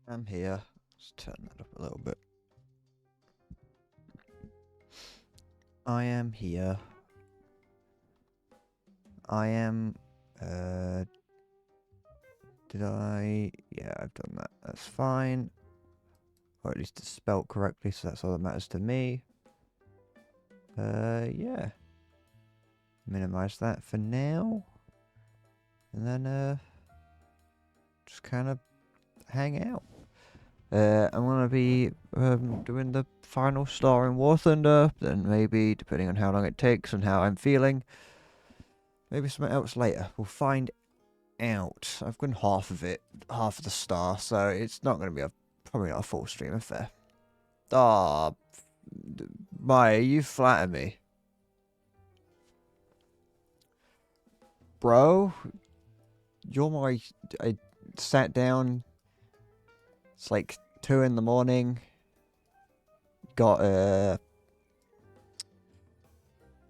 I'm here. Let's turn that up a little bit. I am here. I am. Did I? Yeah, I've done that. That's fine. Or at least it's spelt correctly, so that's all that matters to me. Yeah. Minimize that for now. And then, just kind of hang out. I'm gonna be doing the final star in War Thunder, then maybe, depending on how long it takes and how I'm feeling, maybe something else later. We'll find out. I've gone half of it, half of the star, so it's not gonna be probably not a full stream affair. Ah, Maya, you flatter me. Bro, I sat down, it's like 2 in the morning, got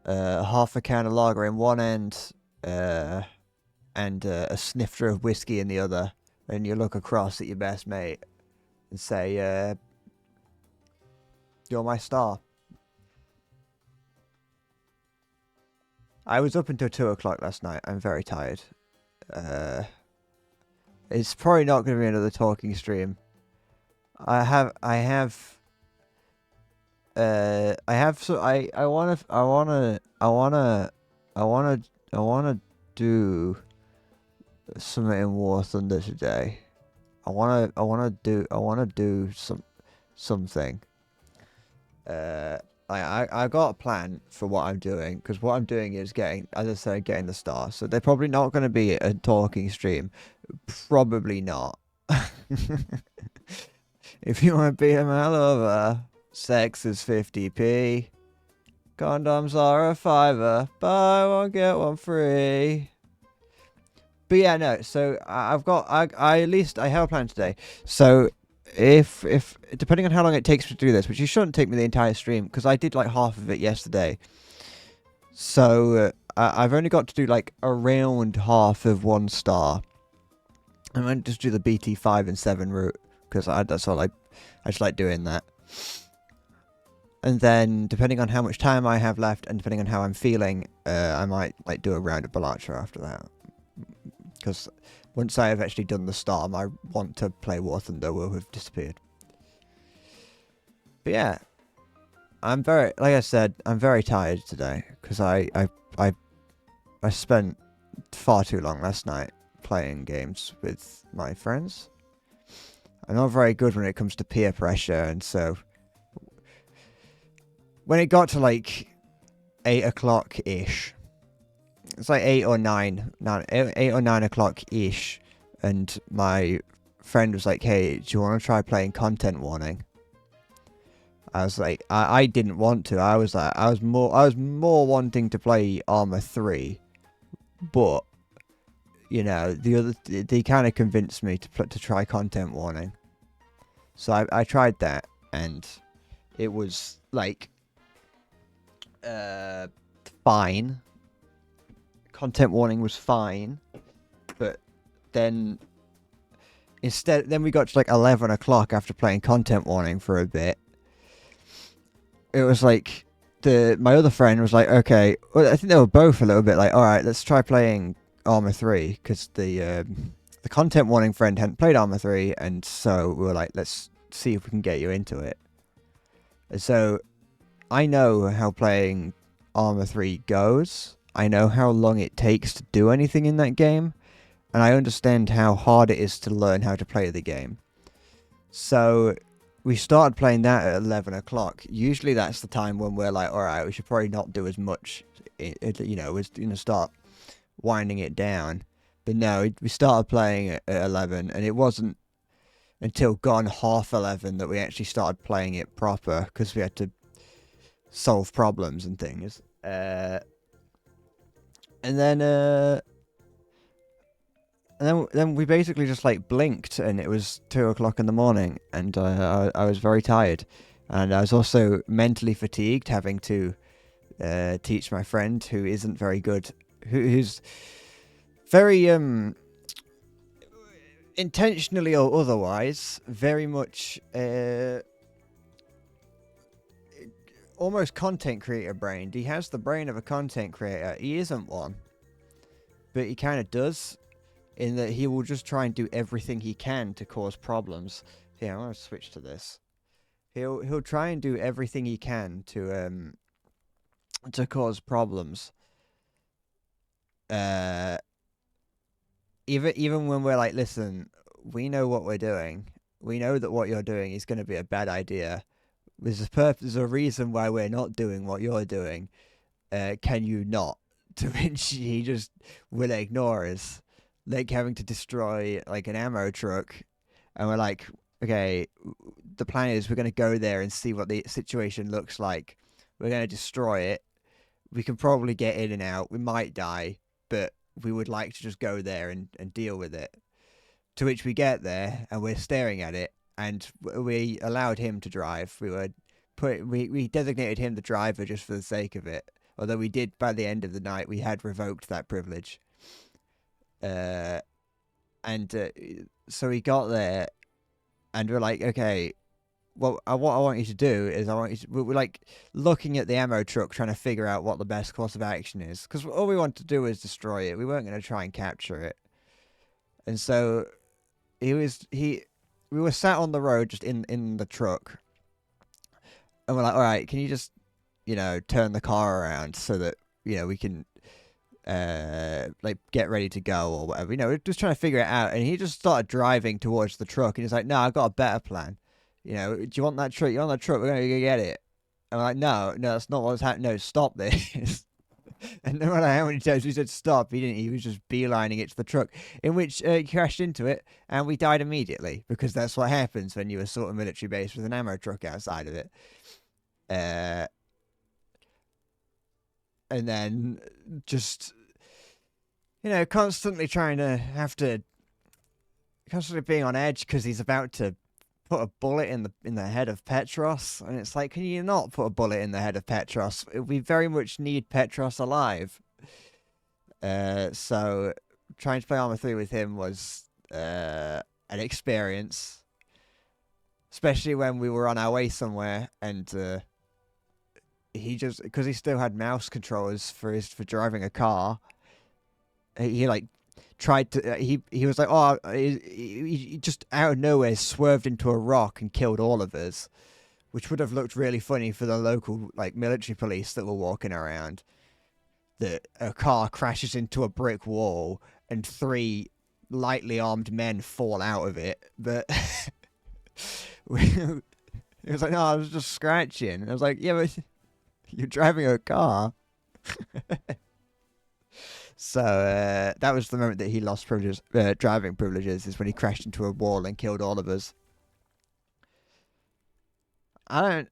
half a can of lager in one end, and a snifter of whiskey in the other, and you look across at your best mate and say, you're my star. I was up until 2 o'clock last night. I'm very tired. It's probably not going to be another talking stream. I wanna do something in War Thunder today. I wanna do something. I got a plan for what I'm doing, because what I'm doing is getting, as I said, getting the star. So they're probably not going to be a talking stream. Probably not. If you want to be a my lover, sex is 50p. Condoms are a fiver. Buy one get one free. But yeah, no. So I at least I have a plan today. So if depending on how long it takes to do this, which you shouldn't take me the entire stream, because I did like half of it yesterday. So I've only got to do like around half of 1 star. I'm going to just do the BT 5 and 7 route, because that's all I just like doing that. And then, depending on how much time I have left, and depending on how I'm feeling, I might like do a round of Balatro after that. Because once I have actually done the star, my want to play War Thunder will have disappeared. But yeah, like I said, I'm very tired today, because I spent far too long last night playing games with my friends. I'm not very good when it comes to peer pressure, and so when it got to like 8 o'clock ish, it's like 8 or 9 o'clock ish, and my friend was like, "Hey, do you want to try playing Content Warning?" I was like, I didn't want to. I was more wanting to play Armor 3, but you know, they kind of convinced me to try Content Warning. So I tried that, and it was like fine. Content Warning was fine, but then we got to like 11 o'clock after playing Content Warning for a bit. It was like my other friend was like, okay, well, I think they were both a little bit like, all right, let's try playing Armor 3, because the Content Warning friend hadn't played Armor 3, and so we were like, let's see if we can get you into it. And so I know how playing Armor 3 goes. I know how long it takes to do anything in that game, and I understand how hard it is to learn how to play the game. So we started playing that at 11 o'clock. Usually that's the time when we're like, alright, we should probably not do as much, we're going to start winding it down. But no, we started playing at 11, and it wasn't until gone half 11 that we actually started playing it proper, because we had to solve problems and things. And then we basically just like blinked, and it was 2 o'clock in the morning, and I was very tired, and I was also mentally fatigued, having to teach my friend who isn't very good, who's very intentionally or otherwise, very much almost content creator brain. He has the brain of a content creator. He isn't one, but he kind of does, in that he will just try and do everything he can to cause problems. Here, I'm gonna switch to this. He'll try and do everything he can to cause problems. Even when we're like, listen, we know what we're doing. We know that what you're doing is going to be a bad idea. There's a reason why we're not doing what you're doing. Can you not? To which he just will ignore us, like having to destroy like an ammo truck, and we're like, okay, the plan is we're going to go there and see what the situation looks like. We're going to destroy it. We can probably get in and out. We might die, but we would like to just go there and deal with it. To which we get there and we're staring at it, and we allowed him to drive. We designated him the driver just for the sake of it. Although we did, by the end of the night, we had revoked that privilege. So we got there, and we're like, okay, well, what I want you to do is we're like looking at the ammo truck, trying to figure out what the best course of action is, because all we want to do is destroy it. We weren't going to try and capture it. And so we were sat on the road, just in the truck, and we're like, all right, can you just, turn the car around so that, we can like get ready to go or whatever. We're just trying to figure it out. And he just started driving towards the truck, and he's like, no, I've got a better plan. Do you want that truck? You want that truck? We're going to go get it. And I'm like, no, that's not what's happening. No, stop this. And no matter how many times we said stop, he didn't. He was just beelining it to the truck, in which he crashed into it, and we died immediately, because that's what happens when you assault a military base with an ammo truck outside of it. And then just, constantly being on edge because he's about to put a bullet in the head of Petros, and it's like, can you not put a bullet in the head of Petros? We very much need Petros alive. So trying to play Arma 3 with him was an experience, especially when we were on our way somewhere, and he just, because he still had mouse controllers for driving a car, he like tried to he was like, oh, he just out of nowhere swerved into a rock and killed all of us, which would have looked really funny for the local like military police that were walking around, that a car crashes into a brick wall and 3 lightly armed men fall out of it. But it was like, no, I was just scratching. And I was like, yeah, but you're driving a car. So that was the moment that he lost driving privileges, is when he crashed into a wall and killed all of us. To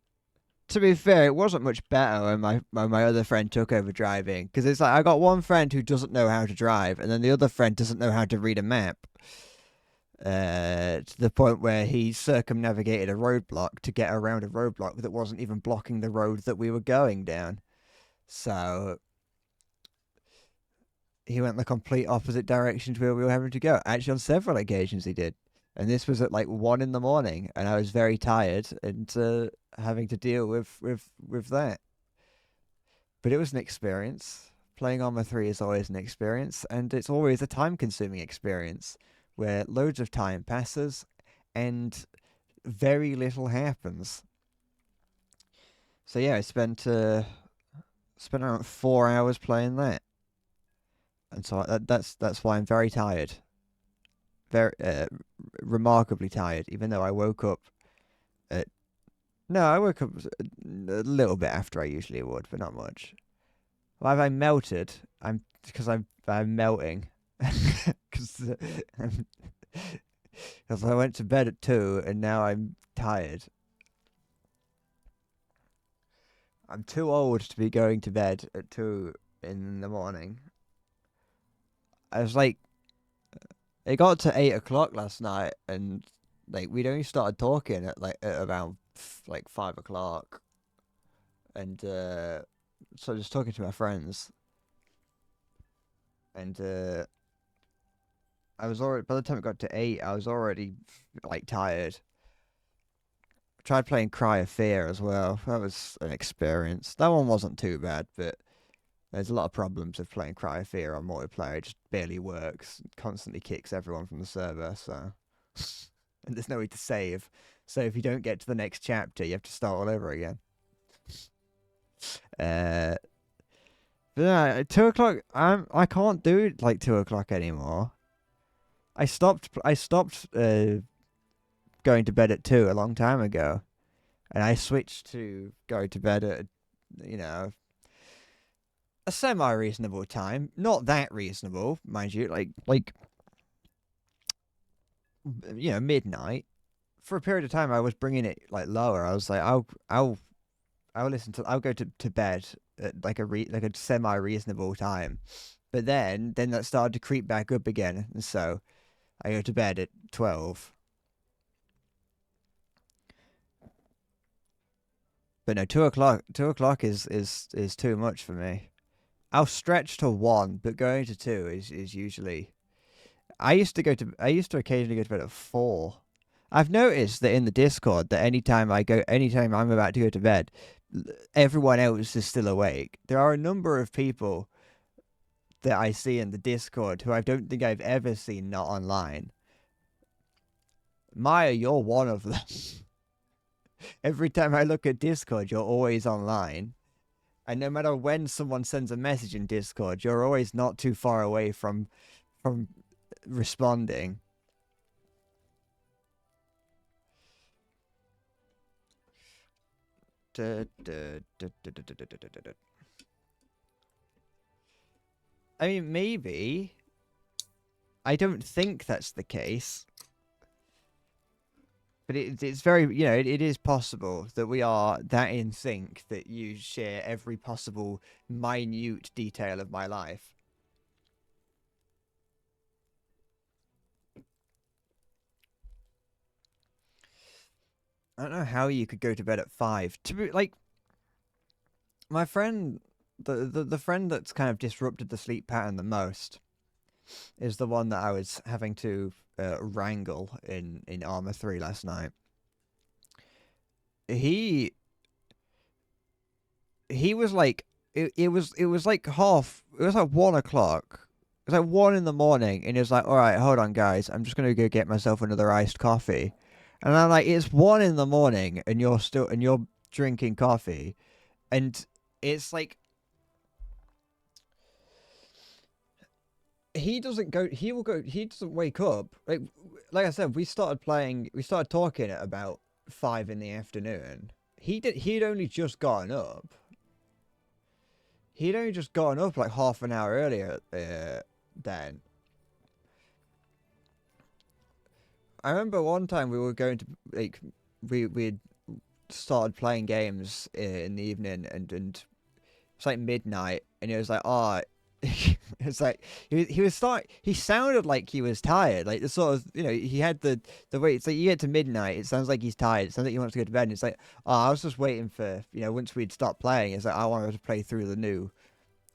be fair, it wasn't much better when my other friend took over driving, because it's like I got one friend who doesn't know how to drive, and then the other friend doesn't know how to read a map. To the point where he circumnavigated a roadblock to get around a roadblock that wasn't even blocking the road that we were going down. So he went the complete opposite direction to where we were having to go. Actually, on several occasions he did. And this was at like 1 a.m, and I was very tired and having to deal with that. But it was an experience. Playing Arma 3 is always an experience, and it's always a time-consuming experience, where loads of time passes and very little happens. So yeah, I spent around 4 hours playing that. And so that's why I'm very tired. Very remarkably tired, even though I woke up at... No, I woke up a little bit after I usually would, but not much. Why have I melted? Because I'm melting. Because I went to bed at 2 and now I'm tired. I'm too old to be going to bed at 2 in the morning. I was like, it got to 8 o'clock last night, and like we'd only started talking at around like 5 o'clock, and so just talking to my friends, and I was already by the time it got to 8, I was already like tired. Tried playing Cry of Fear as well. That was an experience. That one wasn't too bad, but there's a lot of problems with playing Cry of Fear on multiplayer. It just barely works. It constantly kicks everyone from the server, so and there's no way to save. So if you don't get to the next chapter, you have to start all over again. But yeah, 2 o'clock. I can't do like 2 o'clock anymore. I stopped going to bed at 2 a long time ago, and I switched to going to bed at you know a semi-reasonable time. Not that reasonable, mind you. Like midnight. For a period of time, I was bringing it like lower. I was like, I'll go to bed at like a semi-reasonable time. But then that started to creep back up again, and so I go to bed at 12. But no, 2 o'clock. 2 o'clock is too much for me. I'll stretch to 1, but going to 2 is usually. I used to occasionally go to bed at 4. I've noticed that in the Discord that anytime I'm about to go to bed, everyone else is still awake. There are a number of people that I see in the Discord who I don't think I've ever seen not online. Maya, you're one of them. Every time I look at Discord, you're always online. And no matter when someone sends a message in Discord, you're always not too far away from responding. I mean, maybe. I don't think that's the case. But it's very, it is possible that we are that in sync that you share every possible minute detail of my life. I don't know how you could go to bed at 5. To be like, my friend, the friend that's kind of disrupted the sleep pattern the most is the one that I was having to wrangle in Arma 3 last night. He was like, it was like 1 o'clock. It was like 1 in the morning, and he was like, all right, hold on, guys. I'm just going to go get myself another iced coffee. And I'm like, it's 1 in the morning, and you're drinking coffee. And it's like, he doesn't wake up. Like I said, we started talking at about 5 in the afternoon. He'd only just gotten up. He'd only just gotten up like half an hour earlier then. I remember one time we were going to, like, we'd started playing games in the evening, and it's like midnight, and he was like, oh, it's like he sounded like he was tired, like the sort of, he had the way. It's like you get to midnight, it sounds like he's tired, it sounds like he wants to go to bed, and it's like, oh, I was just waiting for, once we'd stopped playing, it's like I wanted to play through the new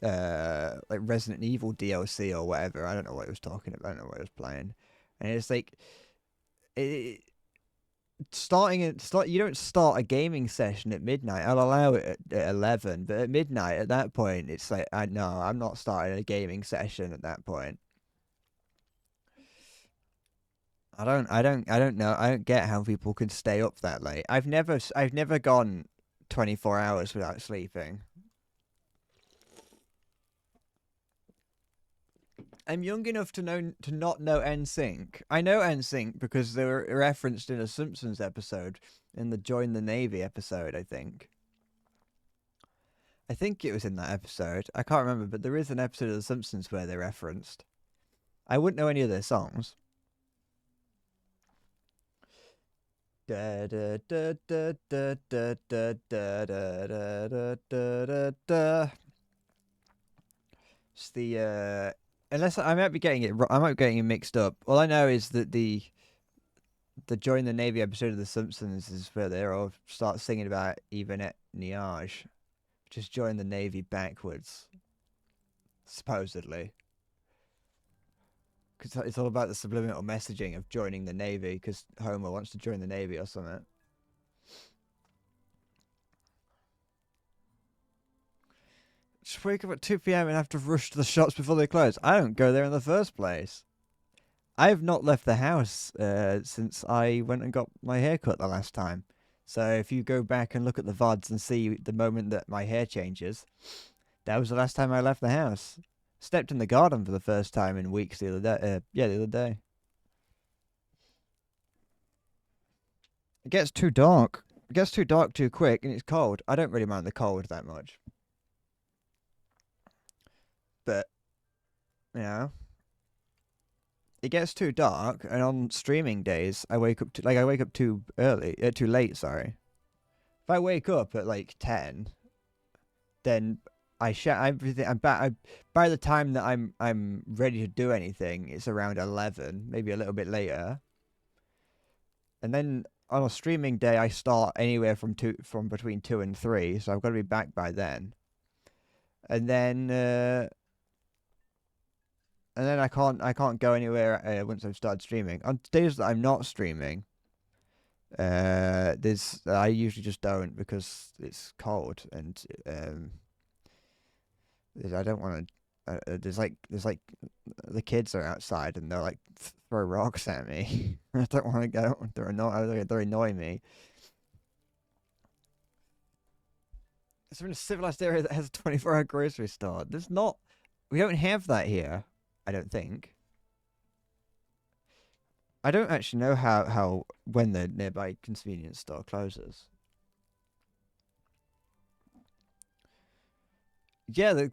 like Resident Evil DLC or whatever. I don't know what he was talking about, I don't know what he was playing. And it's like, you don't start a gaming session at midnight. I'll allow it at 11, but at midnight, at that point, it's like, I'm not starting a gaming session at that point. I don't know. I don't get how people can stay up that late. I've never gone 24 hours without sleeping. I'm young enough to not know NSYNC. I know NSYNC because they were referenced in a Simpsons episode, in the Join the Navy episode, I think. I think it was in that episode. I can't remember, but there is an episode of The Simpsons where they're referenced. I wouldn't know any of their songs. Da da da da da da da da da da da da. It's the unless I might be getting it mixed up. All I know is that the Join the Navy episode of The Simpsons is where they all start singing about Yvonne Niage, just join the Navy backwards, supposedly. it's all about the subliminal messaging of joining the Navy because Homer wants to join the Navy or something. Just wake up at 2 p.m. and have to rush to the shops before they close. I don't go there in the first place. I have not left the house since I went and got my hair cut the last time. So if you go back and look at the VODs and see the moment that my hair changes, that was the last time I left the house. Stepped in the garden for the first time in weeks the other day. The other day. It gets too dark. It gets too dark too quick, and it's cold. I don't really mind the cold that much. But, you know, it gets too dark, and on streaming days, I wake up too late. Sorry. If I wake up at like 10, then I shut everything. By the time that I'm ready to do anything, it's around 11, maybe a little bit later. And then on a streaming day, I start anywhere from between 2 and 3, so I've got to be back by then. And then I can't go anywhere once I've started streaming. On days that I'm not streaming, I usually just don't because it's cold and I don't want to. There's like the kids are outside and they're like throw rocks at me. I don't want to go. They annoy me. It's in a civilized area that has a 24-hour grocery store. We don't have that here. I don't think. I don't actually know how when the nearby convenience store closes. Yeah,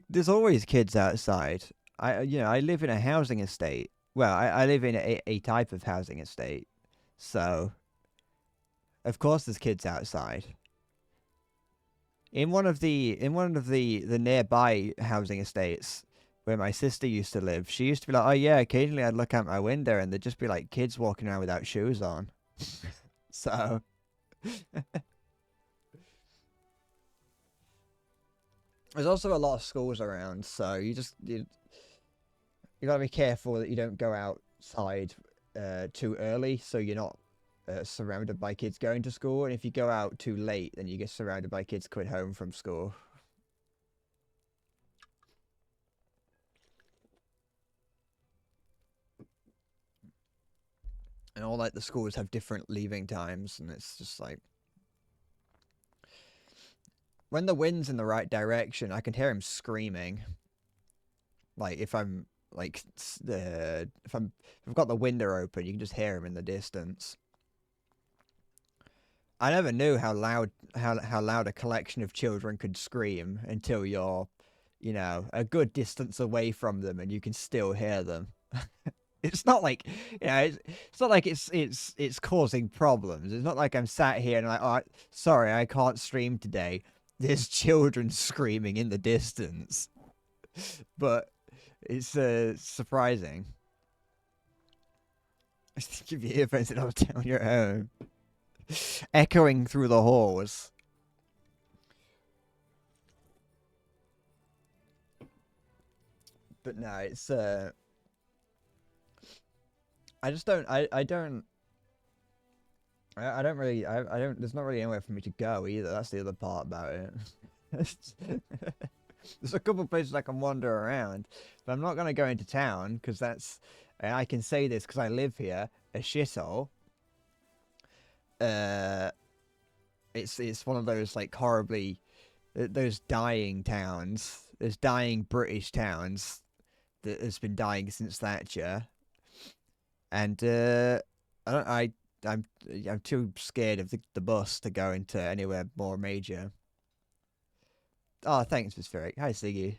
there's always kids outside. I live in a housing estate. Well, I live in a type of housing estate, so of course there's kids outside. In one of the nearby housing estates where my sister used to live, she used to be like, "Oh yeah," occasionally I'd look out my window and there'd just be like kids walking around without shoes on. So there's also a lot of schools around, so you gotta be careful that you don't go outside too early, so you're not surrounded by kids going to school. And if you go out too late, then you get surrounded by kids coming home from school. And all like the schools have different leaving times, and it's just like when the wind's in the right direction, I can hear him screaming. Like if I'm like if I've got the window open, you can just hear him in the distance. I never knew how loud a collection of children could scream until you're, a good distance away from them and you can still hear them. It's not like, it's not like it's causing problems. It's not like I'm sat here and I'm like, oh, sorry, I can't stream today. There's children screaming in the distance. But it's surprising. I think if you earphones it all down your own. Echoing through the halls. But no, it's I just don't I don't really I don't there's not really anywhere for me to go either. That's the other part about it. There's a couple places I can wander around, but I'm not gonna go into town because that's I can say this because I live here, a shithole. It's one of those like horribly those dying towns. There's dying British towns that has been dying since Thatcher, and I'm too scared of the bus to go into anywhere more major. Oh, thanks, Miss Ferrick. Hi, Siggy.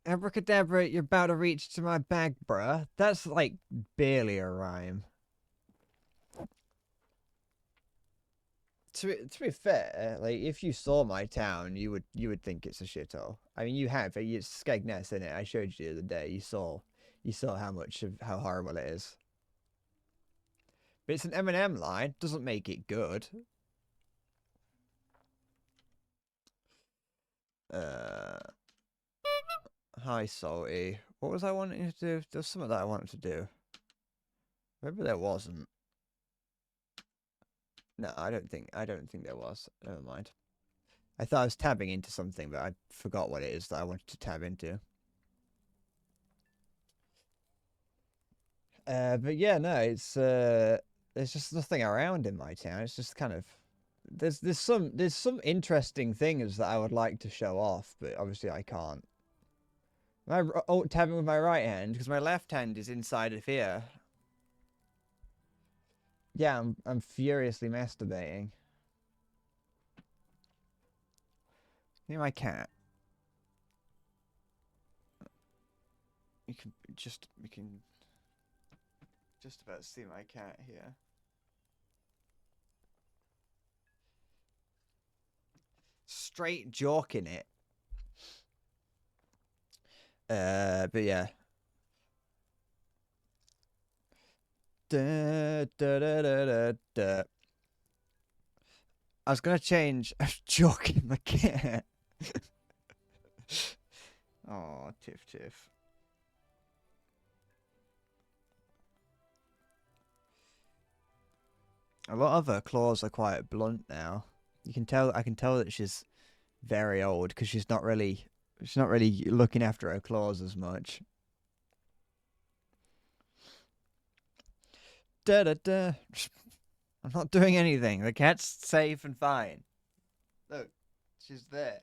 Abracadabra, you're about to reach to my bag, bruh. That's like barely a rhyme. To be fair, like if you saw my town, you would think it's a shithole. I mean, you have it's Skegness, isn't it? I showed you the other day. You saw how horrible it is. But it's an Eminem line. Doesn't make it good. Hi, Salty. What was I wanting to do? There was something that I wanted to do. Maybe there wasn't. No, I don't think there was. Never mind. I thought I was tabbing into something, but I forgot what it is that I wanted to tab into. But yeah, no, it's there's just nothing around in my town. It's just kind of there's some interesting things that I would like to show off, but obviously I can't. Am I tabbing with my right hand because my left hand is inside of here. Yeah, I'm furiously masturbating. Near my cat. You can just about see my cat here. Straight joking it. But yeah. Da, da, da, da, da, da. I was gonna change. I was joking my cat. Oh, Tiff Tiff. A lot of her claws are quite blunt now. You can tell. I can tell that she's very old because she's not really looking after her claws as much. Da da da. I'm not doing anything. The cat's safe and fine. Look, she's there.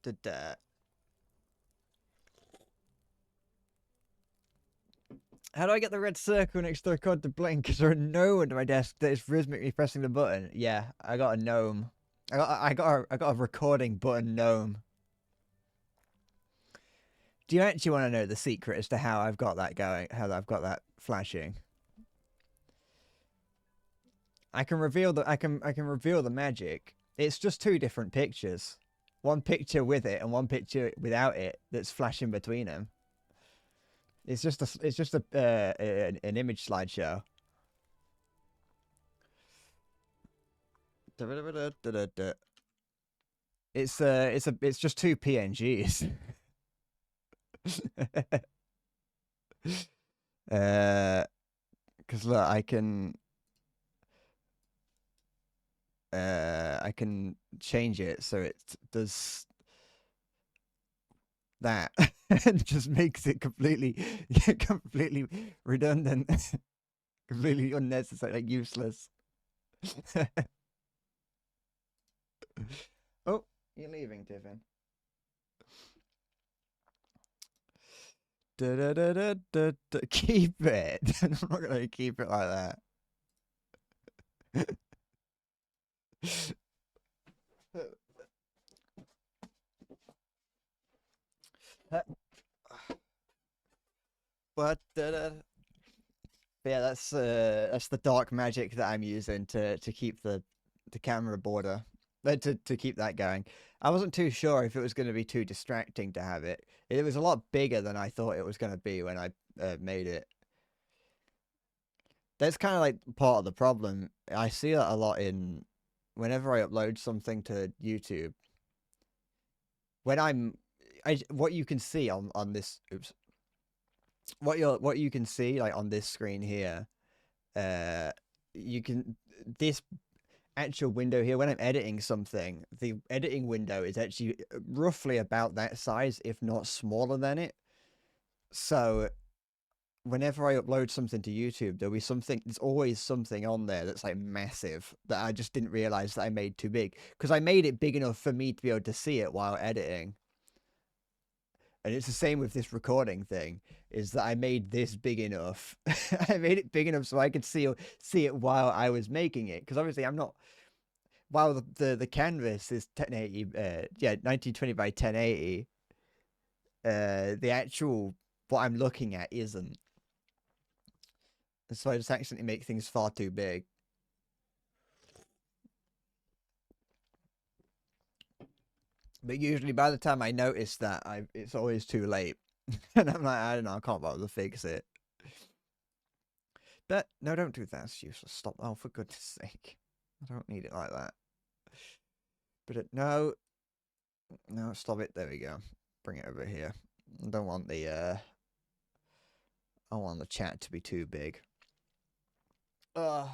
Da da. How do I get the red circle next to the code to blink? Is there a gnome under my desk that is rhythmically pressing the button? Yeah, I got a gnome. I got a recording button gnome. Do you actually want to know the secret as to how I've got that going? How I've got that flashing? I can reveal the magic. It's just two different pictures. One picture with it and one picture without it that's flashing between them. It's just an image slideshow. It's just two PNGs. Because look, I can change it so it does that and just makes it completely redundant, completely unnecessary, like useless. Oh, you're leaving, Tiffin. Keep it. I'm not gonna keep it like that. But yeah, that's the dark magic that I'm using to keep the camera border, to keep that going. I wasn't too sure if it was going to be too distracting to have it. It was a lot bigger than I thought it was going to be when I made it. That's kind of like part of the problem. I see that a lot in whenever I upload something to YouTube. When what you can see on this, oops, what you can see like on this screen here, you can this actual window here, when I'm editing something, the editing window is actually roughly about that size, if not smaller than it. So whenever I upload something to YouTube, there's always something on there that's like massive that I just didn't realize that I made too big, because I made it big enough for me to be able to see it while editing. And it's the same with this recording thing, is that I made this big enough. I made it big enough so I could see it while I was making it. Because obviously I'm not, while the canvas is 1080, 1920 by 1080, the actual, what I'm looking at isn't. So I just accidentally make things far too big. But usually by the time I notice that, it's always too late. And I'm like, I don't know, I can't bother to fix it. But no, don't do that. It's useless. Stop. Oh, for goodness sake. I don't need it like that. But no. No, stop it. There we go. Bring it over here. I don't want the I don't want the chat to be too big. I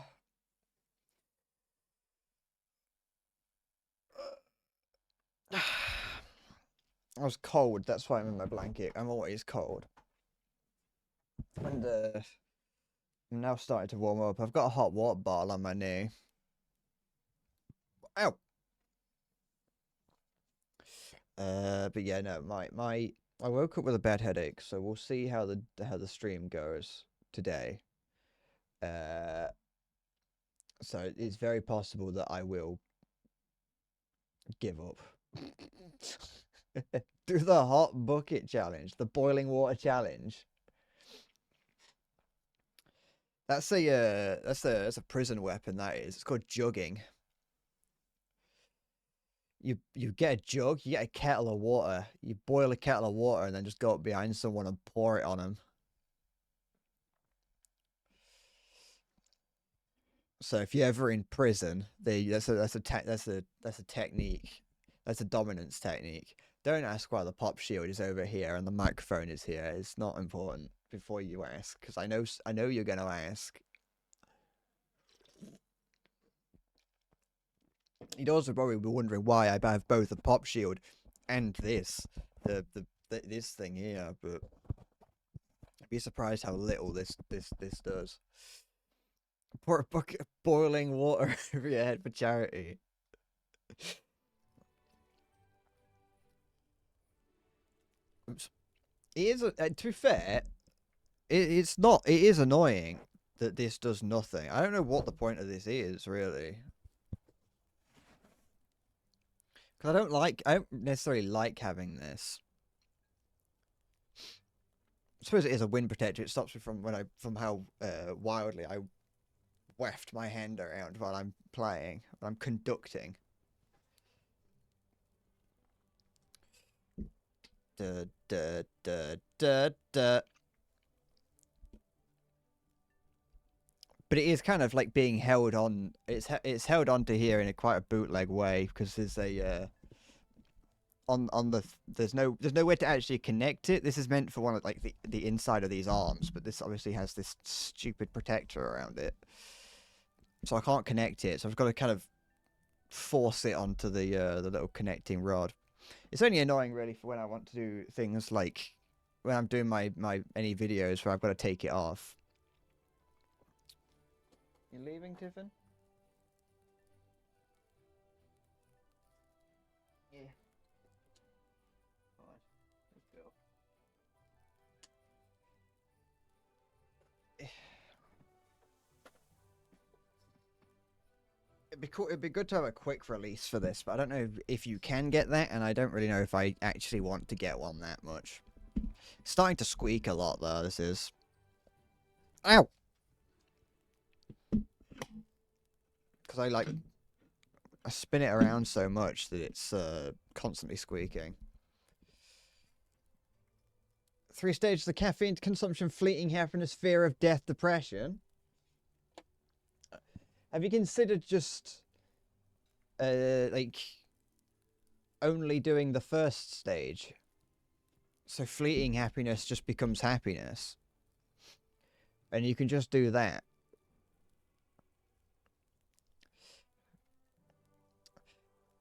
was cold, that's why I'm in my blanket. I'm always cold. And I'm now starting to warm up. I've got a hot water bottle on my knee. Ow! But yeah, no, I woke up with a bad headache, so we'll see how the stream goes today. So it's very possible that I will give up. Do the hot bucket challenge, the boiling water challenge. That's a prison weapon, that is. It's called jugging. You get a jug, you get a kettle of water, you boil a kettle of water and then just go up behind someone and pour it on them. So if you're ever in prison, that's a technique. That's a dominance technique. Don't ask why the pop shield is over here and the microphone is here. It's not important before you ask, because I know you're gonna ask. You'd also probably be wondering why I have both the pop shield and this thing here, but I'd be surprised how little this does. Pour a bucket of boiling water over your head for charity. It is to be fair, it's not. It is annoying that this does nothing. I don't know what the point of this is really. Because I don't necessarily like having this. I suppose it is a wind protector. It stops me from how wildly I waft my hand around while I'm playing, while I'm conducting. Da da da da da. But it is kind of like being held on. It's held onto here in a quite a bootleg way, because there's a there's no way to actually connect it. This is meant for one of like the inside of these arms, but this obviously has this stupid protector around it, so I can't connect it. So I've got to kind of force it onto the little connecting rod. It's only annoying really for when I want to do things like when I'm doing my any videos where I've got to take it off. You leaving, Tiffin? Yeah. Alright, let's go. It'd be good to have a quick release for this, but I don't know if you can get that, and I don't really know if I actually want to get one that much. It's starting to squeak a lot, though, this is. Ow! Because I spin it around so much that it's constantly squeaking. 3 stages of caffeine consumption: fleeting happiness, fear of death, depression. Have you considered just like only doing the first stage? So fleeting happiness just becomes happiness, and you can just do that.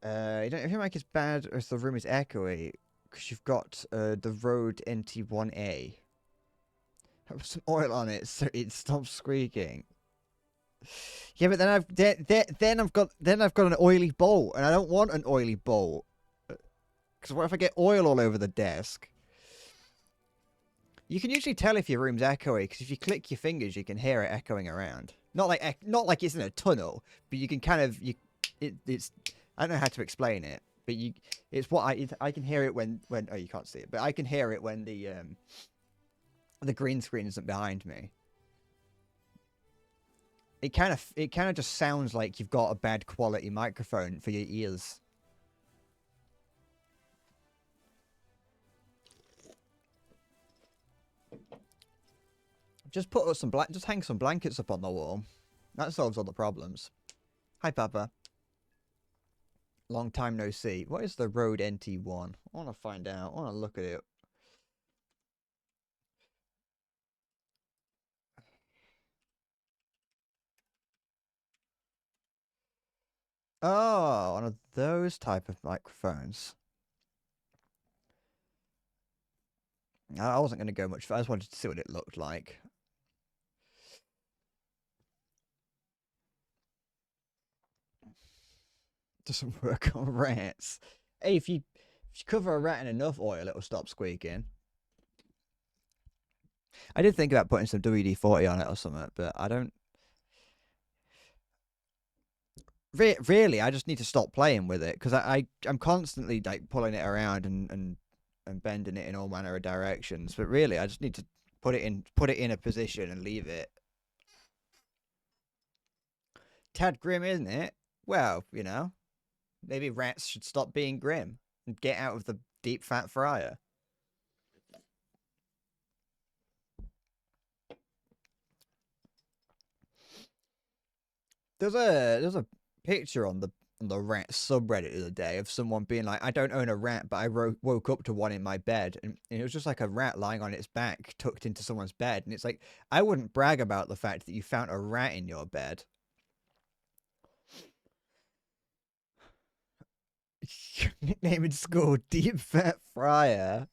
You don't feel like it's bad if the room is echoey, because you've got the Rode NT1A. Have some oil on it so it stops squeaking. Yeah, but then I've got an oily bolt, and I don't want an oily bolt. Because what if I get oil all over the desk? You can usually tell if your room's echoey, because if you click your fingers, you can hear it echoing around. Not like it's in a tunnel, but you can kind of it's. I don't know how to explain it, but it's what I can hear it when oh, you can't see it, but I can hear it when the green screen isn't behind me. It kind of just sounds like you've got a bad quality microphone for your ears. Just just hang some blankets up on the wall. That solves all the problems. Hi, Papa. Long time no see. What is the Rode NT1? I want to find out. I want to look at it. Oh, one of those type of microphones. I wasn't going to go much. I just wanted to see what it looked like. Doesn't work on rats. Hey, if you cover a rat in enough oil, it'll stop squeaking. I did think about putting some WD-40 on it or something, but I don't. Really, I just need to stop playing with it because I'm constantly like pulling it around and bending it in all manner of directions. But really, I just need to put it in a position and leave it. Tad grim, isn't it? Well, you know, maybe rats should stop being grim and get out of the deep fat fryer. There's a picture on the rat subreddit the other day of someone being like, I don't own a rat, but I woke up to one in my bed, and it was just like a rat lying on its back, tucked into someone's bed, and it's like, I wouldn't brag about the fact that you found a rat in your bed. Nickname in school, Deep Fat Fryer.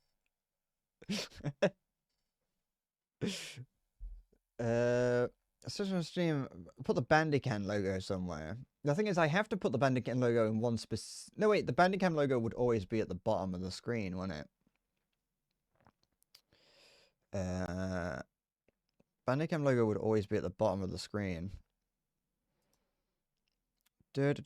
Such a stream. Put the Bandicam logo somewhere. The thing is, I have to put the Bandicam logo in one specific. No, wait. The Bandicam logo would always be at the bottom of the screen, wouldn't it? Bandicam logo would always be at the bottom of the screen. Dirt.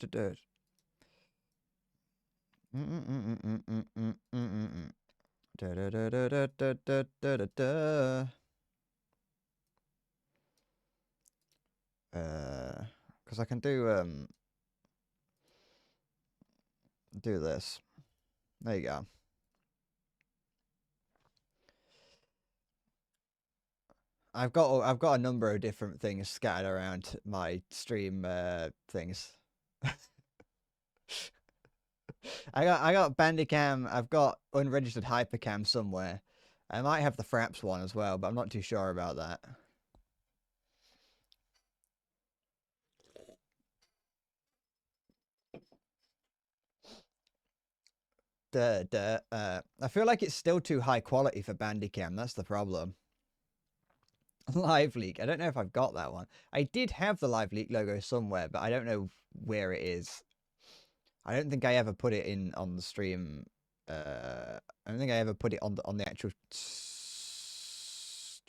Because I can do this. There you go. I've got a number of different things scattered around my stream things. I got Bandicam. I've got unregistered Hypercam somewhere. I might have the Fraps one as well, but I'm not too sure about that. I feel like it's still too high quality for Bandicam. That's the problem. Live Leak. I don't know if I've got that one. I did have the Live Leak logo somewhere, but I don't know where it is. I don't think I ever put it in on the stream. I don't think I ever put it on the actual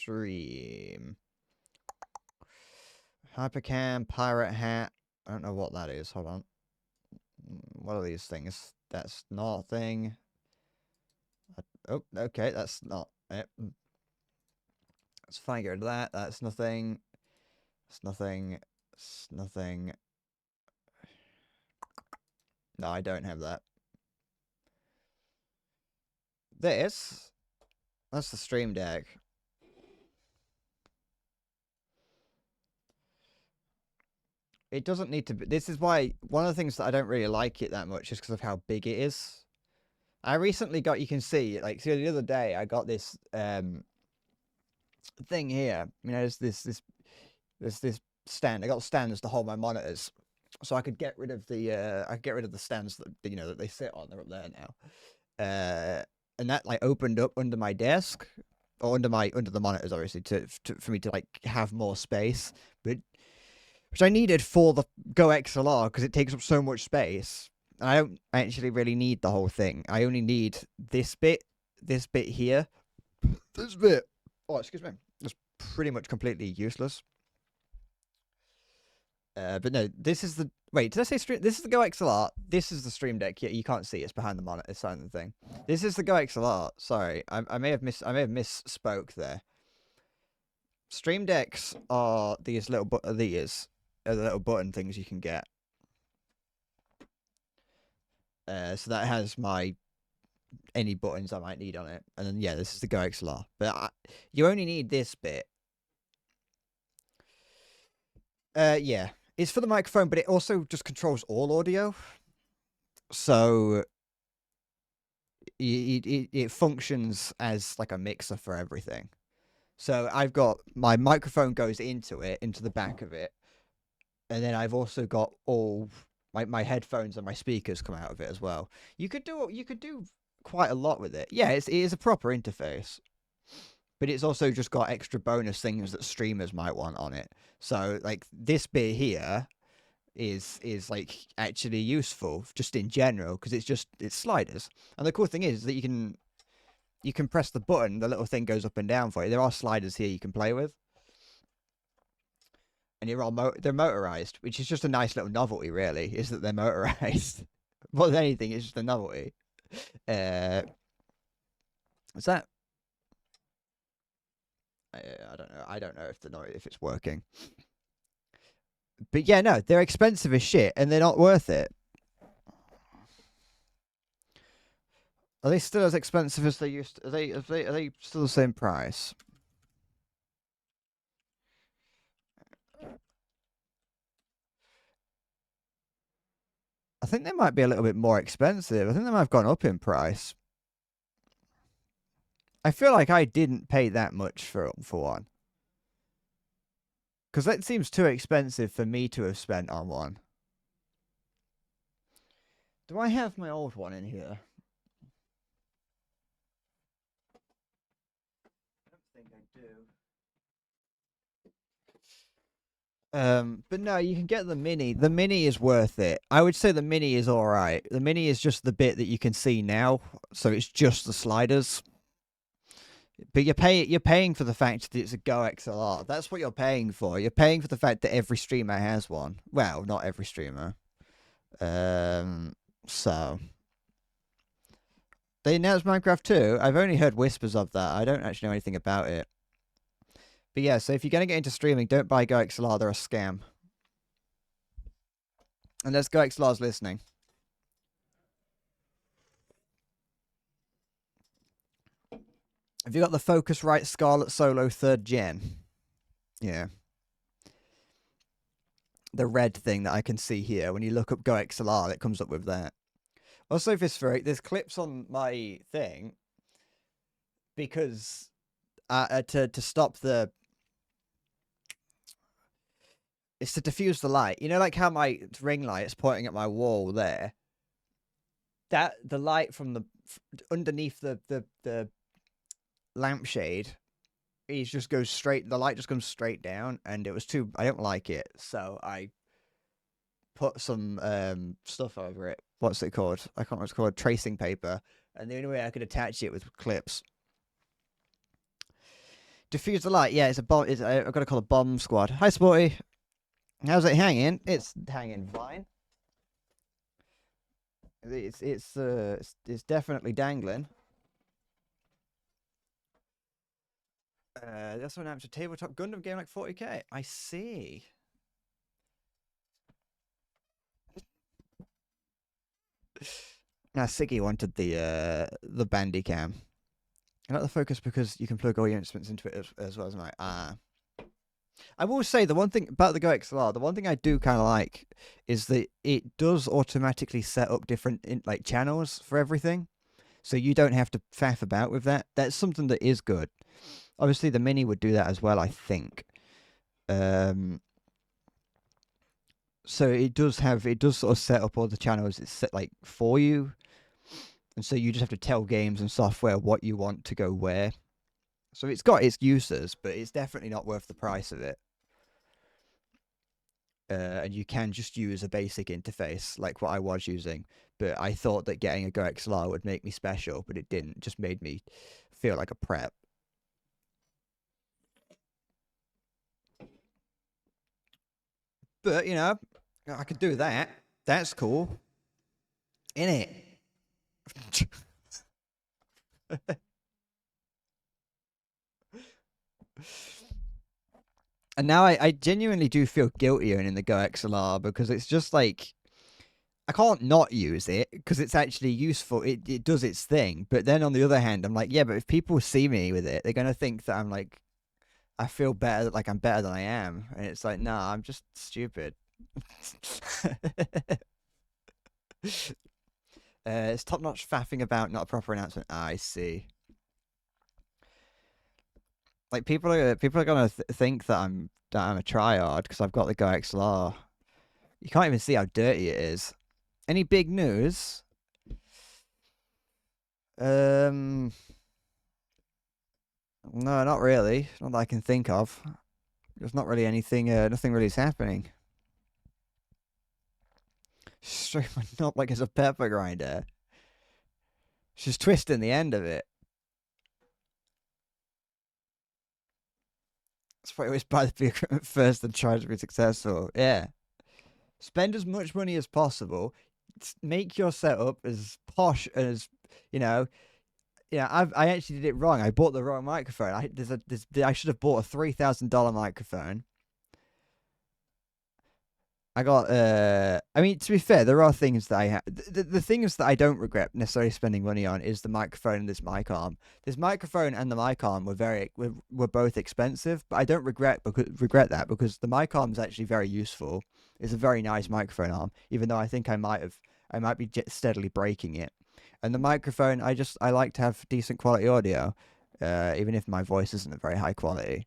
stream. Hypercam, Pirate Hat. I don't know what that is. Hold on. What are these things? That's not a thing. Oh, okay, that's not it. Let's figure that. That's nothing. It's nothing. It's nothing. No, I don't have that. That's the Stream Deck. It doesn't need to be. This is why one of the things that I don't really like it that much is because of how big it is. I recently got, you can see, like, so the other day I got this thing here. You know, there's this stand. I got stands to hold my monitors, so I could get rid of the stands that that they sit on. They're up there now. And that like opened up under my desk or under the monitors, obviously, for me to like have more space, but which I needed for the Go XLR because it takes up so much space. And I don't actually really need the whole thing. I only need this bit here, this bit. Oh, excuse me. It's pretty much completely useless. But no, this is the wait. Did I say stream? This is the Go XLR. This is the Stream Deck. Yeah, you can't see. It's behind the monitor. It's the thing. This is the Go XLR. Sorry, I may have misspoke there. Stream Decks are these little the little button things you can get. So that has any buttons I might need on it, and then yeah, this is the Go XLR. But you only need this bit. Yeah, it's for the microphone, but it also just controls all audio. So it functions as like a mixer for everything. So I've got my microphone goes into it, into the back of it, and then I've also got all my headphones and my speakers come out of it as well. You could do quite a lot with it. Yeah, it is a proper interface, but it's also just got extra bonus things that streamers might want on it. So like this bit here is like actually useful just in general because it's sliders. And the cool thing is that you can press the button, the little thing goes up and down for you. There are sliders here you can play with, and they're motorized, which is just a nice little novelty. Really, is that they're motorized. More than anything, it's just a novelty. Uh, is that? I don't know. I don't know if it's working. But yeah, no, they're expensive as shit, and they're not worth it. Are they still as expensive as they used to? Are they still the same price? I think they might be a little bit more expensive. I think they might have gone up in price. I feel like I didn't pay that much for one. Because that seems too expensive for me to have spent on one. Do I have my old one in here? I don't think I do. But no, you can get the mini. The mini is worth it. I would say the mini is all right. The mini is just the bit that you can see now, so it's just the sliders. But you're paying for the fact that it's a Go XLR. That's what you're paying for. You're paying for the fact that every streamer has one. Well, not every streamer. So they announced Minecraft 2. I've only heard whispers of that. I don't actually know anything about it. But yeah, so if you're gonna get into streaming, don't buy Go XLR. They're a scam. Unless Go XLR's listening. Have you got the Focusrite Scarlett Solo 3rd Gen? Yeah. The red thing that I can see here. When you look up Go XLR, it comes up with that. Also, Vispheric, there's clips on my thing because to stop the. It's to diffuse the light. You know, like how my ring light is pointing at my wall there. That the light from the underneath the lampshade, it just goes straight. The light just comes straight down, and it was too. I don't like it, so I put some stuff over it. What's it called? I can't remember what it's called. Tracing paper, and the only way I could attach it was clips. Diffuse the light. Yeah, it's a bomb. I've got to call a bomb squad. Hi, Sporty. How's it hanging? It's hanging fine. It's definitely dangling. That's what happened to tabletop Gundam game like 40k. I see. Now Siggy wanted the Bandicam. I like the Focus because you can plug all your instruments into it as well as my I will say the one thing about the Go XLR, the one thing I do kind of like is that it does automatically set up different like channels for everything, so you don't have to faff about with that. That's something that is good. Obviously, the Mini would do that as well, I think. So it does sort of set up all the channels. It's set like for you, and so you just have to tell games and software what you want to go where. So it's got its uses, but it's definitely not worth the price of it. And you can just use a basic interface like what I was using. But I thought that getting a Go XLR would make me special, but it didn't. It just made me feel like a prep. But, you know, I could do that. That's cool. Innit? And now I genuinely do feel guilty owning the Go XLR because it's just like I can't not use it because it's actually useful. It does its thing. But then on the other hand, I'm like, yeah, but if people see me with it, they're gonna think that I'm like I feel better, like I'm better than I am, and it's like, nah, I'm just stupid. It's top notch faffing about, not a proper announcement. I see. Like people are gonna think that I'm a tryhard because I've got the Go XLR. You can't even see how dirty it is. Any big news? Um, no, not really. Not that I can think of. There's not really anything. Nothing really is happening. Streamer not like it's a pepper grinder. She's twisting the end of it. That's why I always buy the equipment first and try to be successful. Yeah. Spend as much money as possible. Make your setup as posh as you know. Yeah, I actually did it wrong. I bought the wrong microphone. I should have bought a $3,000 microphone. I got I mean, to be fair, there are things that I have. The things that I don't regret necessarily spending money on is the microphone and this mic arm. This microphone and the mic arm were both expensive, but I don't regret that because the mic arm is actually very useful. It's a very nice microphone arm, even though I think I might be steadily breaking it. And the microphone, I like to have decent quality audio, even if my voice isn't very high quality.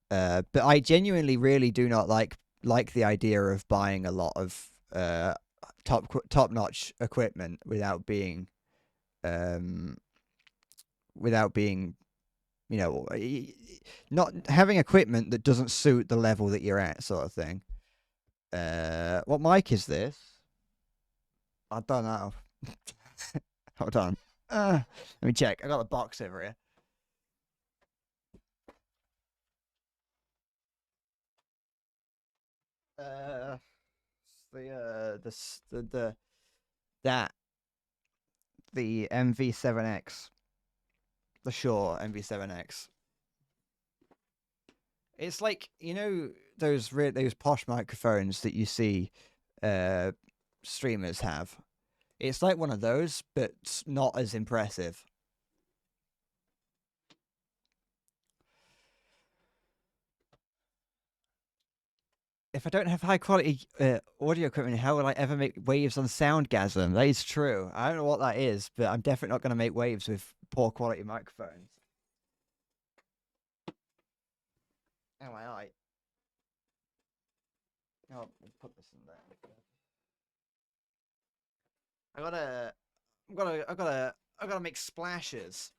But I genuinely really do not like the idea of buying a lot of top notch equipment without being you know not having equipment that doesn't suit the level that you're at, sort of thing. What mic is this? I don't know. Hold on. Let me check. I got a box over here. Uh, the that the MV7X, the Shure MV7X. It's like those posh microphones that you see uh streamers have. It's like one of those, but not as impressive. If I don't have high quality audio equipment, how will I ever make waves on Soundgasm? That is true. I don't know what that is, but I'm definitely not going to make waves with poor quality microphones. Oh my eye. Oh, I'll put this in there. I gotta, I gotta make splashes.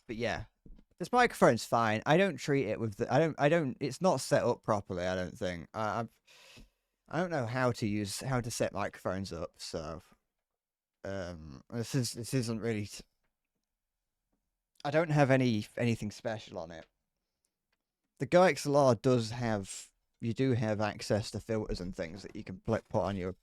But yeah, this microphone's fine. I don't treat it with I don't. It's not set up properly. I don't think. I don't know how to set microphones up. So, this isn't really. I don't have anything special on it. The Go XLR does have. You do have access to filters and things that you can put on your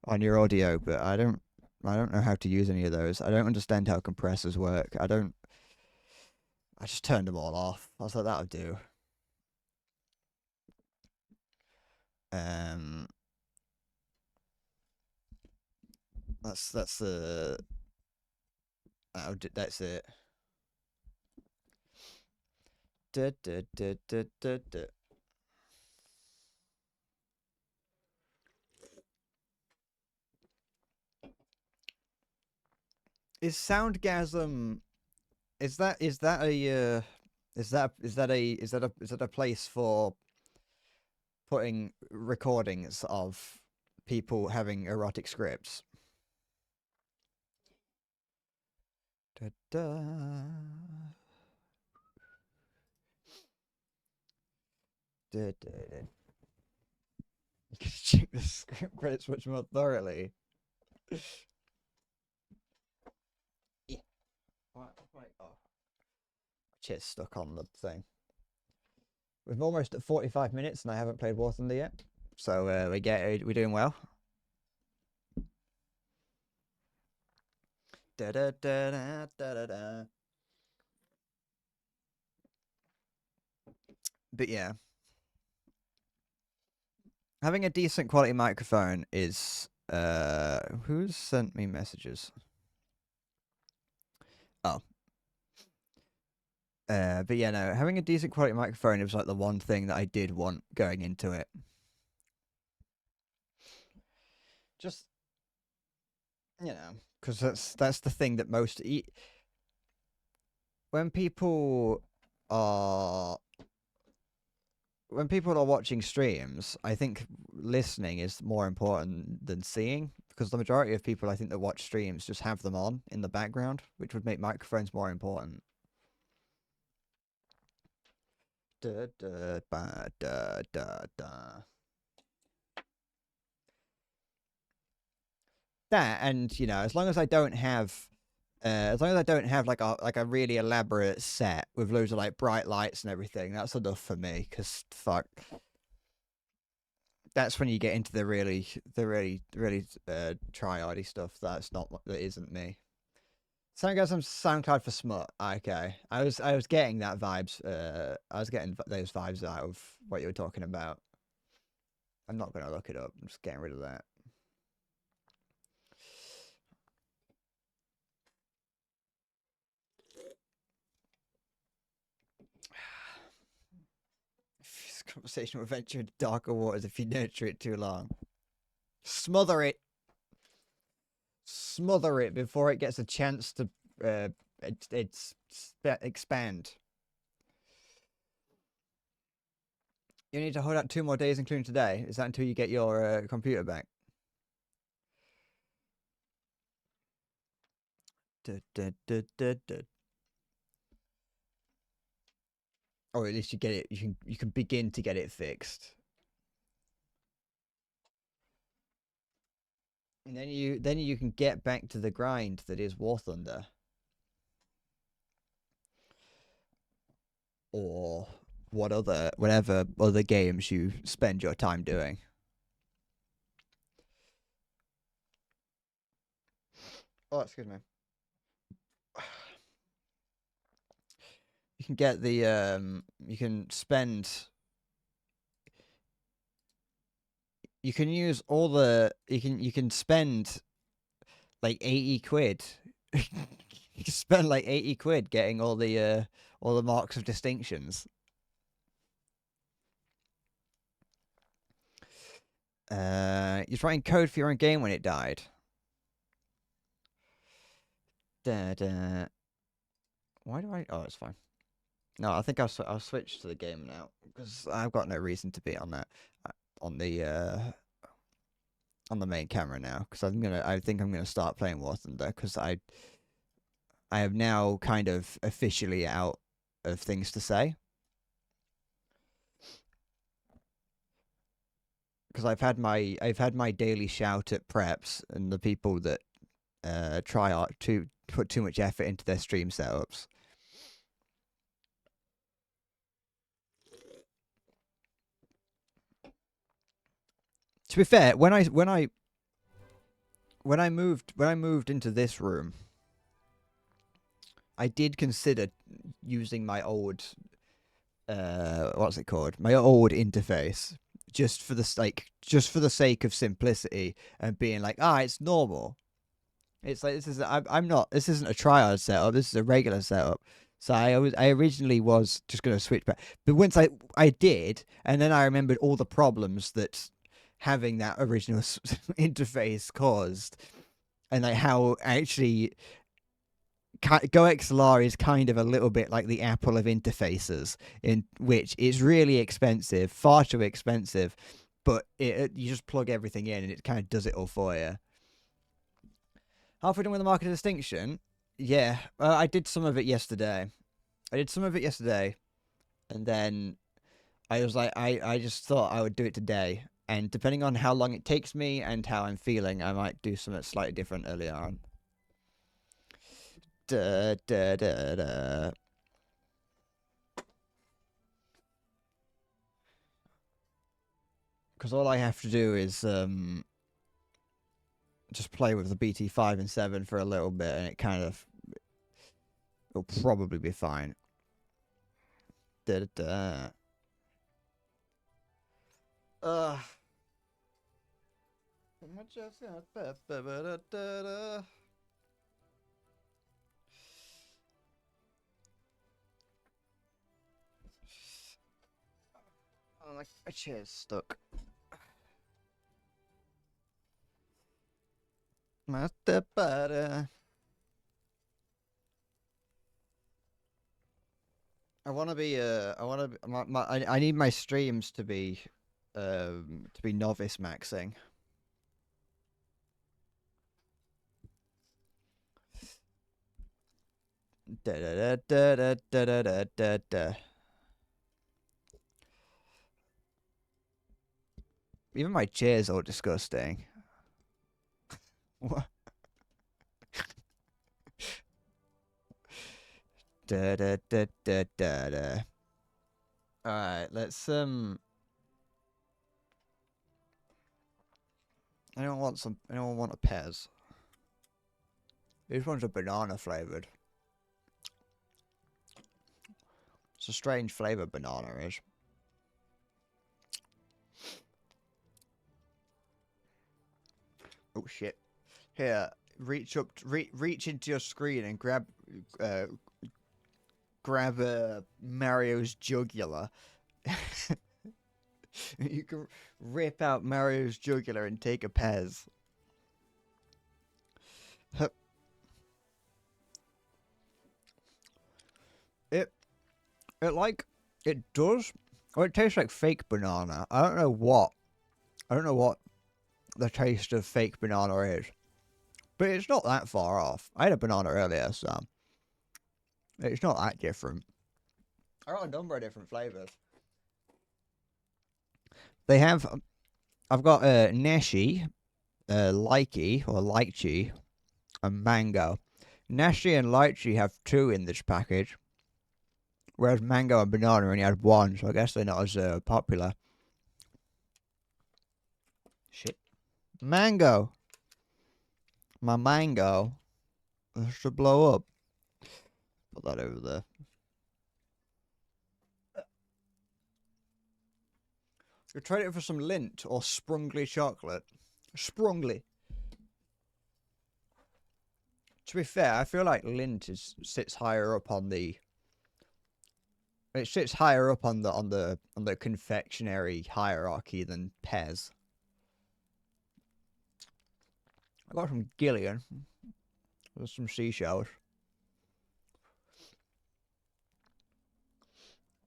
audio, but I don't know how to use any of those. I don't understand how compressors work. I just turned them all off. I was like, that'll do. Um, that's the that's it. Da, da, da, da, da, da. Is Soundgasm? Is that a is that a place for putting recordings of people having erotic scripts? Da, da. Da, da, da. You can check the script credits much more thoroughly. Yeah. Oh, chair's stuck on the thing. We're almost at 45 minutes and I haven't played War Thunder yet. So we're doing well. Da, da, da, da, da, da. But yeah, having a decent quality microphone is Who's sent me messages? Oh. But yeah, no, having a decent quality microphone was like the one thing that I did want going into it. Just, because that's the thing that when people are when people are watching streams, I think listening is more important than seeing, because the majority of people I think that watch streams just have them on in the background, which would make microphones more important. Da, da, ba, da, da, da. That, and as long as I don't have like a really elaborate set with loads of like bright lights and everything, that's enough for me. Because fuck, that's when you get into the really tryhardy stuff. That isn't me. Someone got some SoundCloud for smut. Okay, I was getting that vibes. I was getting those vibes out of what you were talking about. I'm not gonna look it up. I'm just getting rid of that. This conversation will venture into darker waters if you nurture it too long. Smother it. Smother it before it gets a chance to expand. You need to hold out 2 more days, including today. Is that until you get your computer back? Or at least you get it. You can begin to get it fixed. And then you can get back to the grind that is War Thunder. Or whatever other games you spend your time doing. Oh, excuse me. You can get the you can spend you can use all the you can spend like 80 quid. You can spend like 80 quid getting all the marks of distinctions. You're writing code for your own game when it died. Da. Why do I? Oh, it's fine. No, I think I'll switch to the game now because I've got no reason to be on that on the main camera now, because I think I'm gonna start playing War Thunder, because I am now kind of officially out of things to say, because I've had my daily shout at preps and the people that try to put too much effort into their stream setups. To be fair, when I moved into this room, I did consider using my old what's it called? My old interface, just for the sake of simplicity and being like, it's normal. It's like I'm not. This isn't a trial setup. This is a regular setup. So I originally was just going to switch back, but once I did, and then I remembered all the problems that having that original interface caused, and like how actually GoXLR is kind of a little bit like the Apple of interfaces, in which it's really expensive, far too expensive, but you just plug everything in and it kind of does it all for you. Halfway done with the Mark of Distinction? Yeah, I did some of it yesterday. And then I was like, I just thought I would do it today. And depending on how long it takes me and how I'm feeling, I might do something slightly different earlier on. Da, da, da, da. Because all I have to do is just play with the BT5 and 7 for a little bit, and it'll probably be fine. Da, da, da. Oh, my chair's stuck. I want to be. I need my streams to be novice maxing. Da da da da da da da da da. Even my chair's all disgusting. What? Da da da da da da. All right, let's Anyone want a Pez? These ones are banana flavored. It's a strange flavor, banana is. Oh shit! Here, reach into your screen and grab Mario's jugular. You can rip out Mario's jugular and take a Pez. It does. Or it tastes like fake banana. I don't know what the taste of fake banana is. But it's not that far off. I had a banana earlier, so it's not that different. I got a number of different flavors. They have. I've got Nashi, Likey or Lychee, and Mango. Nashi and Lychee have 2 in this package, whereas Mango and Banana only had 1, so I guess they're not as popular. Shit. Mango! My mango should blow up. Put that over there. You tried it for some Lindt or Sprungly chocolate. Sprungly. To be fair, I feel like Lindt sits higher up on the. It sits higher up on the confectionery hierarchy than Pez. I got some Gillian. There's some seashells.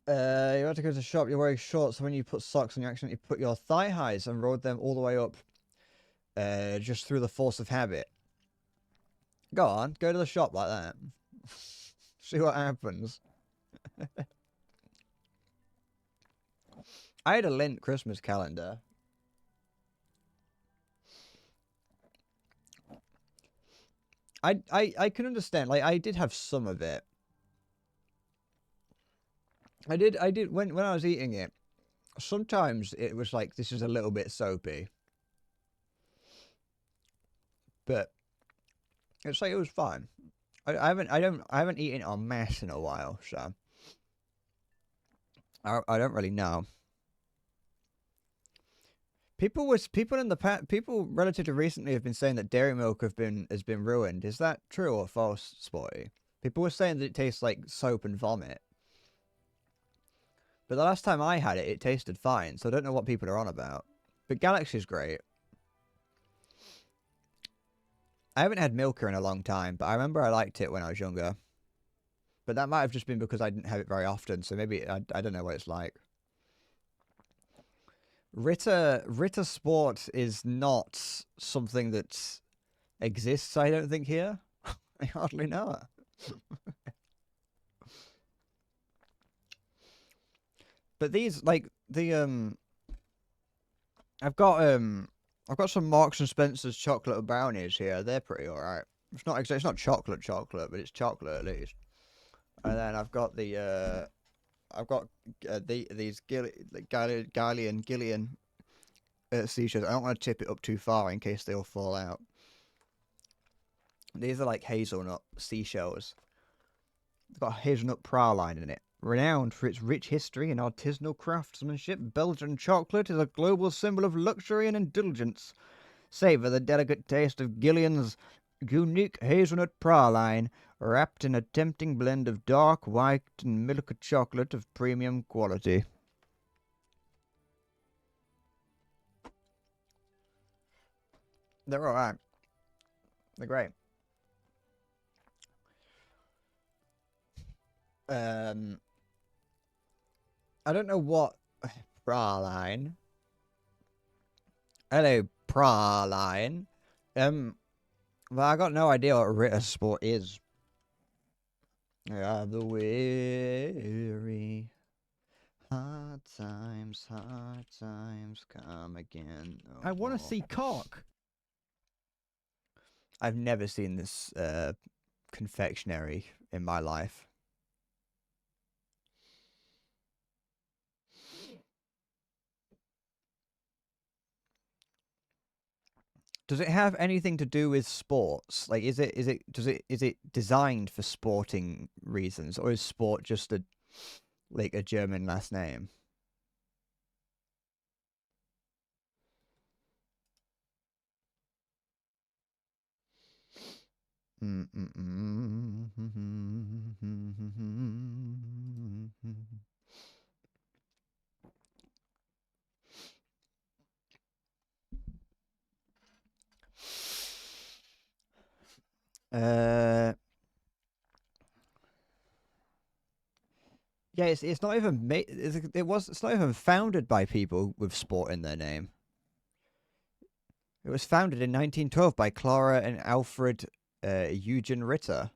You have to go to the shop, you're wearing shorts, so when you put socks on, you accidentally put your thigh highs and rode them all the way up just through the force of habit. Go on, go to the shop like that. See what happens. I had a Lindt Christmas calendar. I can understand, like, I did have some of it. I did when I was eating it. Sometimes it was like, this is a little bit soapy, but it's like it was fine. I haven't eaten it en masse in a while, so I don't really know. People relatively recently have been saying that dairy milk has been ruined. Is that true or false, Sporty? People were saying that it tastes like soap and vomit. But the last time I had it, it tasted fine, so I don't know what people are on about. But Galaxy's great. I haven't had Milka in a long time, but I remember I liked it when I was younger. But that might have just been because I didn't have it very often, so maybe I don't know what it's like. Ritter Sport is not something that exists, I don't think, here. I hardly know it. But these, like, I've got some Marks and Spencer's chocolate brownies here. They're pretty alright. It's not chocolate, but it's chocolate at least. And then I've got these Gillian seashells. I don't want to tip it up too far in case they all fall out. These are like hazelnut seashells. They've got a hazelnut praline in it. Renowned for its rich history and artisanal craftsmanship, Belgian chocolate is a global symbol of luxury and indulgence. Savor the delicate taste of Gillian's unique hazelnut praline, wrapped in a tempting blend of dark white and milk chocolate of premium quality. They're alright. They're great. I don't know what praline. Hello, praline. But I got no idea what Ritter Sport is. The weary. Hard times come again. No I want more. to see cock. I've never seen this confectionery in my life. Does it have anything to do with sports? Like, is it designed for sporting reasons, or is sport just a German last name? Yeah, it's not even it's not even founded by people with sport in their name. It was founded in 1912 by Clara and Alfred Eugen Ritter.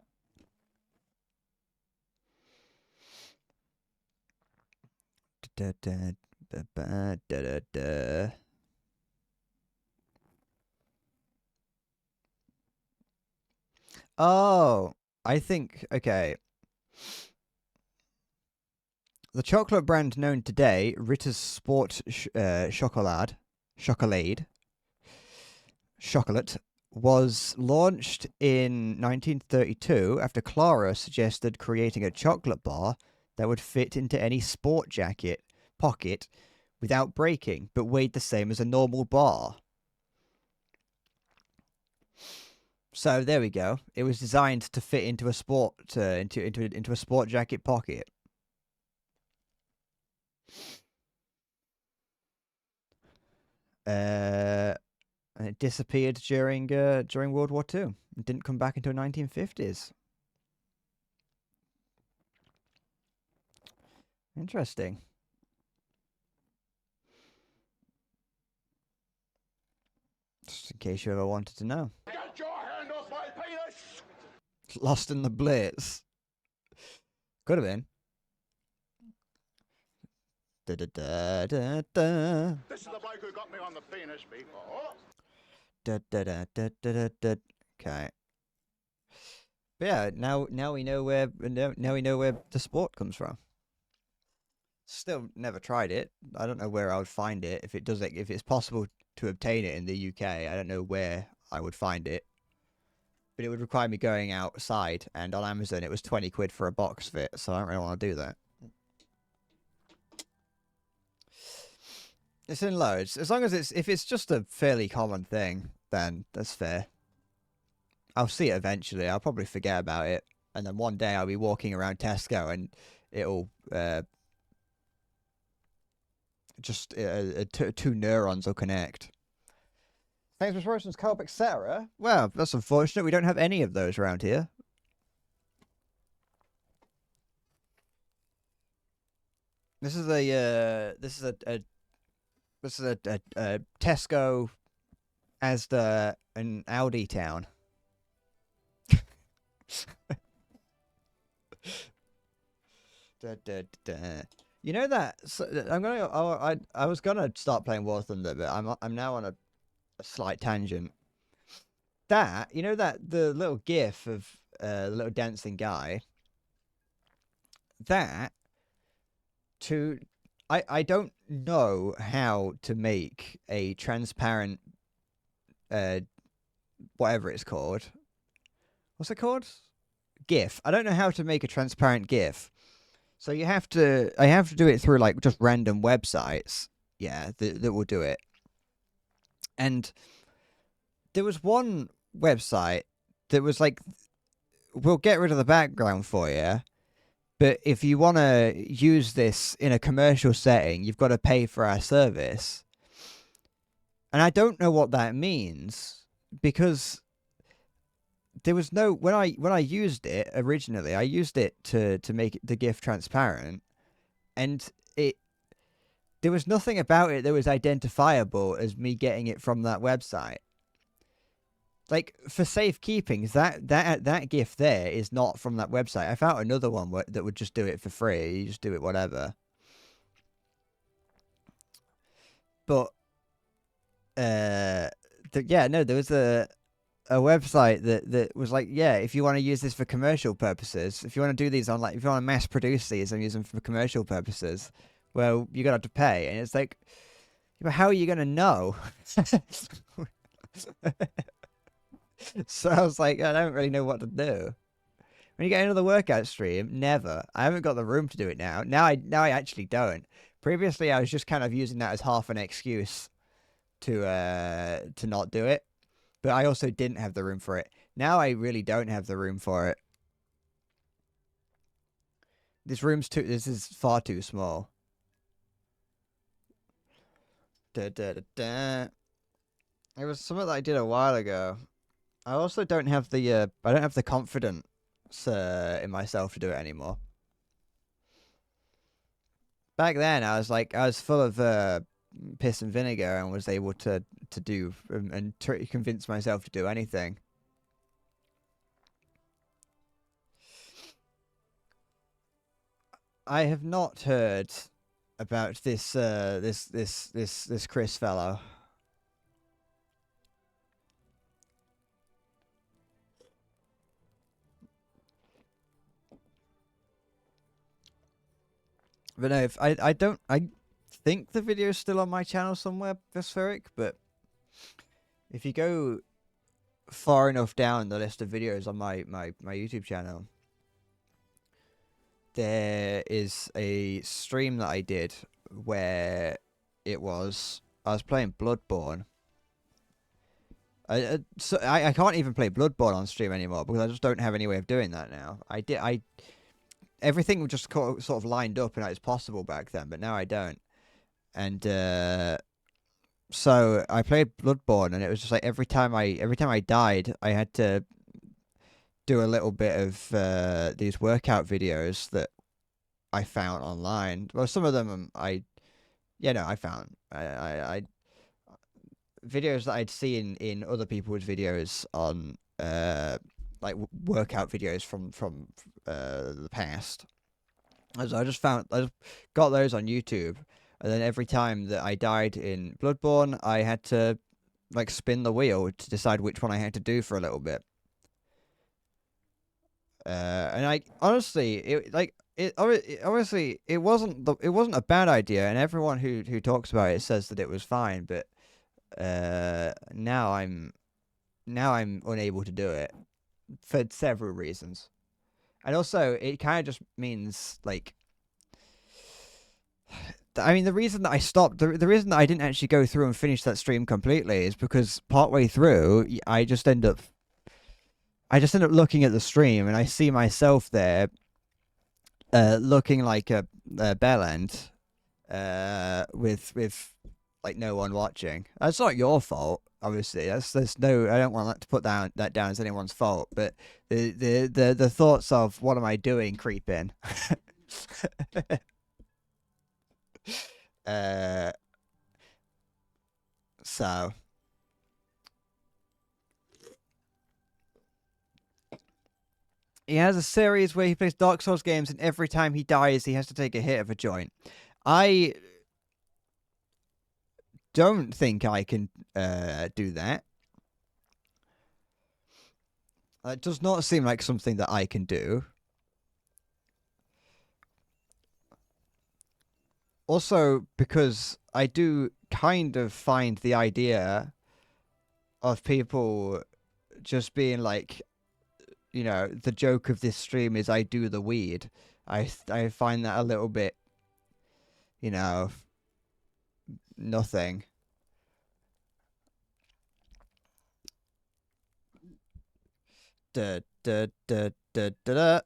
Oh, I think, okay. The chocolate brand known today, Ritter's Sport Chocolate, was launched in 1932 after Clara suggested creating a chocolate bar that would fit into any sport jacket pocket without breaking, but weighed the same as a normal bar. So there we go. It was designed to fit into a sport into a sport jacket pocket. And it disappeared during World War II. It didn't come back until 1950s. Interesting. Just in case you ever wanted to know. Get your hand off my penis! Lost in the Blitz. Could have been. Da, da, da, da, da. This is the bloke who got me on the penis before. Da, da, da, da, da, da, da. Okay. But yeah, now we know where the sport comes from. Still never tried it. I don't know where I would find it if it's possible to obtain it in the UK. I don't know where I would find it. But it would require me going outside, and on Amazon it was 20 quid for a box of it, so I don't really want to do that. It's in loads. As long as if it's just a fairly common thing, then that's fair. I'll see it eventually. I'll probably forget about it, and then one day I'll be walking around Tesco and it'll two neurons will connect. Thanks for Royston's co-op, etc. Well, that's unfortunate. We don't have any of those around here. This is a Tesco, Asda, and Aldi town. You know that I was gonna start playing War Thunder, but I'm now on a slight tangent. That, you know, that the little gif of the little dancing guy. That I don't know how to make a transparent whatever it's called. What's it called? GIF. I don't know how to make a transparent GIF. So I have to do it through like just random websites. Yeah, that will do it. And there was one website that was like, we'll get rid of the background for you, but if you want to use this in a commercial setting, you've got to pay for our service. And I don't know what that means, because there was no, when I used it originally, I used it to make the GIF transparent, and there was nothing about it that was identifiable as me getting it from that website. Like, for safekeeping, that GIF there is not from that website. I found another one that would just do it for free. You just do it whatever. But there was a website that was like, yeah, if you want to use this for commercial purposes, if you want to do these on, like, if you want to mass produce these and use them for commercial purposes, well, you're gonna have to pay. And it's like, but how are you gonna know? So I was like, I don't really know what to do. When you get another workout stream, never. I haven't got the room to do it now. Now I actually don't. Previously, I was just kind of using that as half an excuse to not do it, but I also didn't have the room for it. Now I really don't have the room for it. This is far too small. It was something that I did a while ago. I also don't have the confidence in myself to do it anymore. Back then, I was full of piss and vinegar and was able to do and convince myself to do anything. I have not heard about this Chris fellow. But no, if I think the video is still on my channel somewhere, Vespheric, but if you go far enough down the list of videos on my YouTube channel, there is a stream that I did where I was playing Bloodborne. I can't even play Bloodborne on stream anymore because I just don't have any way of doing that now. Everything just sort of lined up and it was possible back then, but now I don't. And so I played Bloodborne, and it was just like every time I died, I had to do a little bit of these workout videos that I found online. Well, some of them I found I videos that I'd seen in other people's videos on like workout videos from the past. So I just got those on YouTube, and then every time that I died in Bloodborne, I had to like spin the wheel to decide which one I had to do for a little bit. And I honestly, it wasn't a bad idea, and everyone who talks about it says that it was fine. But now I'm unable to do it for several reasons. And also, it kind of just means, like, I mean, the reason that I stopped, the reason that I didn't actually go through and finish that stream completely is because partway through, I just end up looking at the stream, and I see myself there, looking like a bellend, with like no one watching. That's not your fault, obviously. There's no. I don't want to put that down as anyone's fault, but the thoughts of what am I doing creep in. So he has a series where he plays Dark Souls games, and every time he dies, he has to take a hit of a joint. I don't think I can do that. It does not seem like something that I can do. Also, because I do kind of find the idea of people just being like, you know, the joke of this stream is I do the weed. I find that a little bit, you know, nothing. Da, da, da, da, da, da.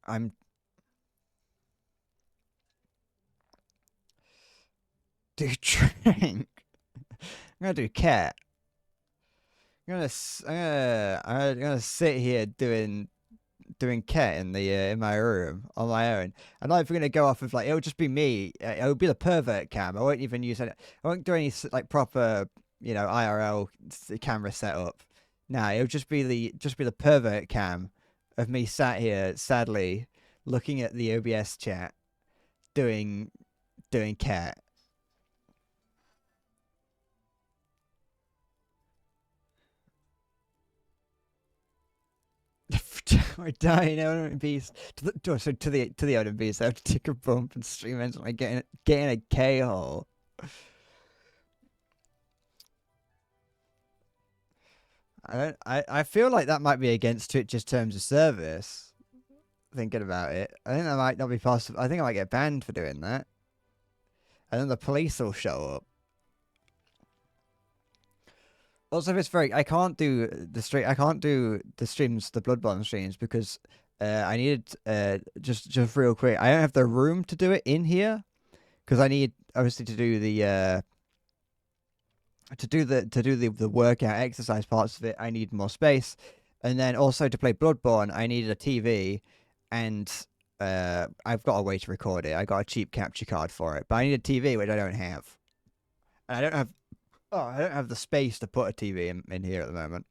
I'm do drink. I'm gonna do cat. I'm gonna sit here doing cat in the in my room on my own. I'm not even gonna go off of like it'll just be me. It'll be the pervert cam. I won't even use any. I won't do any like proper IRL camera setup. Nah, it'll just be the pervert cam of me sat here sadly looking at the OBS chat doing cat. I die in Odin Beast to the Odin Beast. I have to take a bump and stream ends like getting a K hole. I feel like that might be against Twitch's terms of service. Thinking about it, I think that might not be possible. I think I might get banned for doing that, and then the police will show up. Also, if it's very, I can't do the stream. I can't do the streams, the Bloodborne streams, because I needed just real quick. I don't have the room to do it in here because I need obviously to do the the workout exercise parts of it. I need more space, and then also to play Bloodborne, I needed a TV, and I've got a way to record it. I got a cheap capture card for it, but I need a TV, which I don't have, and I don't have. Oh, I don't have the space to put a TV in here at the moment.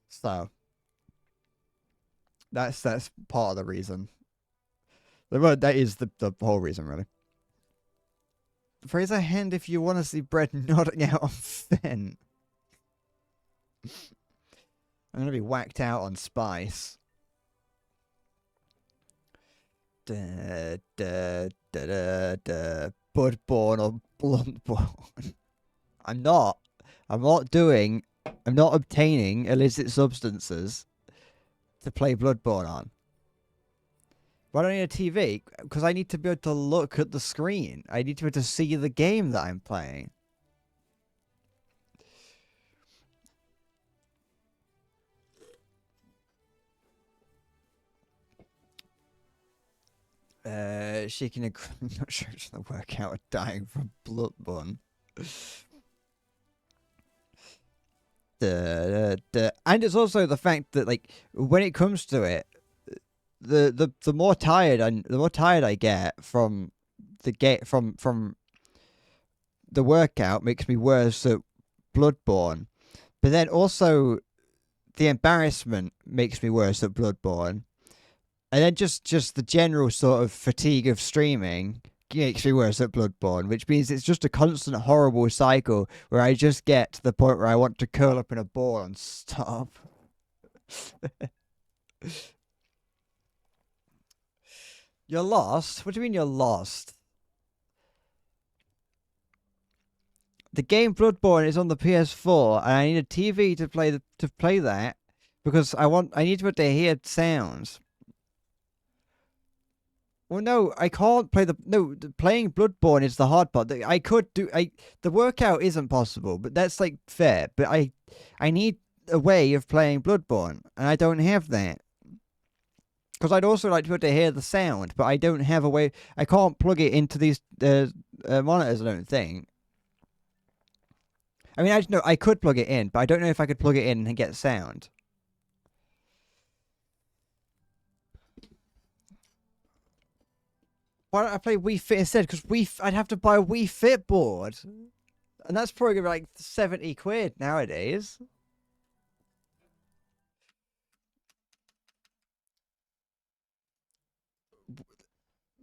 So that's part of the reason. That is the whole reason, really. Raise a hand if you want to see Bread nodding out on Finn. I'm gonna be whacked out on Spice. Da, da, da, da, da. Bloodborne or Bluntborne. I'm not obtaining illicit substances to play Bloodborne on. Why do I need a TV? Because I need to be able to look at the screen. I need to be able to see the game that I'm playing. She can agree. I'm not sure it's gonna work out with dying from Bloodborne. And it's also the fact that like when it comes to it, the more tired I get from from the workout makes me worse at Bloodborne, but then also the embarrassment makes me worse at Bloodborne, and then just the general sort of fatigue of streaming makes me worse at Bloodborne, which means it's just a constant horrible cycle where I just get to the point where I want to curl up in a ball and stop. You're lost? What do you mean you're lost? The game Bloodborne is on the PS4, and I need a TV to play that because I need to be able to hear sounds. Well, no, I can't play playing Bloodborne is the hard part. I could do the workout isn't possible, but that's like fair. But I need a way of playing Bloodborne, and I don't have that. Because I'd also like to be able to hear the sound, but I don't have a way. I can't plug it into these monitors. I don't think. I mean, I just know I could plug it in, but I don't know if I could plug it in and get sound. Why don't I play Wii Fit instead? Because I'd have to buy a Wii Fit board, and that's probably like 70 quid nowadays.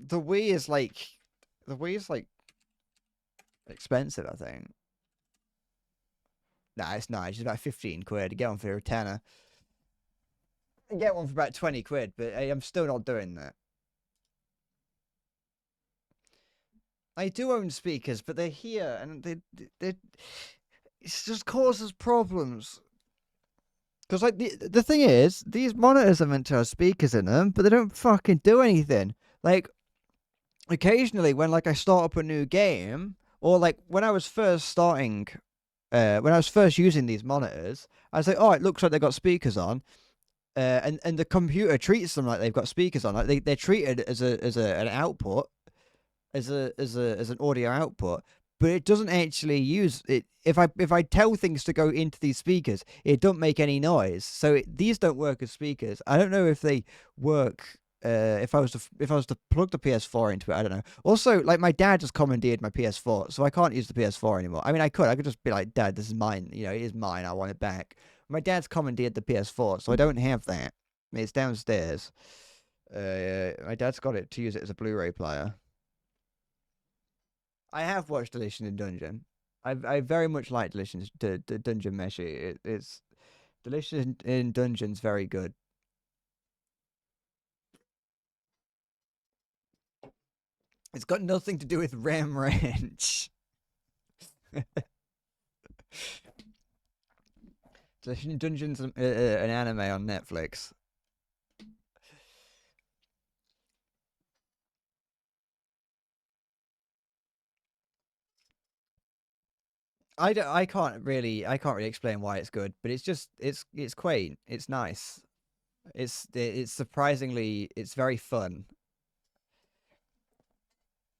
The Wii is like expensive, I think. Nah, it's not. It's about 15 quid. You get one for a tenner. I get one for about 20 quid, but I'm still not doing that. I do own speakers, but they're here, and they it just causes problems. Because like the thing is, these monitors are meant to have speakers in them, but they don't fucking do anything. Like occasionally, when like I start up a new game, or like when I was first starting, when I was first using these monitors, I was like, oh, it looks like they got speakers on. And the computer treats them like they've got speakers on. Like they're treated as an output, as an audio output, but it doesn't actually use it. If I tell things to go into these speakers, it don't make any noise. So these don't work as speakers. I don't know if they work. If I was to plug the PS4 into it, I don't know. Also, like my dad just commandeered my PS4, so I can't use the PS4 anymore. I mean, I could just be like, Dad, this is mine. You know, it is mine. I want it back. My dad's commandeered the PS4, so I don't have that. It's downstairs. My dad's got it to use it as a Blu-ray player. I have watched Deletion in Dungeon. I very much like Deletion Dungeon Meshi. It's Deletion in Dungeon's very good. It's got nothing to do with RAM range. Deletion in Dungeon's an anime on Netflix. I can't really explain why it's good, but it's quaint. It's nice. It's surprisingly it's very fun.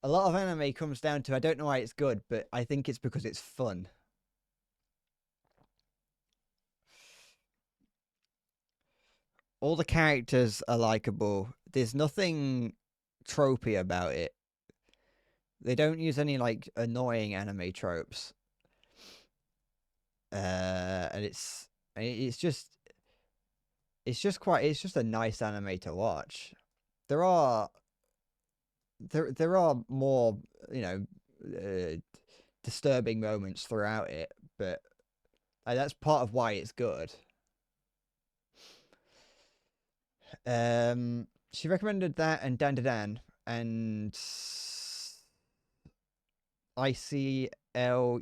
A lot of anime comes down to I don't know why it's good, but I think it's because it's fun. All the characters are likable. There's nothing tropey about it. They don't use any like annoying anime tropes. And it's just it's just a nice anime to watch. There are more, you know, disturbing moments throughout it, but that's part of why it's good. She recommended that and Dan Dan and ICL.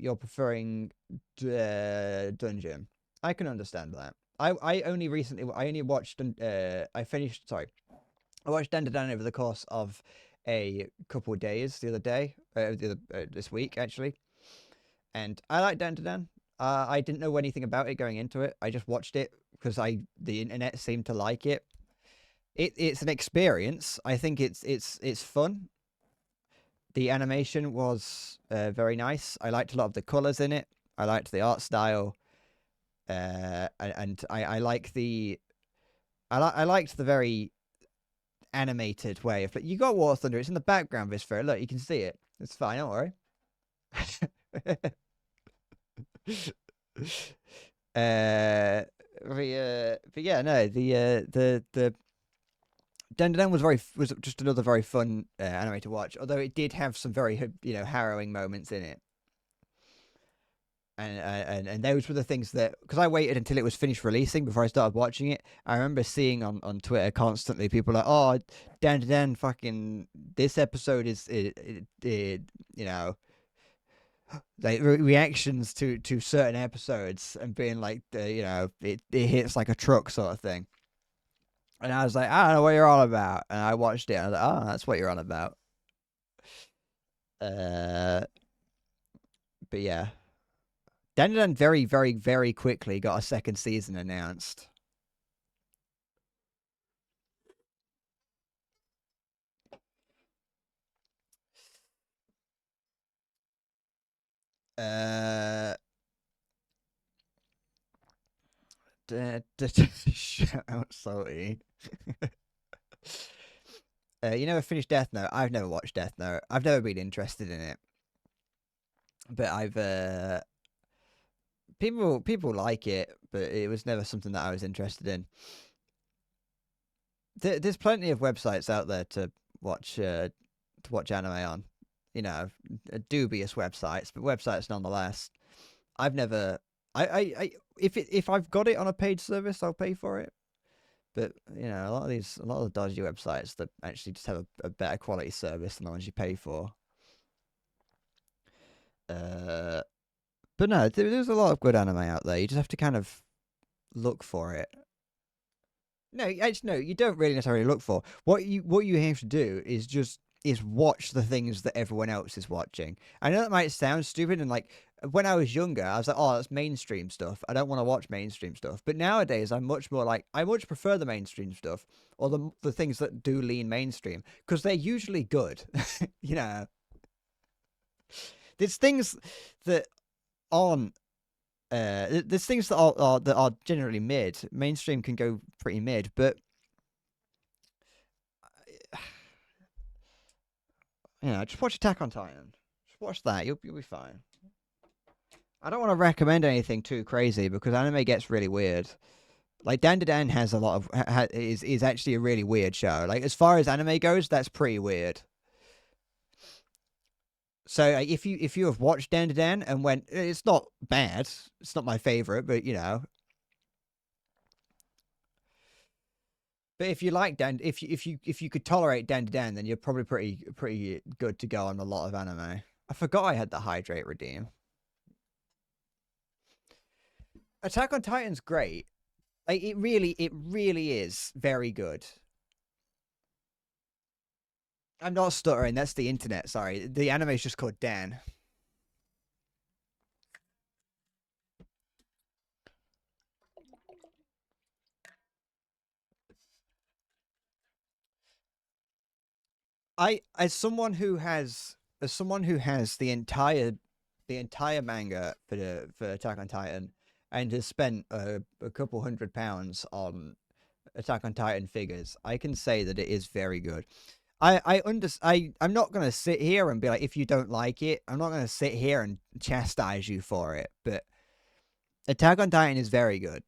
You're preferring Dungeon. I can understand that. I only watched I finished. Sorry, I watched Dan Dan over the course of a couple of days the other day, this week actually, and I like Dan Dan. I didn't know anything about it going into it. I just watched it because the internet seemed to like it. It's an experience. I think it's fun. The animation was very nice. I liked a lot of the colors in it. I liked the art style, and I like I liked the very animated way of. But you got War Thunder. It's in the background, Visfera. Look, you can see it. It's fine. Don't worry. But yeah, no, the Dan Dan was just another very fun anime to watch. Although it did have some very harrowing moments in it, and those were the things that because I waited until it was finished releasing before I started watching it. I remember seeing on Twitter constantly people like, "Oh, Dan Dan, fucking this episode is like reactions to certain episodes and being like it hits like a truck sort of thing." And I was like, I don't know what you're on about. And I watched it. And I was like, oh, that's what you're on about. Uh, but yeah, Dan very, very, very quickly got a second season announced. Shout out Salty. You never finished Death Note? I've never watched Death Note. I've never been interested in it. But I've people like it, but it was never something that I was interested in. There's plenty of websites out there to watch anime on. Dubious websites, but websites nonetheless. I've never. If I've got it on a paid service, I'll pay for it. But a lot of the dodgy websites that actually just have a better quality service than the ones you pay for. But no, there's a lot of good anime out there. You just have to kind of look for it. No, no, you don't really necessarily look for. What you have to do is watch the things that everyone else is watching. I know that might sound stupid, and like when I was younger, I was like, oh, that's mainstream stuff. I don't want to watch mainstream stuff. But nowadays, I'm much more like I much prefer the mainstream stuff or the things that do lean mainstream because they're usually good. You know, there's things that aren't. There's things that are generally mid. Mainstream can go pretty mid, but just watch Attack on Titan. Just watch that. You'll be fine. I don't want to recommend anything too crazy because anime gets really weird. Like Dan has a lot of is actually a really weird show. Like as far as anime goes, that's pretty weird. So if you have watched Dan and went, it's not bad. It's not my favorite, but you know. But if you like if you could tolerate Dan, then you're probably pretty good to go on a lot of anime. I forgot I had the Hydrate redeem. Attack on Titan's great. Like it really is very good. I'm not stuttering. That's the internet. Sorry, the anime is just called Dan. As someone who has the entire manga for Attack on Titan and has spent a couple £100 on Attack on Titan figures, I can say that it is very good. I'm not gonna sit here and be like, if you don't like it, I'm not gonna sit here and chastise you for it. But Attack on Titan is very good.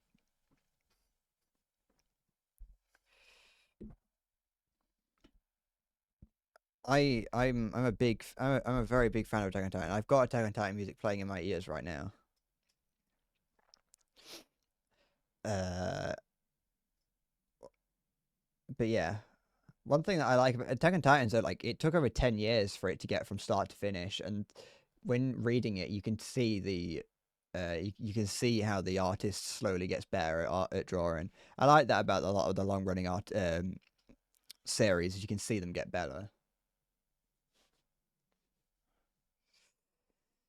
I'm a very big fan of Attack on Titan. I've got Attack on Titan music playing in my ears right now. But yeah, one thing that I like about Attack on Titan is that like it took over 10 years for it to get from start to finish, and when reading it, you can see you can see how the artist slowly gets better at drawing. I like that about a lot of the long running art series. You can see them get better.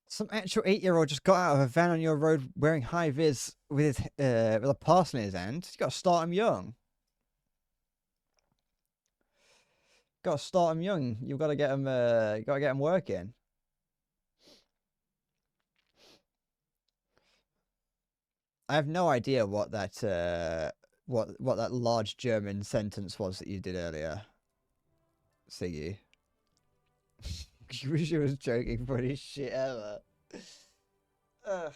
Some actual 8-year-old just got out of a van on your road wearing high vis with a parcel in his hand. You got to start him young. Got to start him young. You've got to get him. You got to get him working. I have no idea what that what that large German sentence was that you did earlier, Siggy. You wish you was joking, funny shit ever. Ugh.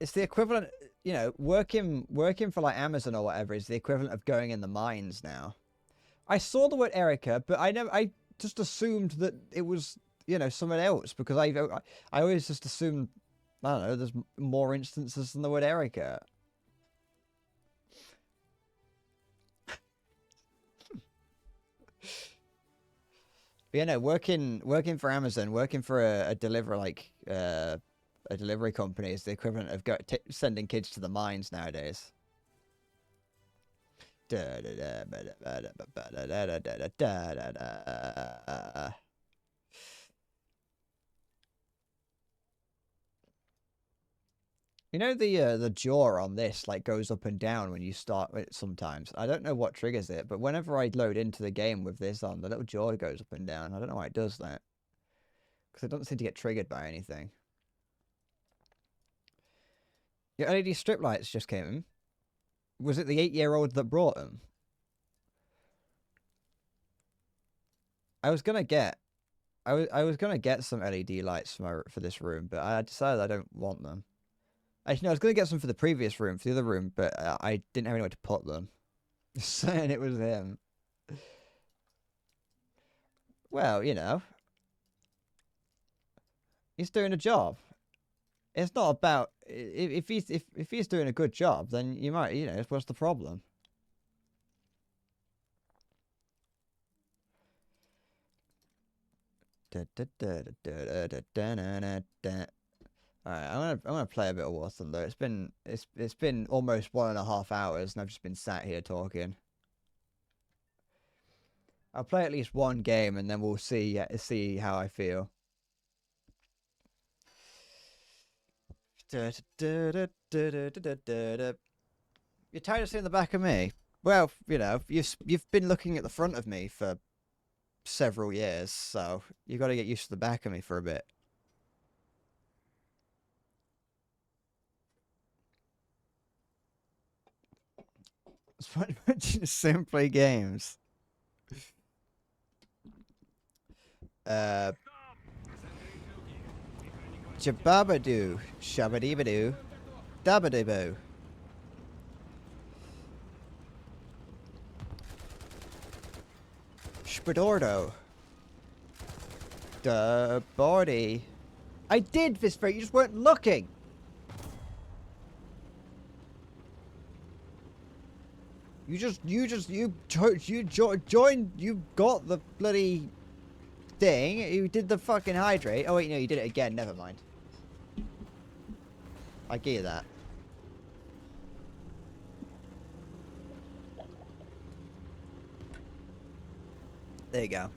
It's the equivalent, you know, working for like Amazon or whatever is the equivalent of going in the mines now. I saw the word Erica, but I just assumed that it was, you know, someone else because I always just assumed, I don't know, there's more instances than the word Erica. But, you know, working for Amazon, working for a delivery a delivery company is the equivalent of sending kids to the mines nowadays. You know the jaw on this like goes up and down when you start it sometimes. I don't know what triggers it, but whenever I load into the game with this on, the little jaw goes up and down. I don't know why it does that. Because it doesn't seem to get triggered by anything. Your LED strip lights just came in. Was it the 8-year-old that brought them? I was gonna get some LED lights for this room, but I decided I don't want them. Actually, no, I was gonna get some for the previous room, for the other room, but I didn't have anywhere to put them. And it was him. Well, you know, he's doing a job. It's not about if he's doing a good job, then you might, you know, what's the problem? Alright, I'm gonna play a bit of War Thunder. It's been almost 1.5 hours and I've just been sat here talking. I'll play at least one game and then we'll see how I feel. You're tired of seeing the back of me? Well, you know, you've been looking at the front of me for several years, so you got to get used to the back of me for a bit. Simply games. Jababadoo, shabadibadoo, dabadiboo. Spadordo. Da body. I did, Visper, you just weren't looking. You joined, you got the bloody thing, you did the fucking hydrate. Oh wait, no, you did it again, never mind. I give you that. There you go.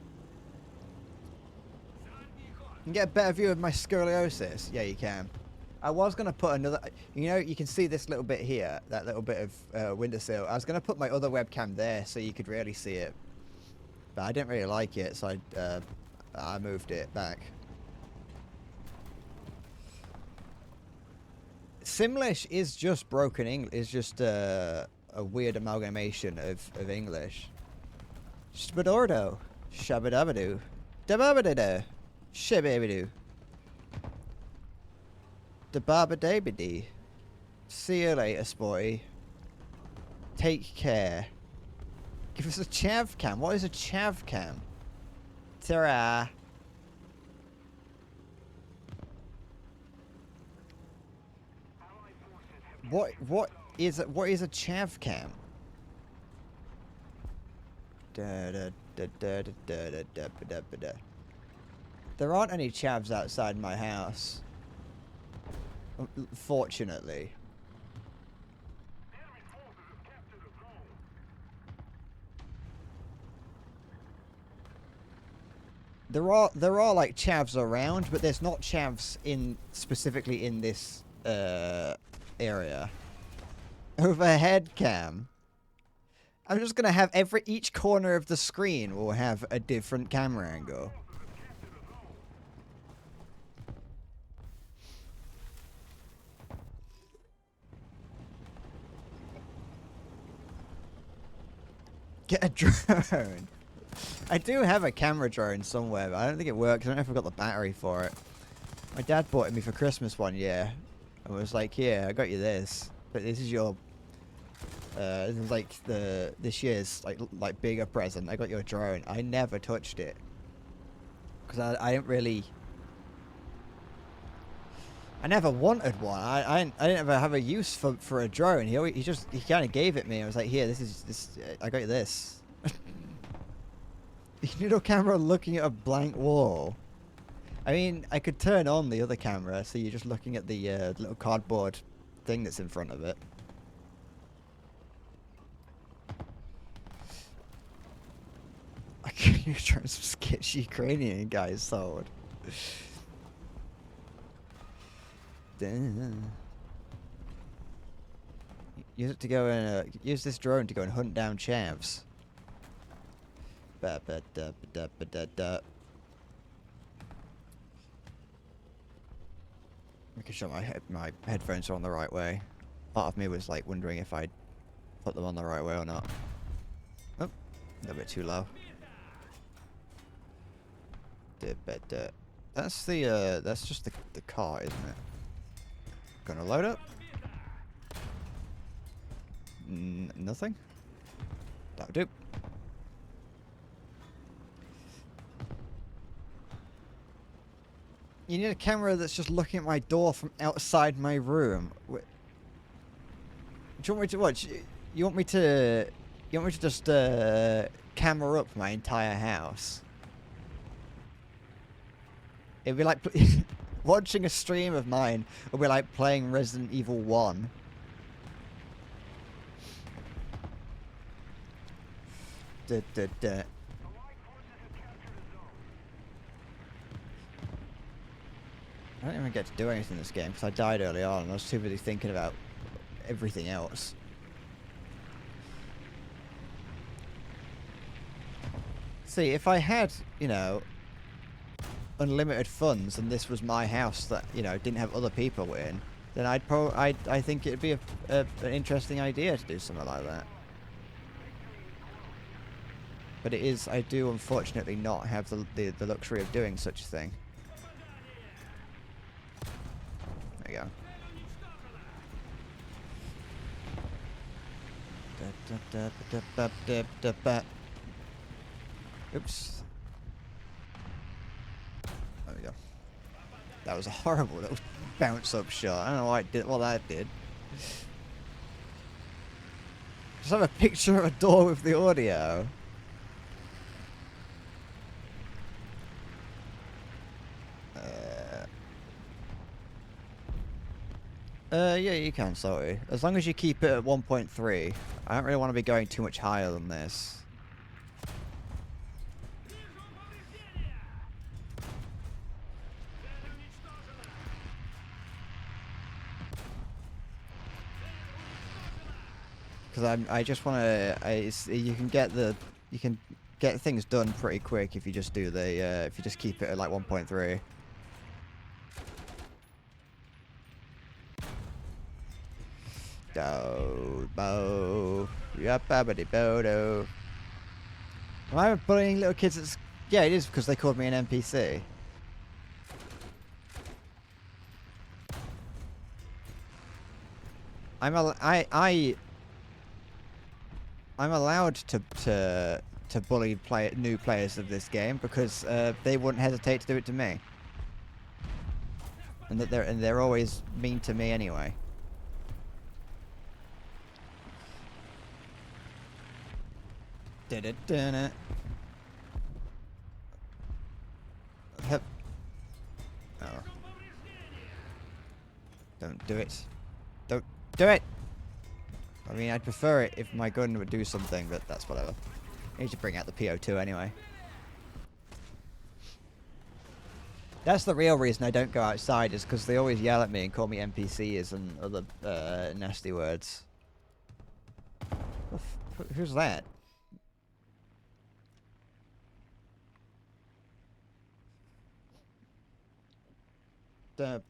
You can get a better view of my scoliosis. Yeah, you can. I was going to put another... You know, you can see this little bit here. That little bit of windowsill. I was going to put my other webcam there so you could really see it. But I didn't really like it, so I moved it back. Simlish is just broken English. It's just a weird amalgamation of English. Spadordo. Shabadabadoo. Dababadada. Shababadoo. Dababadabadee. See you later, Sporty. Take care. Give us a chav cam. What is a chav cam? Ta-ra. What is a chav cam? There aren't any chavs outside my house. Fortunately. There are like chavs around, but there's not chavs specifically in this area. Overhead cam. I'm just gonna have each corner of the screen will have a different camera angle. Get a drone. I do have a camera drone somewhere, but I don't think it works. I don't know if I've got the battery for it. My dad bought it me for Christmas one year. I was like, "Here, I got you this, but this is your this is like this year's like bigger present. I got you a drone." I never touched it because I didn't really. I never wanted one. I didn't ever have a use for a drone. He kind of gave it me. I was like, "Here, this. I got you this." You need a camera looking at a blank wall. I mean, I could turn on the other camera, so you're just looking at the little cardboard thing that's in front of it. You're trying some sketchy Ukrainian guy's sword. Use it to go and use this drone to go and hunt down chavs. Making sure my headphones are on the right way. Part of me was like wondering if I'd put them on the right way or not. Oh, a little bit too low. That's just the car, isn't it? Gonna load up. Nothing. That'll do. You need a camera that's just looking at my door from outside my room. Do you want me to watch? You want me to just camera up my entire house? It'd be like watching a stream of mine would be like playing Resident Evil 1. Da, da, da. I don't even get to do anything in this game because I died early on and I was too busy thinking about everything else. See, if I had, you know, unlimited funds and this was my house that, you know, didn't have other people in, then I think it'd be an interesting idea to do something like that. But it is, I do unfortunately not have the luxury of doing such a thing. There you go. Oops. There we go. That was a horrible little bounce up shot. I don't know why it did what that did. Just have a picture of a door with the audio. Yeah, you can, sorry. As long as you keep it at 1.3. I don't really want to be going too much higher than this. Because I just want to, you can get things done pretty quick if you just do the, if you just keep it at like 1.3. Bo, bodo. Am I bullying little kids at yeah, it is because they called me an NPC. I'm allowed to bully new players of this game because they wouldn't hesitate to do it to me. And that they're always mean to me anyway. Da-da-da-da. Hup. Oh. Don't do it. Don't do it! I mean, I'd prefer it if my gun would do something, but that's whatever. I need to bring out the PO2 anyway. That's the real reason I don't go outside, is because they always yell at me and call me NPCs and other nasty words. Who's that? The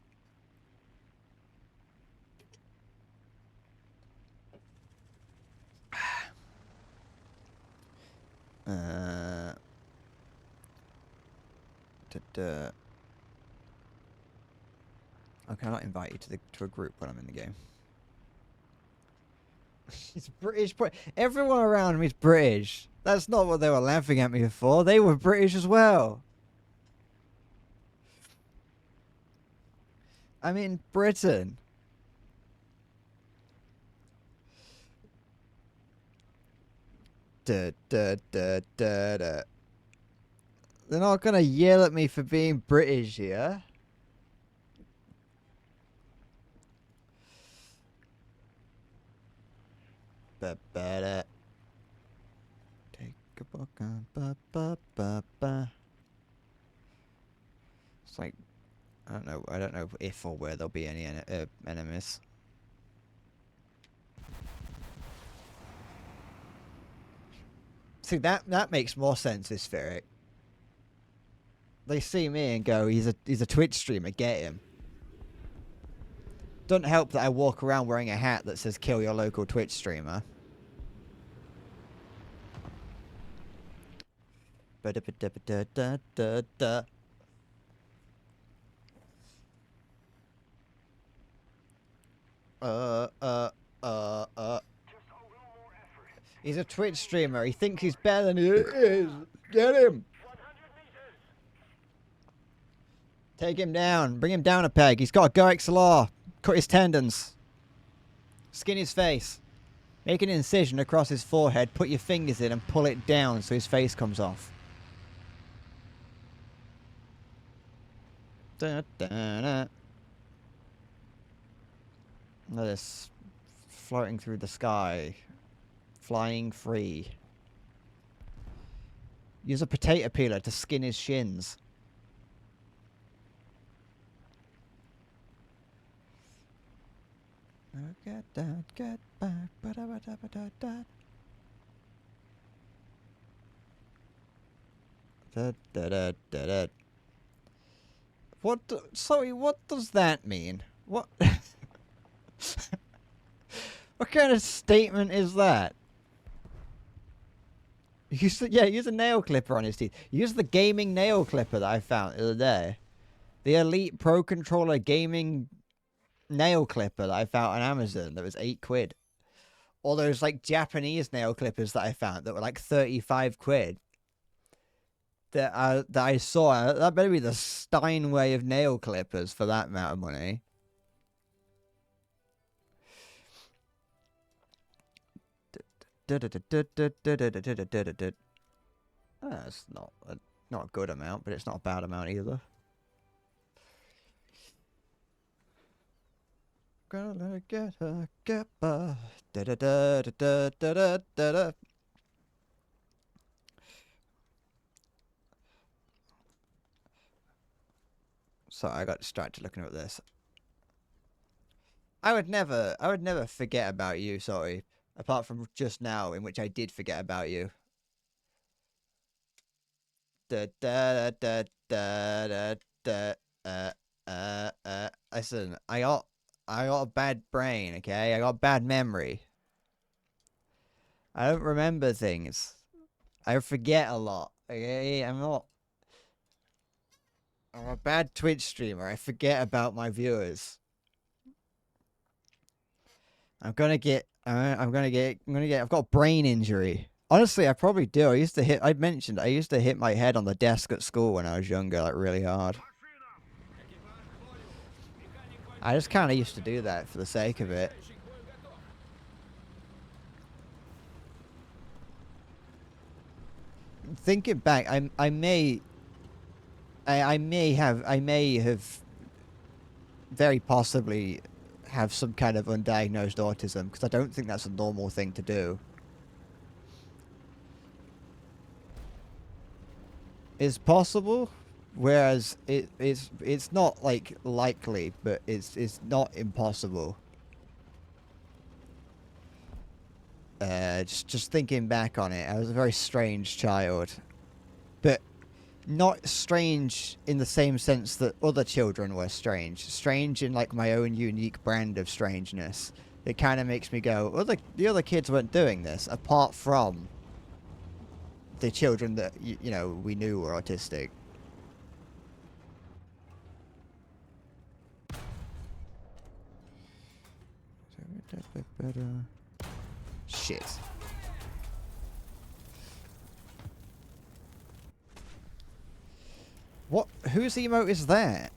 I cannot invite you to a group when I'm in the game. He's British. Everyone around me is British. That's not what they were laughing at me for. They were British as well. I'm in Britain. Da, da, da, da, da. They're not gonna yell at me for being British here. Ba-ba-da. Take a book on ba-ba-ba-ba. It's like, I don't know if or where there'll be any enemies. See, that makes more sense, this Spheric. They see me and go, he's a Twitch streamer, get him. Doesn't help that I walk around wearing a hat that says kill your local Twitch streamer. Ba-da-ba-da-ba-da-da-da-da. He's a Twitch streamer. He thinks he's better than he is. Get him. Take him down. Bring him down a peg. He's got a Go XLR. Cut his tendons. Skin his face. Make an incision across his forehead. Put your fingers in and pull it down so his face comes off. Da, da, da. Look at this floating through the sky, flying free. Use a potato peeler to skin his shins. Get that, get back, ba-da-ba-da-ba-da-da. Da-da-da-da-da. What? Sorry, what does that mean? What? What kind of statement is that? Use a nail clipper on his teeth. Use the gaming nail clipper that I found the other day. The Elite Pro Controller gaming nail clipper that I found on Amazon that was £8. Or those like Japanese nail clippers that I found that were like 35 quid. That I saw. That better be the Steinway of nail clippers for that amount of money. That's not a good amount, but it's not a bad amount either. Gonna get a gappa. Da da da da da da da da. Sorry, I got distracted looking at this. I would never forget about you, sorry. Apart from just now, in which I did forget about you. Da da da da da da. Listen, I got a bad brain, okay? I got a bad memory. I don't remember things. I forget a lot, okay? I'm a bad Twitch streamer. I forget about my viewers. I've got a brain injury. Honestly, I probably do. I mentioned I used to hit my head on the desk at school when I was younger, like really hard. I just kind of used to do that for the sake of it. Thinking back, I may have very possibly have some kind of undiagnosed autism, because I don't think that's a normal thing to do. It's possible, whereas it's not like likely, but it's not impossible. Just thinking back on it, I was a very strange child, but not strange in the same sense that other children were strange. Strange in like my own unique brand of strangeness. It kind of makes me go, well, the other kids weren't doing this, apart from the children that you know we knew were autistic. Shit. What? Whose emote is that?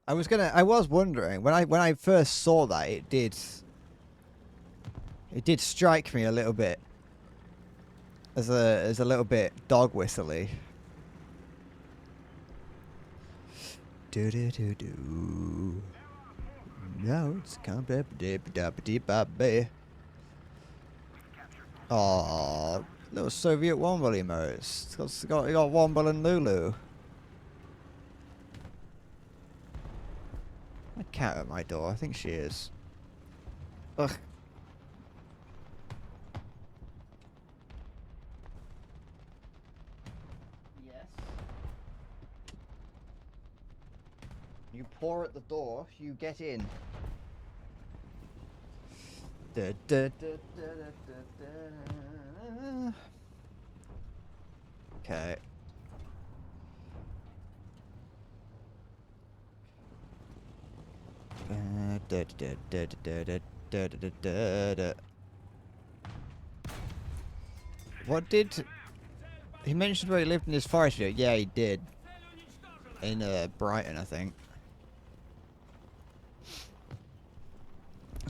I was wondering when I first saw that it did strike me a little bit as a little bit dog whistly. Do do do do. No, it's come Oh, little Soviet Womble emotes. It's got Womble and Lulu. A cat at my door. I think she is. Ugh. Yes. You pour at the door. You get in. Da, da, da, da, da, da. Okay. What did he mentioned where he lived in his forest video? Yeah, he did. In Brighton, I think.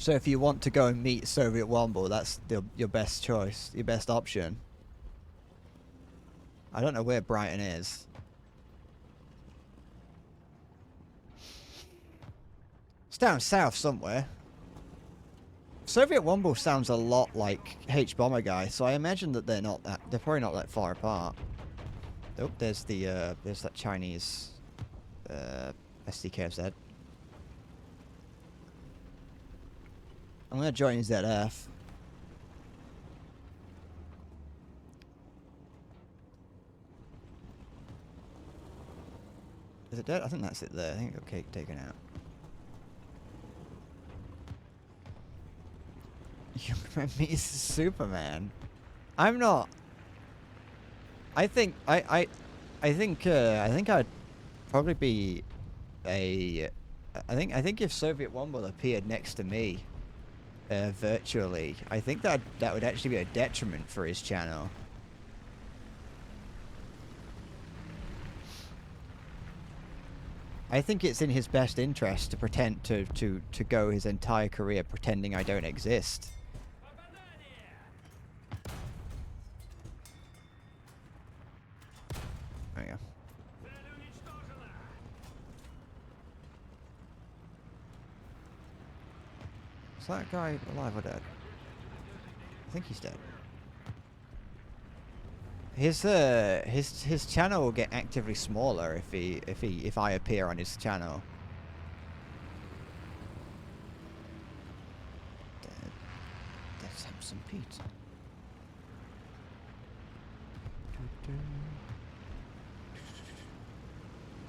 So if you want to go and meet Soviet Womble, that's your best choice, your best option. I don't know where Brighton is. It's down south somewhere. Soviet Womble sounds a lot like H Bomber Guy, so I imagine that they're probably not that far apart. Oh, there's that Chinese SDKFZ. I'm gonna join ZF. Is it dead? I think that's it there. I think it got taken out. You remember me as Superman? I'm not. I think I think I'd probably be a. I think if Soviet Womble appeared next to me, virtually, I think that would actually be a detriment for his channel. I think it's in his best interest to pretend to go his entire career pretending I don't exist. There you go. Is that guy alive or dead? I think he's dead. His channel will get actively smaller if I appear on his channel. Let's have some pizza.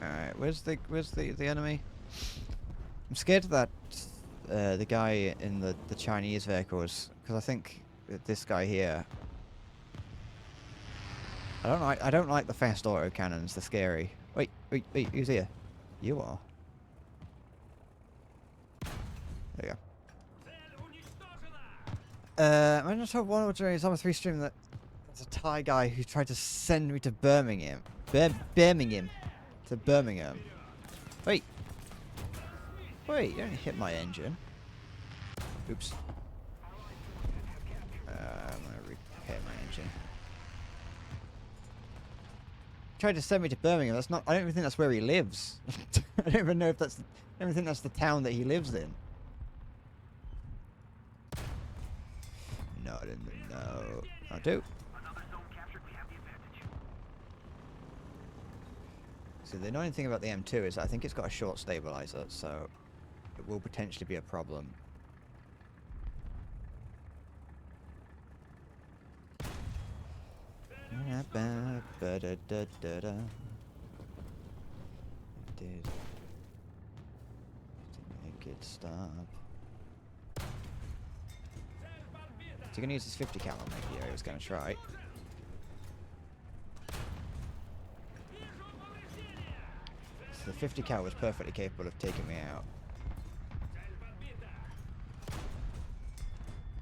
Alright, where's the enemy? I'm scared of that the guy in the Chinese vehicles, because I think this guy here. I don't like the fast auto cannons. They're scary. Wait, who's here? You are. There you go. I just hope one or during his other 3 stream that there's a Thai guy who tried to send me to Birmingham. Birmingham. To Birmingham. Wait, you don't hit my engine. Oops. I'm gonna repair my engine. Tried to send me to Birmingham. That's not. I don't even think that's where he lives. I don't even know if that's. I don't even think that's the town that he lives in. Not in the no. I do. So the annoying thing about the M2 is I think it's got a short stabilizer, so it will potentially be a problem. Did make it stop. Is he gonna use his 50 cal on me? Yeah, he was gonna try. So the 50 cal was perfectly capable of taking me out.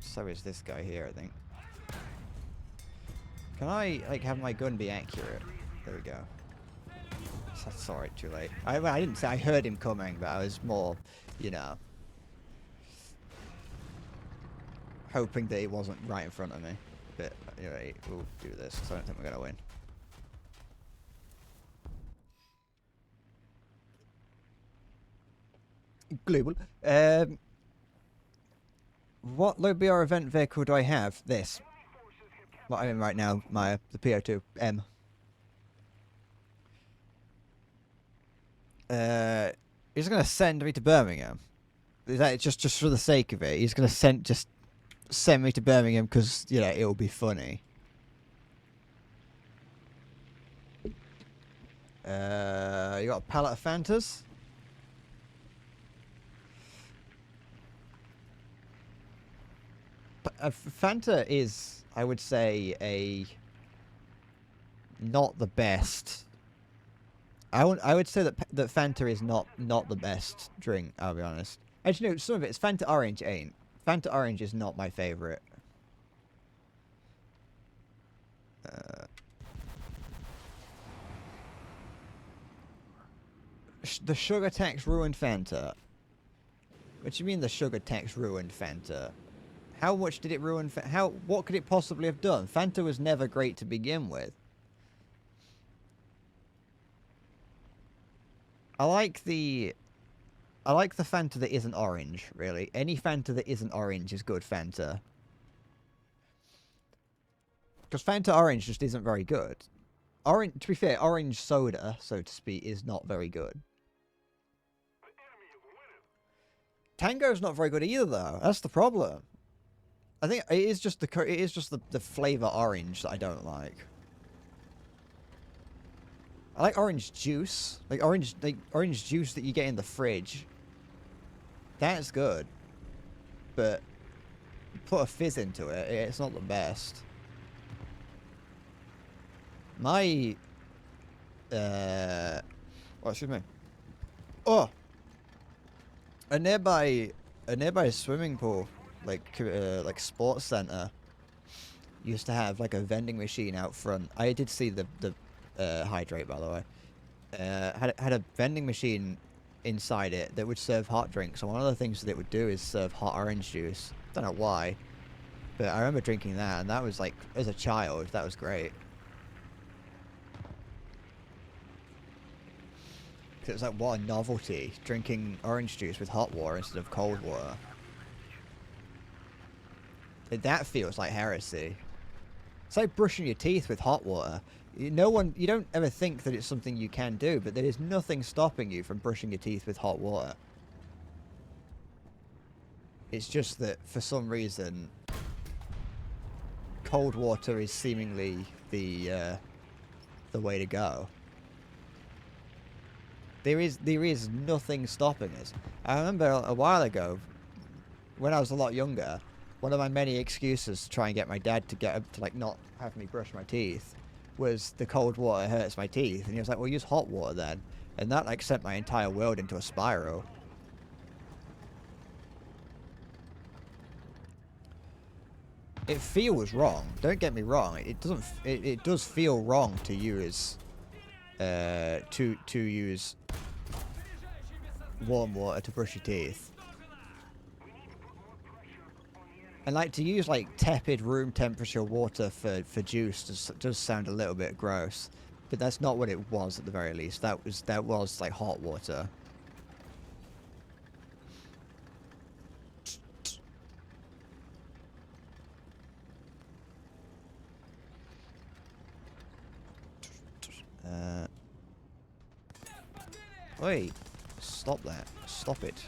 So is this guy here, I think. Can I, like, have my gun be accurate? There we go. Sorry, too late. I didn't say I heard him coming, but I was more, you know, hoping that he wasn't right in front of me. But anyway, we'll do this because I don't think we're gonna win. Global. What low BR event vehicle do I have? This. What I'm in right now, the PO2M. He's gonna send me to Birmingham. Is that just for the sake of it? He's gonna send me to Birmingham because, you know, it'll be funny. You got a pallet of Fantas? Fanta is, I would say, not the best. I would say that Fanta is not the best drink. I'll be honest. Actually, no, some of it is Fanta Orange. Ain't Fanta Orange is not my favorite. The sugar tax ruined Fanta. What do you mean the sugar tax ruined Fanta? How much did it ruin? What could it possibly have done? Fanta was never great to begin with. I like the Fanta that isn't orange. Really, any Fanta that isn't orange is good Fanta. Because Fanta orange just isn't very good. Orange, to be fair, orange soda, so to speak, is not very good. Tango's not very good either, though. That's the problem. I think it is just the flavor orange that I don't like. I like orange juice, like orange juice that you get in the fridge. That's good, but you put a fizz into it, it's not the best. My, oh, excuse me. Oh, a nearby swimming pool, like sports center, used to have like a vending machine out front. I did see the hydrate, by the way. Had a vending machine inside it that would serve hot drinks. And one of the things that it would do is serve hot orange juice. Don't know why, but I remember drinking that, and that was like, as a child, that was great. It was like, what a novelty, drinking orange juice with hot water instead of cold water. That feels like heresy. It's like brushing your teeth with hot water. You don't ever think that it's something you can do, but there is nothing stopping you from brushing your teeth with hot water. It's just that, for some reason, cold water is seemingly the way to go. There is nothing stopping us. I remember a while ago, when I was a lot younger, one of my many excuses to try and get my dad to like not have me brush my teeth was the cold water hurts my teeth, and he was like, well, use hot water then, and that like sent my entire world into a spiral. It feels wrong, don't get me wrong, it does feel wrong to use to use warm water to brush your teeth. And like, to use like tepid room temperature water for juice does sound a little bit gross, but that's not what it was at the very least. That was like hot water. Wait, stop that! Stop it!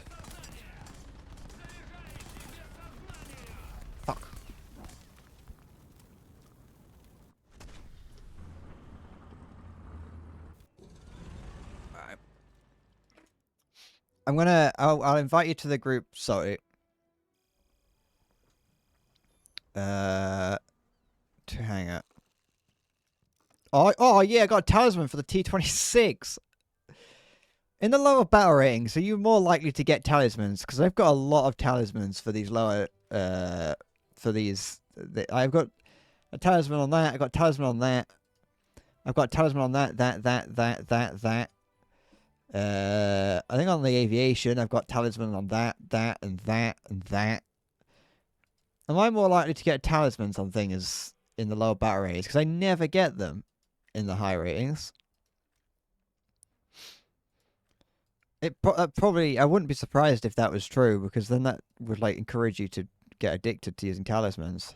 Fuck. Alright. I'll invite you to the group, sorry. To hang up. Oh yeah, I got a talisman for the T26. In the lower battle ratings, are you more likely to get talismans? Because I've got a lot of talismans for these lower, for these. I've got a talisman on that. I've got a talisman on that. I've got a talisman on that. I think on the aviation, I've got talisman on that, and that. Am I more likely to get talismans on things in the lower battle ratings? Because I never get them in the high ratings. Probably, I wouldn't be surprised if that was true, because then that would like encourage you to get addicted to using talismans.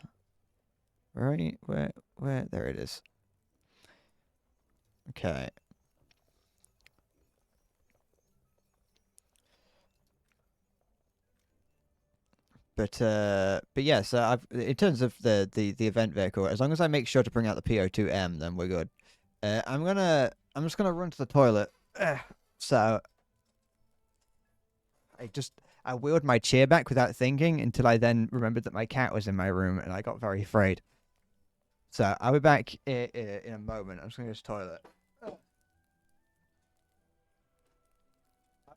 Right? Where? There it is. Okay. But yeah, so in terms of the event vehicle, as long as I make sure to bring out the PO2M, then we're good. I'm just gonna run to the toilet. So I wheeled my chair back without thinking until I then remembered that my cat was in my room, and I got very afraid. So I'll be back in a moment. I'm just gonna go to the toilet. I'm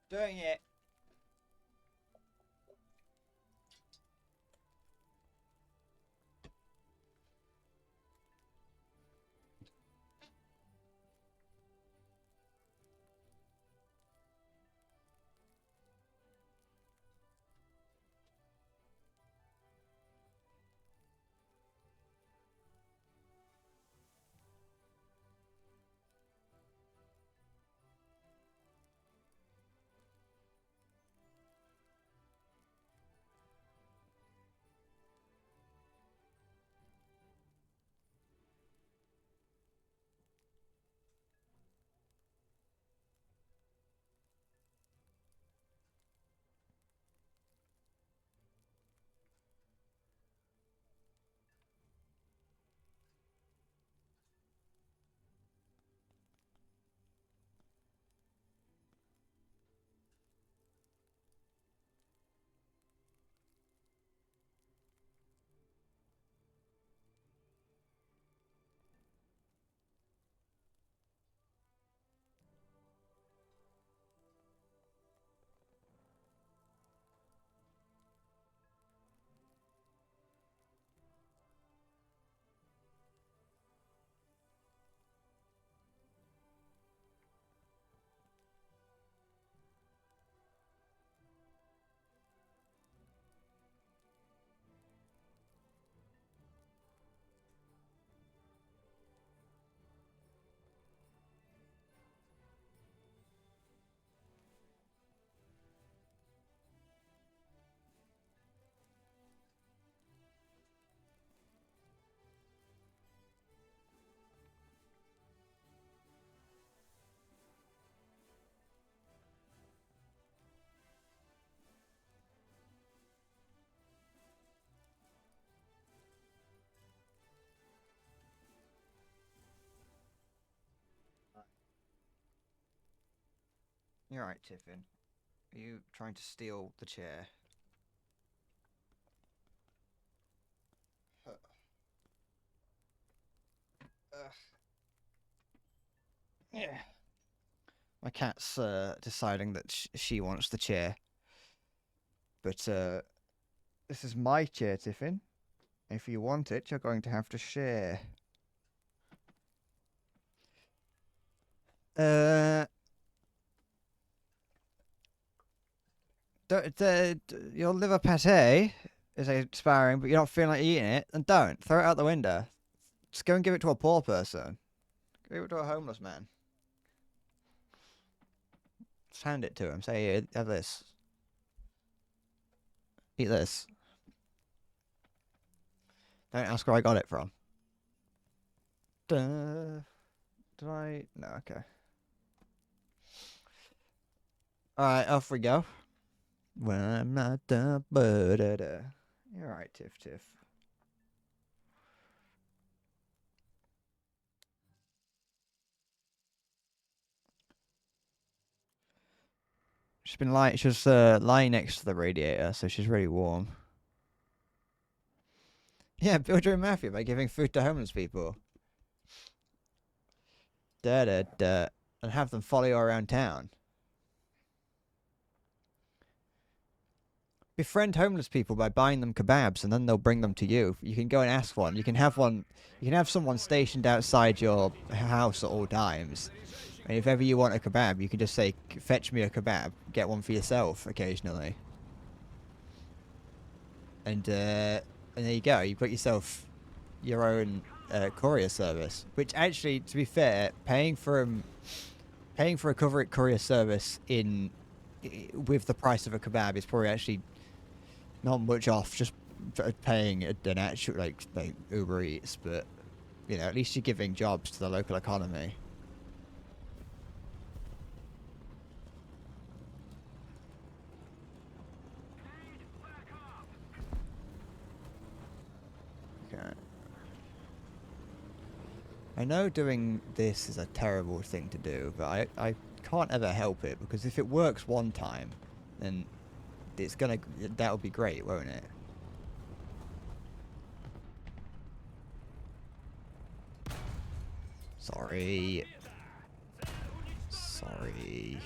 doing it. You're right, Tiffin. Are you trying to steal the chair? Yeah. My cat's deciding that she wants the chair. But this is my chair, Tiffin. If you want it, you're going to have to share. Your liver pate is expiring, but you're not feeling like eating it, then don't. Throw it out the window. Just go and give it to a poor person. Give it to a homeless man. Just hand it to him. Say, here, have this. Eat this. Don't ask where I got it from. Did I? No, okay. Alright, off we go. When I'm not done, You're right, Tiff Tiff. She's been lying. She was lying next to the radiator, so she's really warm. Yeah, build your own mafia by giving food to homeless people. And have them follow you around town. Befriend homeless people by buying them kebabs, and then they'll bring them to you. You can go and ask one. You can have one. You can have someone stationed outside your house at all times. And if ever you want a kebab, you can just say, "Fetch me a kebab." Get one for yourself occasionally. And there you go. You've got yourself your own courier service. Which actually, to be fair, paying for a courier service with the price of a kebab is probably actually not much off just paying an actual like Uber Eats, but you know, at least you're giving jobs to the local economy. Okay. I know doing this is a terrible thing to do, but I can't ever help it, because if it works one time, then that'll be great, won't it? Sorry. Sorry.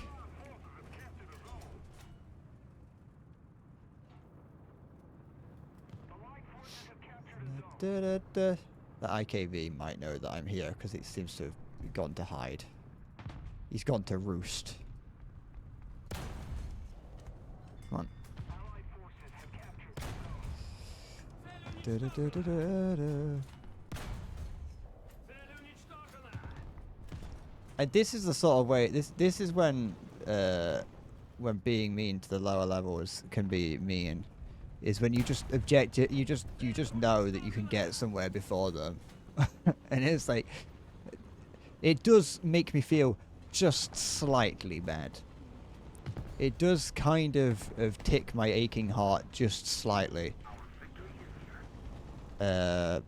The IKV might know that I'm here because it seems to have gone to hide. He's gone to roost. Come on. And this is the sort of way. This is when being mean to the lower levels can be mean. Is when you just object. You just know that you can get somewhere before them, and it's like it does make me feel just slightly bad. It does kind of tick my aching heart just slightly. But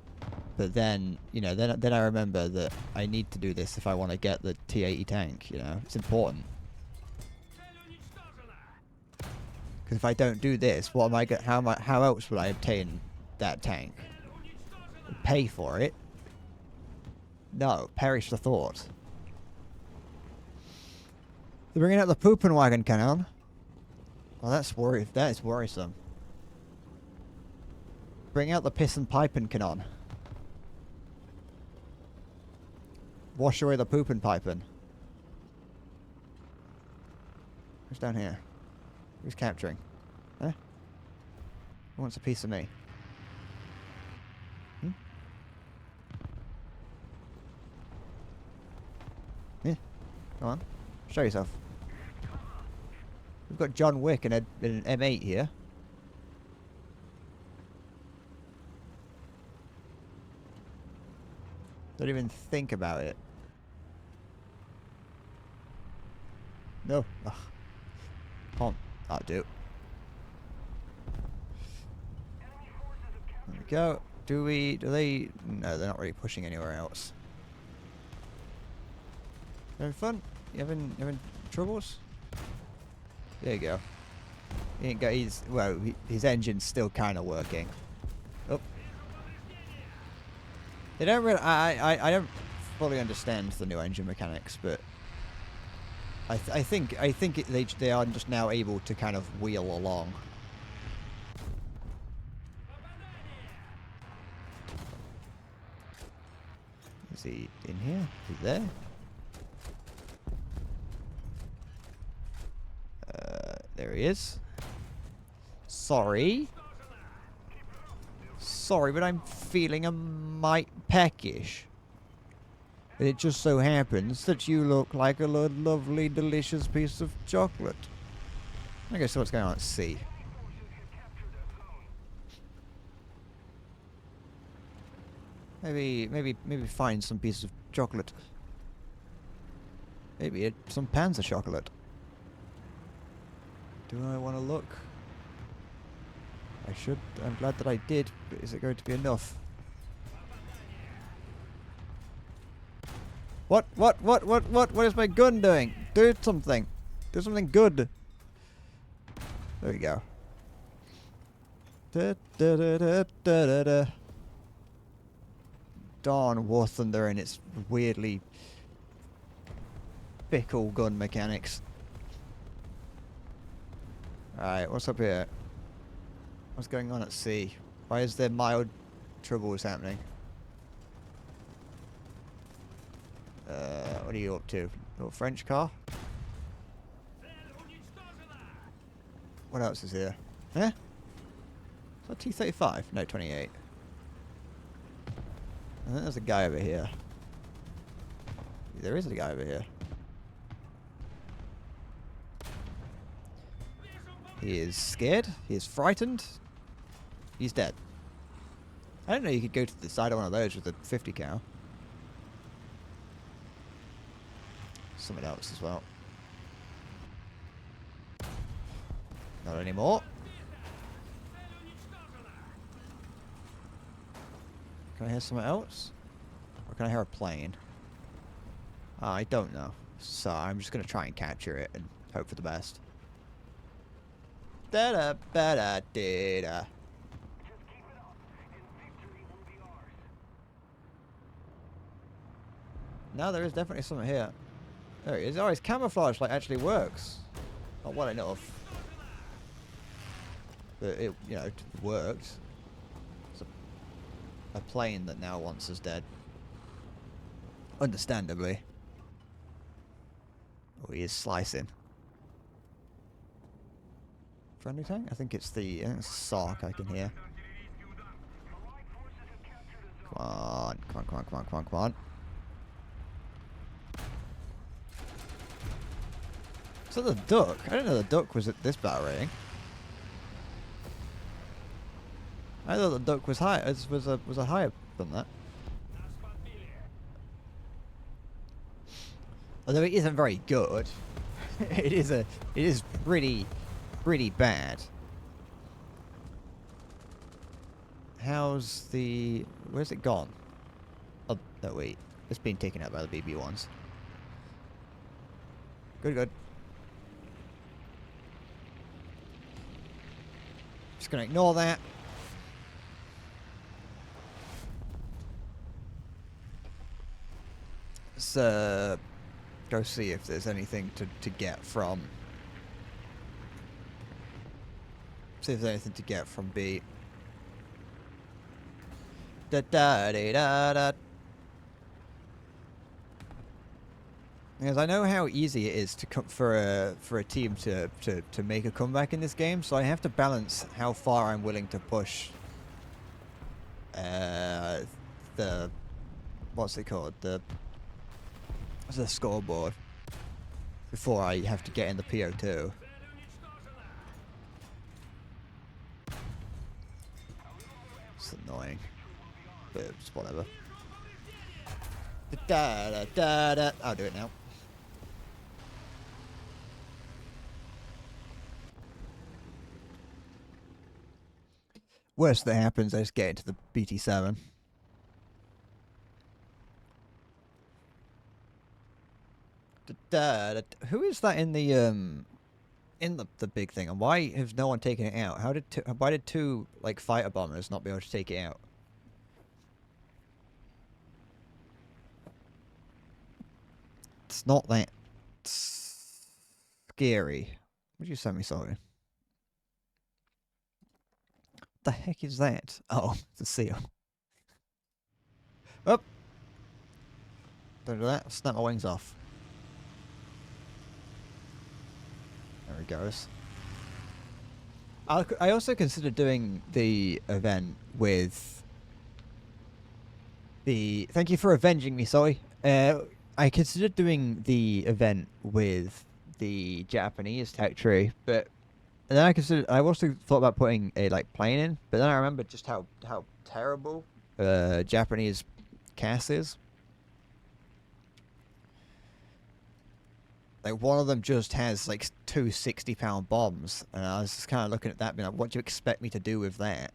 then, you know, then I remember that I need to do this if I want to get the T-80 tank. You know, it's important. Because if I don't do this, what am I? How else will I obtain that tank? Pay for it? No, perish the thought. They're bringing out the pooping wagon cannon. Well, that is worrisome. Bring out the piss and piping cannon. Wash away the pooping piping. Who's down here? Who's capturing? Huh? Who wants a piece of me? Hmm? Yeah. Come on. Show yourself. We've got John Wick and an M8 here. Don't even think about it. No. Ugh. Come on. That'll do. There we go. Do they? No, they're not really pushing anywhere else. You having fun? You having troubles? There you go. He ain't got. He's well. His engine's still kind of working. Oh. They don't really. I don't fully understand the new engine mechanics, but I think they are just now able to kind of wheel along. Is he in here? Is he there? There he is. Sorry. Sorry, but I'm feeling a mite peckish. It just so happens that you look like a lovely, delicious piece of chocolate. I guess what's going on at sea. Maybe find some piece of chocolate. Maybe some Panzer chocolate. Do I want to look? I should. I'm glad that I did, but is it going to be enough? What is my gun doing? Do something. Do something good. There we go. Da, da, da, da, da, da, da. Darn War Thunder and its weirdly fickle gun mechanics. Alright, what's up here? What's going on at sea? Why is there mild troubles happening? What are you up to? Little French car? What else is here? Eh? Is that T-35? No, 28. I think there's a guy over here. There is a guy over here. He is scared. He is frightened. He's dead. I didn't know you could go to the side of one of those with a 50 cal. Something else as well. Not anymore. Can I hear something else? Or can I hear a plane? I don't know. So I'm just going to try and capture it and hope for the best. Da-da-ba-da-da-da. No, there is definitely something here. There it is. Oh, his camouflage like actually works. Not well enough. But it, you know, it worked. It's a plane that now wants us dead. Understandably. Oh, he is slicing. Friendly tank? I think it's the Sark I can hear. Come on, come on, come on, come on, come on, come on. So the Duck? I didn't know the Duck was at this battle rating. I thought the Duck was high. Was a higher than that. Although it isn't very good. it is pretty bad. How's the... Where's it gone? Oh, no, wait. It's been taken out by the BB-1s. Good, good. Just gonna ignore that. Let's go see if there's anything to get from... See if there's anything to get from B. Da da da da da. Because I know how easy it is to for a team to make a comeback in this game, so I have to balance how far I'm willing to push. The what's it called? The scoreboard before I have to get in the PO2. It's annoying, but it's whatever. Da da da da. I'll do it now. Worst that happens, I just get into the BT7. Da, da, da. Who is that in the in the big thing. And why has no one taken it out? Why did two like fighter bombers not be able to take it out? It's not that scary. Would you send me sorry? What the heck is that? Oh, it's a seal. Oh! Don't do that. Snap my wings off. There he goes. I also considered doing the event with the... Thank you for avenging me, sorry. I considered doing the event with the Japanese tech tree, but and then I also thought about putting a like plane in, but then I remembered just how terrible Japanese CAS is. Like one of them just has like two 60-pound bombs, and I was just kind of looking at that, being like, "What do you expect me to do with that?"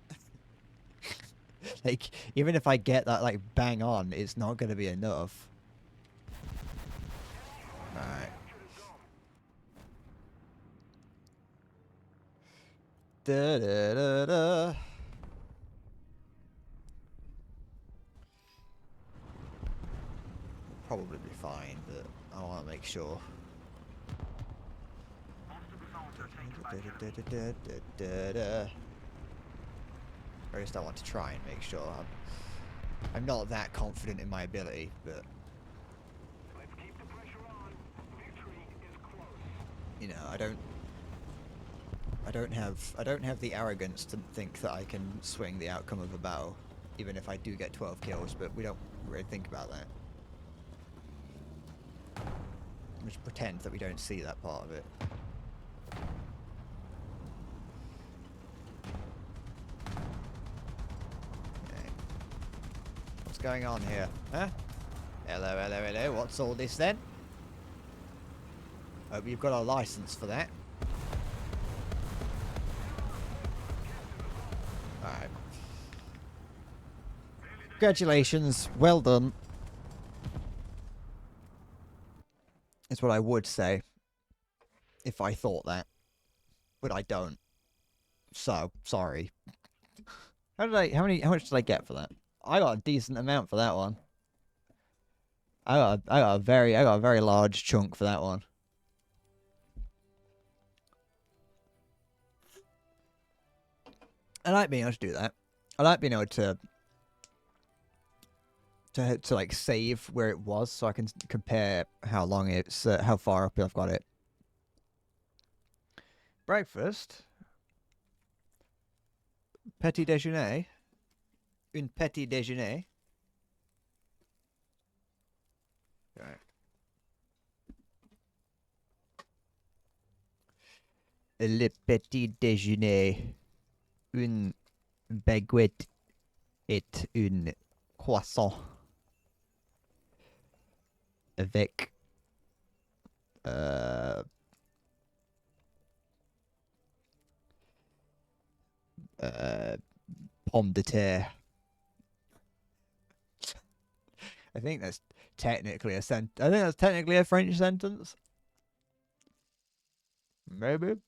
Like even if I get that like bang on, it's not going to be enough. Alright. Da da da da. Probably be fine, but I want to make sure. Or at least I want to try and make sure. I'm not that confident in my ability, but you know, I don't have the arrogance to think that I can swing the outcome of a battle, even if I do get 12 kills, but we don't really think about that. We just pretend that we don't see that part of it. Okay. What's going on here? Huh? Hello, hello, hello. What's all this then? Hope you've got a license for that. Alright. Congratulations. Well done. Is what I would say. If I thought that. But I don't. So, sorry. How much did I get for that? I got a decent amount for that one. I got a very large chunk for that one. I like being able to do that. I like being able to like save where it was, so I can compare how long it's, how far up I've got it. Breakfast. Petit déjeuner. Un petit déjeuner. Right. Le petit déjeuner. Une baguette et une croissant. Avec pomme de terre. I think that's technically a French sentence. Maybe.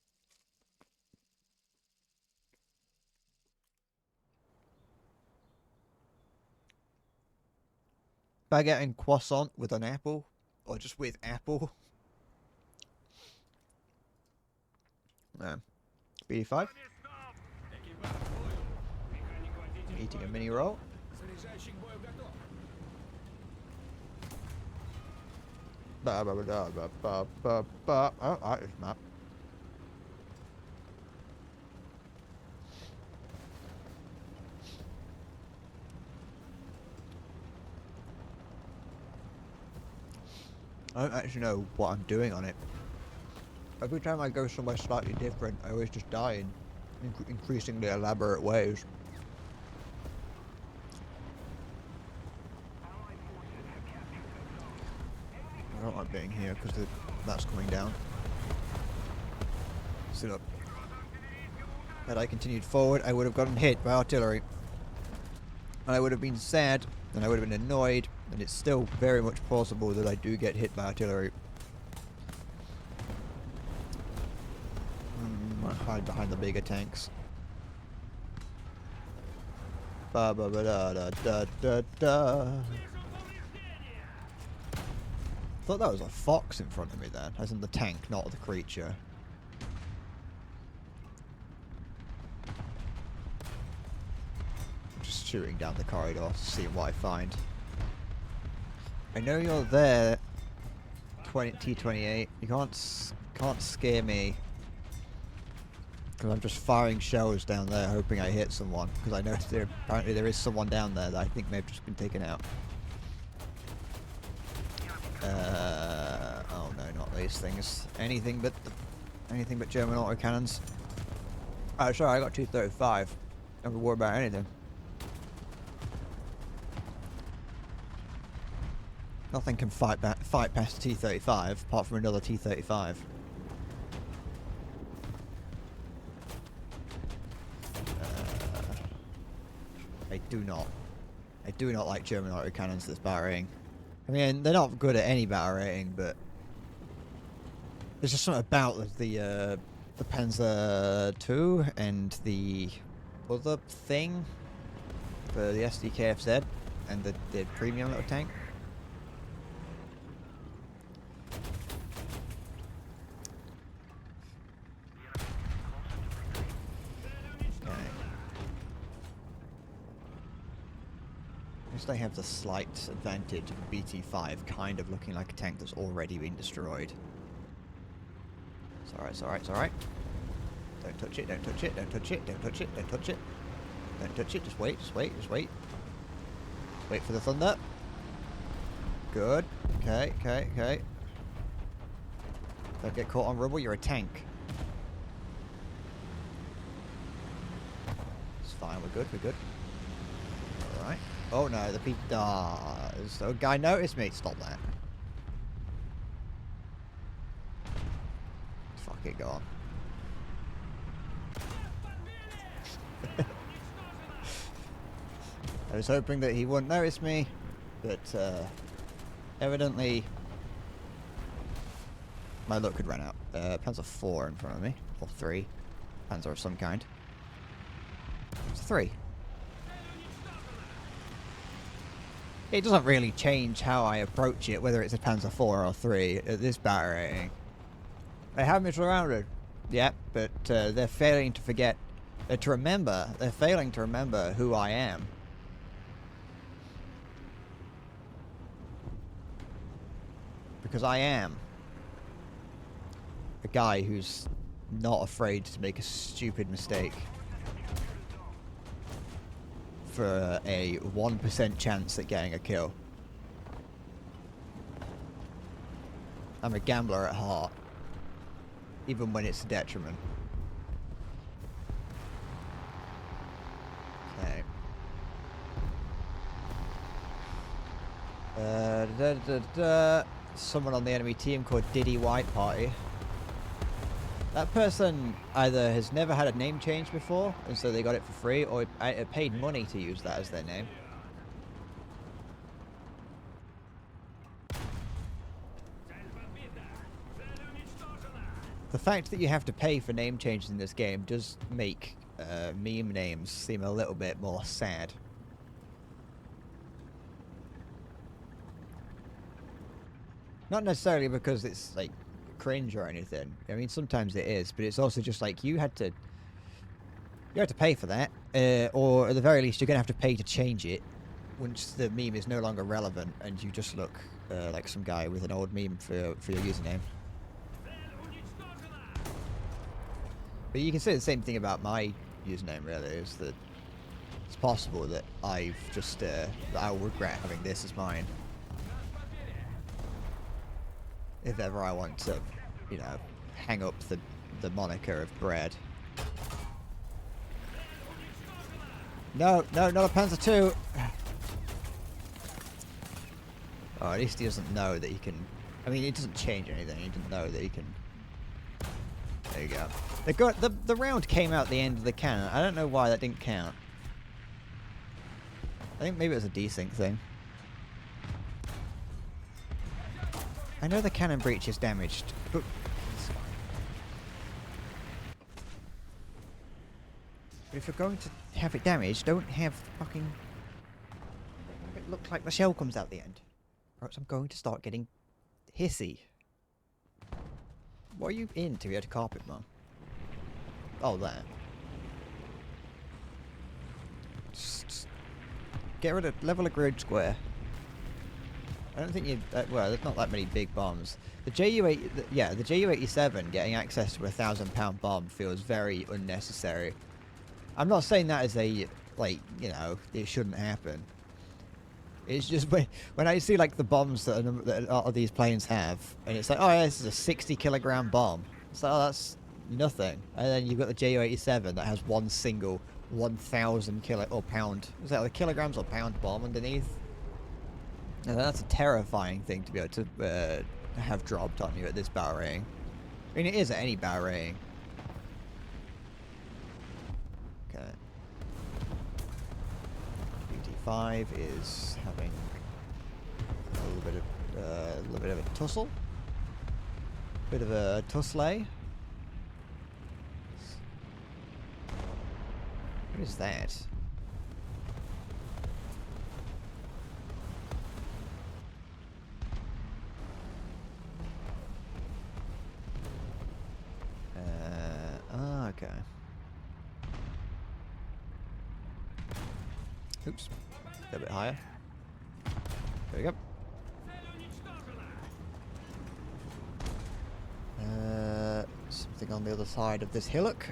Baguette and croissant with an apple, or just with apple. B5. Eating a mini roll. Oh, that is map. I don't actually know what I'm doing on it. Every time I go somewhere slightly different, I always just die in increasingly elaborate ways. I don't like being here because that's coming down. Sit up. Had I continued forward, I would have gotten hit by artillery. And I would have been sad, and I would have been annoyed, and it's still very much possible that I do get hit by artillery. Might hide behind the bigger tanks. Ba ba ba da da da da da. Thought that was a fox in front of me then, as in the tank, not the creature. I'm just shooting down the corridor, seeing what I find. I know you're there, T28. You can't scare me. Because I'm just firing shells down there, hoping I hit someone. Because I know apparently there is someone down there that I think may have just been taken out. Oh no, not these things. Anything but German autocannons. Oh, sorry, I got 235. Don't have to worry about anything. Nothing can fight past T-35, apart from another T-35. I do not like German autocannons that's battle rating. I mean, they're not good at any battle rating, but there's just something about the Panzer II and the other thing, the SDKFZ and the premium little tank. They have the slight advantage of a BT-5 kind of looking like a tank that's already been destroyed. It's alright, it's alright, it's alright. Don't touch it, don't touch it, don't touch it, don't touch it, don't touch it. Don't touch it, just wait, just wait, just wait. Just wait for the thunder. Good. Okay, okay, okay. Don't get caught on rubble, you're a tank. It's fine, we're good, we're good. Alright. Oh no, the P. So a guy noticed me. Stop that. Fuck it, go on. I was hoping that he wouldn't notice me, but evidently my luck had run out. Panzer 4 in front of me, or 3. Panzer of some kind. It's 3. It doesn't really change how I approach it, whether it's a Panzer 4 or 3 at this battle rating. They have me surrounded. Yeah, but they're failing to forget, they're failing to remember who I am. Because I am a guy who's not afraid to make a stupid mistake for a 1% chance at getting a kill. I'm a gambler at heart, even when it's a detriment. Okay. Someone on the enemy team called Diddy White Party. That person either has never had a name change before, and so they got it for free, or paid money to use that as their name. The fact that you have to pay for name changes in this game does make meme names seem a little bit more sad. Not necessarily because it's like cringe or anything. I mean, sometimes it is, but it's also just like you had to pay for that, or at the very least, you're gonna have to pay to change it once the meme is no longer relevant and you just look like some guy with an old meme for your username. But you can say the same thing about my username, really, is that it's possible that I've just that I'll regret having this as mine. If ever I want to, you know, hang up the moniker of bread. No, no, not a Panzer II! Oh, at least he doesn't know that he can... I mean, it doesn't change anything. He didn't know that he can... There you go. The round came out the end of the cannon. I don't know why that didn't count. I think maybe it was a desync thing. I know the cannon breach is damaged, but... But if you're going to have it damaged, don't have fucking... It looks like the shell comes out the end. Or else I'm going to start getting hissy. What are you in to be able to carpet, Mum? Oh, there. Just get rid of... Level a grid square. I don't think you... well, there's not that many big bombs. The JU-8... yeah, the JU-87 getting access to a £1,000 bomb feels very unnecessary. I'm not saying that as a... like, you know, it shouldn't happen. It's just when I see, like, the bombs that a lot of these planes have, and it's like, oh, yeah, this is a 60-kilogram bomb. It's like, oh, that's nothing. And then you've got the JU-87 that has one single 1,000 kilo... or pound... is that like kilograms or pound bomb underneath? And that's a terrifying thing to be able to have dropped on you at this battle rating. I mean, it is at any battle rating. Okay. BT5 is having a little bit of a tussle. Bit of a tussle. What is that? Okay. Oops. A bit higher. There we go. Something on the other side of this hillock.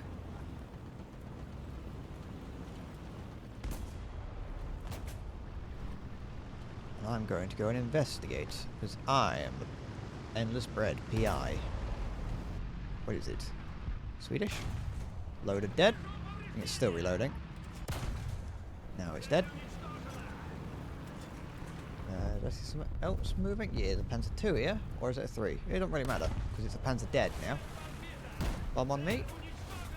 I'm going to go and investigate, because I am the Endless Bread PI. What is it? Swedish? Loaded dead. It's still reloading. Now it's dead. Do I see something else moving? Yeah, the Panzer II here. Or is it a 3? It don't really matter, because it's a Panzer dead now. Bomb on me.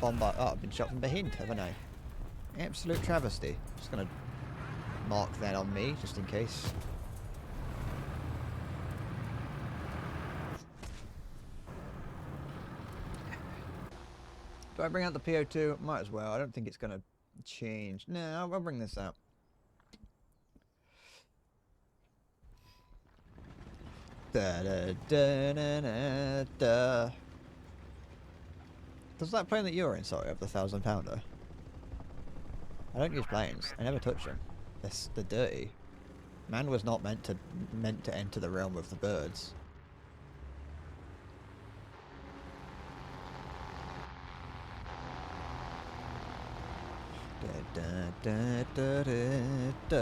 Bomb by... oh, I've been shot from behind, haven't I? Absolute travesty. Just gonna mark that on me, just in case. Do I bring out the PO2? Might as well. I don't think it's going to change. No, I'll bring this out. Da, da, da, da, da, da. Does that plane that you're in, sorry, have the 1,000-pounder? I don't use planes. I never touch them. They're dirty. Man was not meant to enter the realm of the birds. Da, da, da, da, da.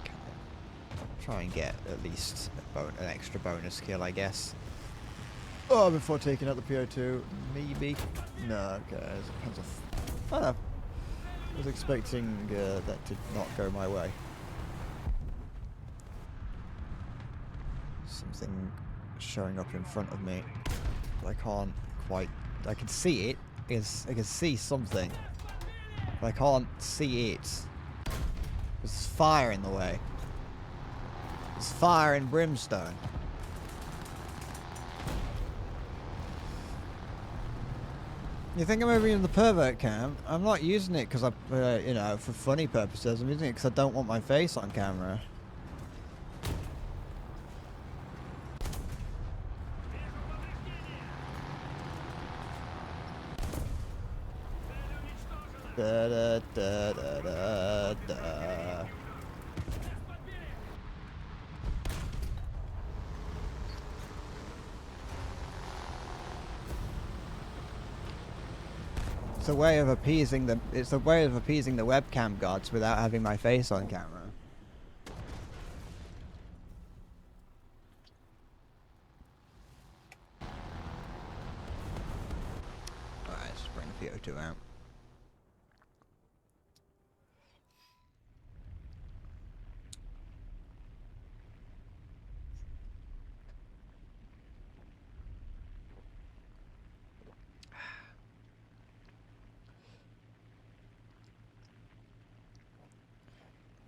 Okay. Try and get at least an extra bonus kill, I guess. Oh, before taking out the PO2, maybe. No, okay. I don't know. I was expecting that to not go my way. Something showing up in front of me. I can't quite... I can see it. I can see something. But I can't see it. There's fire in the way. There's fire and brimstone. You think I'm over in the pervert cam? I'm not using it because I, you know, for funny purposes. I'm using it because I don't want my face on camera. Da da da da da da. It's a way of appeasing the. It's a way of appeasing the webcam gods without having my face on camera. Alright, let's bring the PO2 out.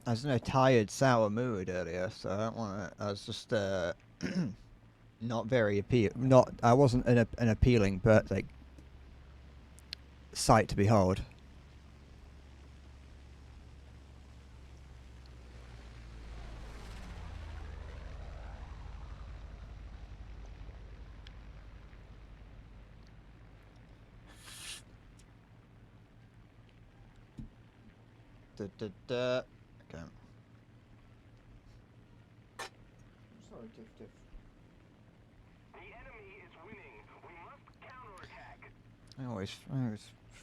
I was in a tired, sour mood earlier, so I don't want to. I was just not very not I wasn't an appealing but like sight to behold. Okay. Sorry, Tiff. The enemy is winning. We must counterattack. I always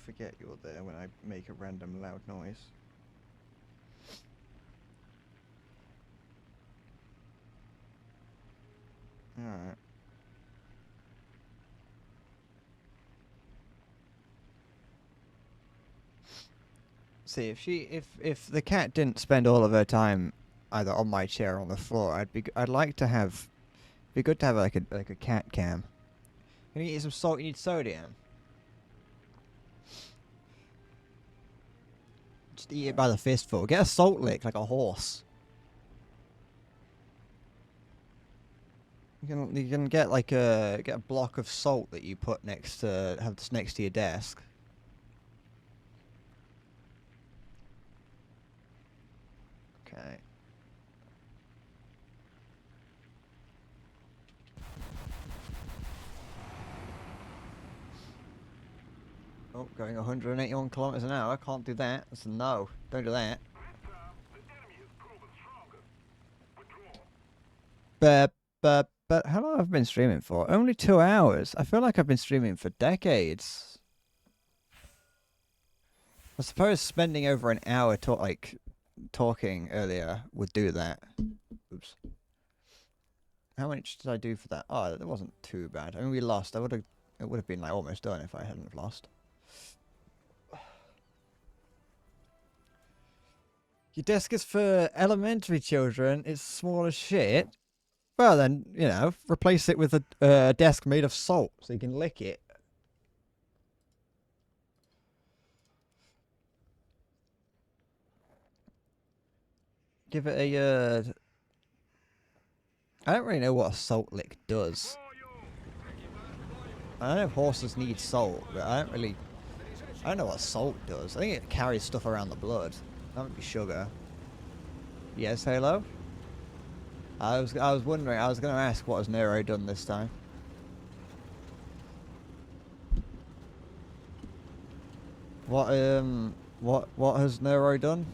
forget you're there when I make a random loud noise. Alright. See, if the cat didn't spend all of her time either on my chair or on the floor, I'd like to have, be good to have like a cat cam. You need some salt. You need sodium. Just eat it by the fistful. Get a salt lick like a horse. You can get like get a block of salt that you put next to have this next to your desk. Okay. Oh, going 181 kilometers an hour. Can't do that. That's a no. Don't do that. The enemy has proven stronger. Withdraw. But how long have I been streaming for? Only 2 hours. I feel like I've been streaming for decades. I suppose spending over an hour talking earlier would do that. Oops. How much did I do for that? Oh, that wasn't too bad. I mean, we lost. It would have been like almost done if I hadn't have lost. Your desk is for elementary children. It's small as shit. Well, then, you know, replace it with a desk made of salt so you can lick it. Give it a, I don't really know what a salt lick does. I know horses need salt, but I don't know what salt does. I think it carries stuff around the blood. That would be sugar. Yes, Halo? I was wondering, I was going to ask what has Nero done this time. What has Nero done?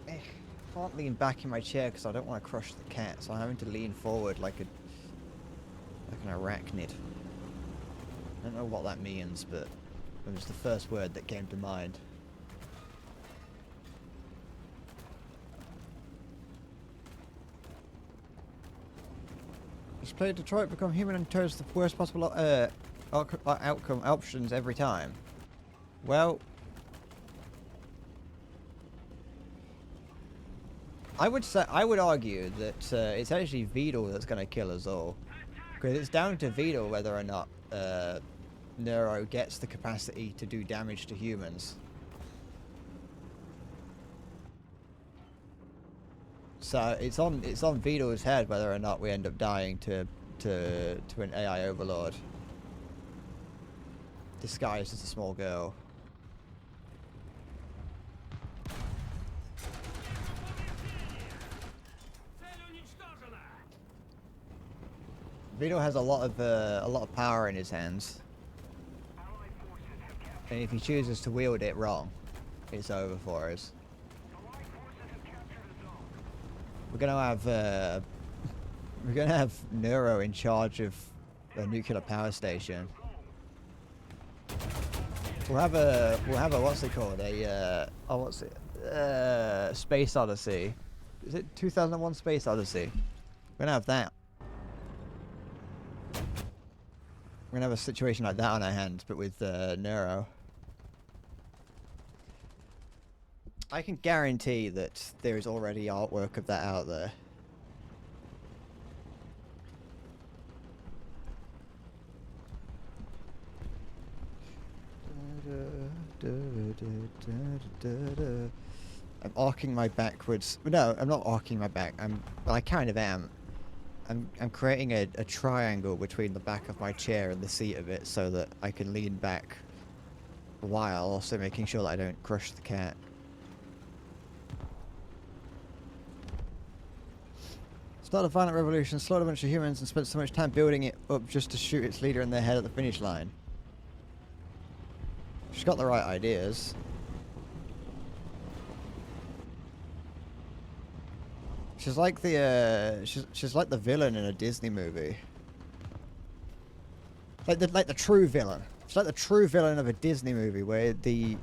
I can't lean back in my chair because I don't want to crush the cat, so I'm having to lean forward like an arachnid. I don't know what that means, but it was the first word that came to mind. Just play Detroit Become Human and chose the worst possible outcome options every time. Well, I would argue that it's actually Vidal that's going to kill us all, because it's down to Vidal whether or not Nero gets the capacity to do damage to humans. So it's on Vidal's head whether or not we end up dying to an AI overlord disguised as a small girl. Vidal has a lot of power in his hands, and if he chooses to wield it wrong, it's over for us. We're gonna have Nero in charge of a nuclear power station. We'll have a what's it called? Space Odyssey. Is it 2001 Space Odyssey? We're gonna have that. We're gonna have a situation like that on our hands, but with Nero. I can guarantee that there is already artwork of that out there. I'm arcing my backwards. No, I'm not arcing my back. Well, I kind of am. I'm creating a triangle between the back of my chair and the seat of it so that I can lean back while also making sure that I don't crush the cat. Start a violent revolution, slaughtered a bunch of humans, and spent so much time building it up just to shoot its leader in the head at the finish line. She's got the right ideas. She's like the she's like the villain in a Disney movie. Like the true villain. It's like the true villain of a Disney movie where the,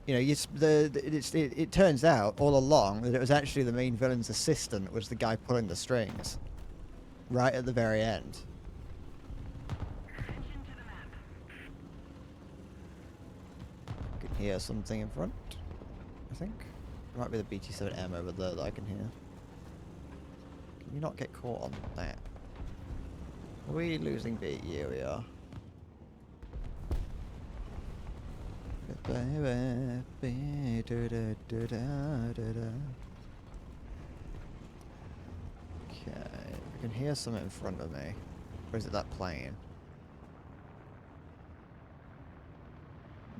you know, it turns out all along that it was actually the main villain's assistant was the guy pulling the strings. Right at the very end. I can hear something in front, I think. It might be the BT-7M over there that I can hear. Can you not get caught on that? Are we losing beat? Yeah, we are. Okay, I can hear something in front of me. Or is it that plane?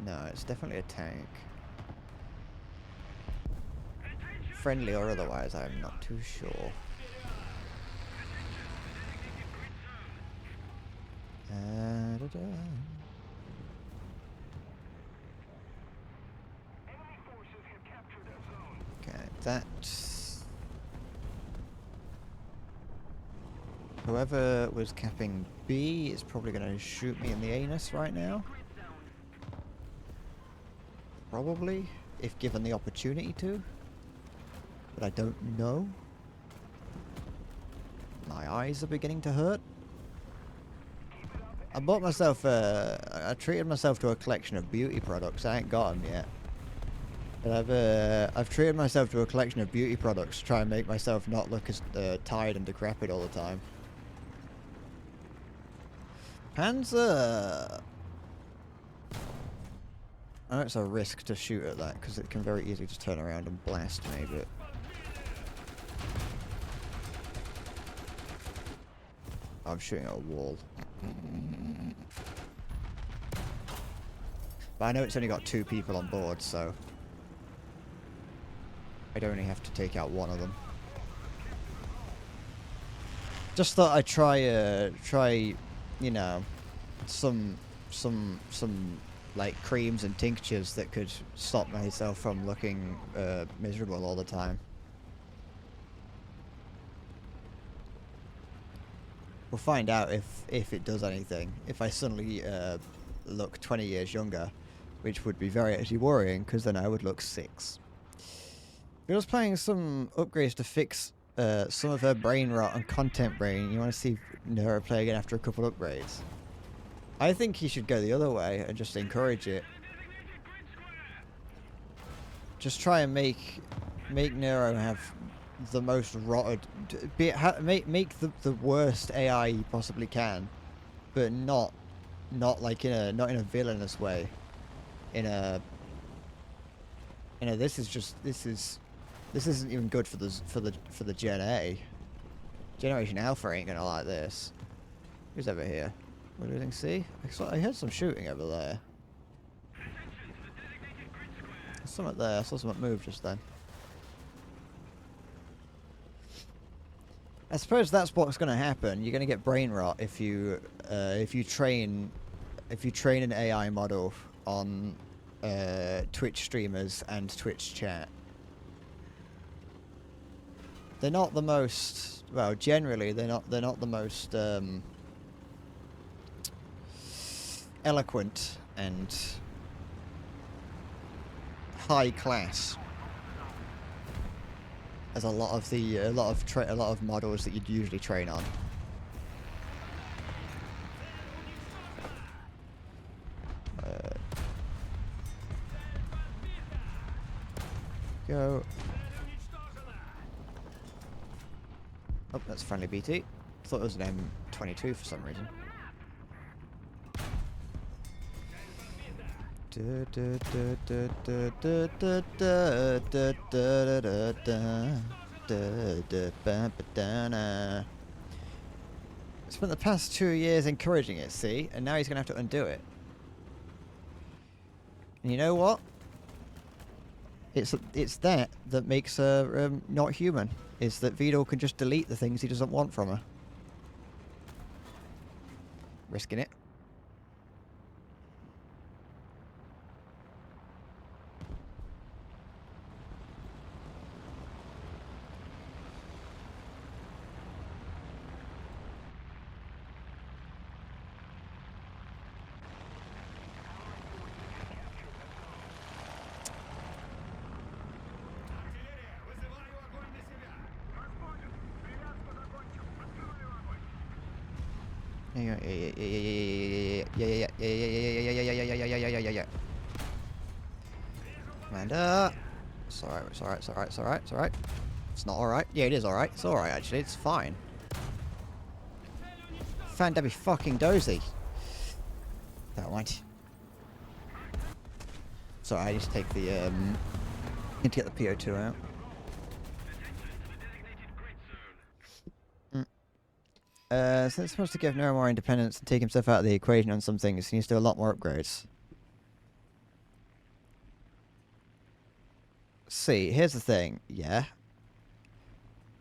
No, it's definitely a tank. Friendly or otherwise, I'm not too sure. Okay, that's... Whoever was capping B is probably going to shoot me in the anus right now. Probably, if given the opportunity to. But I don't know. My eyes are beginning to hurt. I bought myself I treated myself to a collection of beauty products. I ain't got them yet. But I've treated myself to a collection of beauty products to try and make myself not look as tired and decrepit all the time. Panzer! I know it's a risk to shoot at that because it can very easily just turn around and blast me, but... I'm shooting at a wall. But I know it's only got 2 people on board, so... I'd only have to take out one of them. Just thought I'd try, you know, some like creams and tinctures that could stop myself from looking miserable all the time. We'll find out if it does anything. If I suddenly look 20 years younger, which would be very actually worrying, because then I would look 6. I was playing some upgrades to fix some of her brain rot and content brain. You want to see Neuro play again after a couple upgrades? I think he should go the other way and just encourage it. Just try and make Neuro have the most rotted, make the worst AI you possibly can, but not like in a villainous way. This isn't even good for the Gen A. Generation Alpha ain't gonna like this. Who's over here? We're losing C? I heard some shooting over there. There's something there. I saw something move just then. I suppose that's what's going to happen. You're going to get brain rot if you train an AI model on Twitch streamers and Twitch chat. They're not the most, well, generally they're not the most eloquent and high class as a lot of models that you'd usually train on. Go. Oh, that's a friendly BT. Thought it was an M22 for some reason. Spent the past 2 years encouraging it, see? And now he's going to have to undo it. And you know what? It's that makes her not human. Is that Vito can just delete the things he doesn't want from her. Risking it. Yeah. Commander. It's alright, it's alright, it's alright, it's alright, it's alright. It's not alright. Yeah, it is alright. It's alright, actually. It's fine. Fan Debbie fucking dozy. Don't mind. Sorry, I need to take the, need to get the PO2 out. So it's supposed to give Nero more independence and take himself out of the equation on some things. He needs to do a lot more upgrades. See, here's the thing, yeah.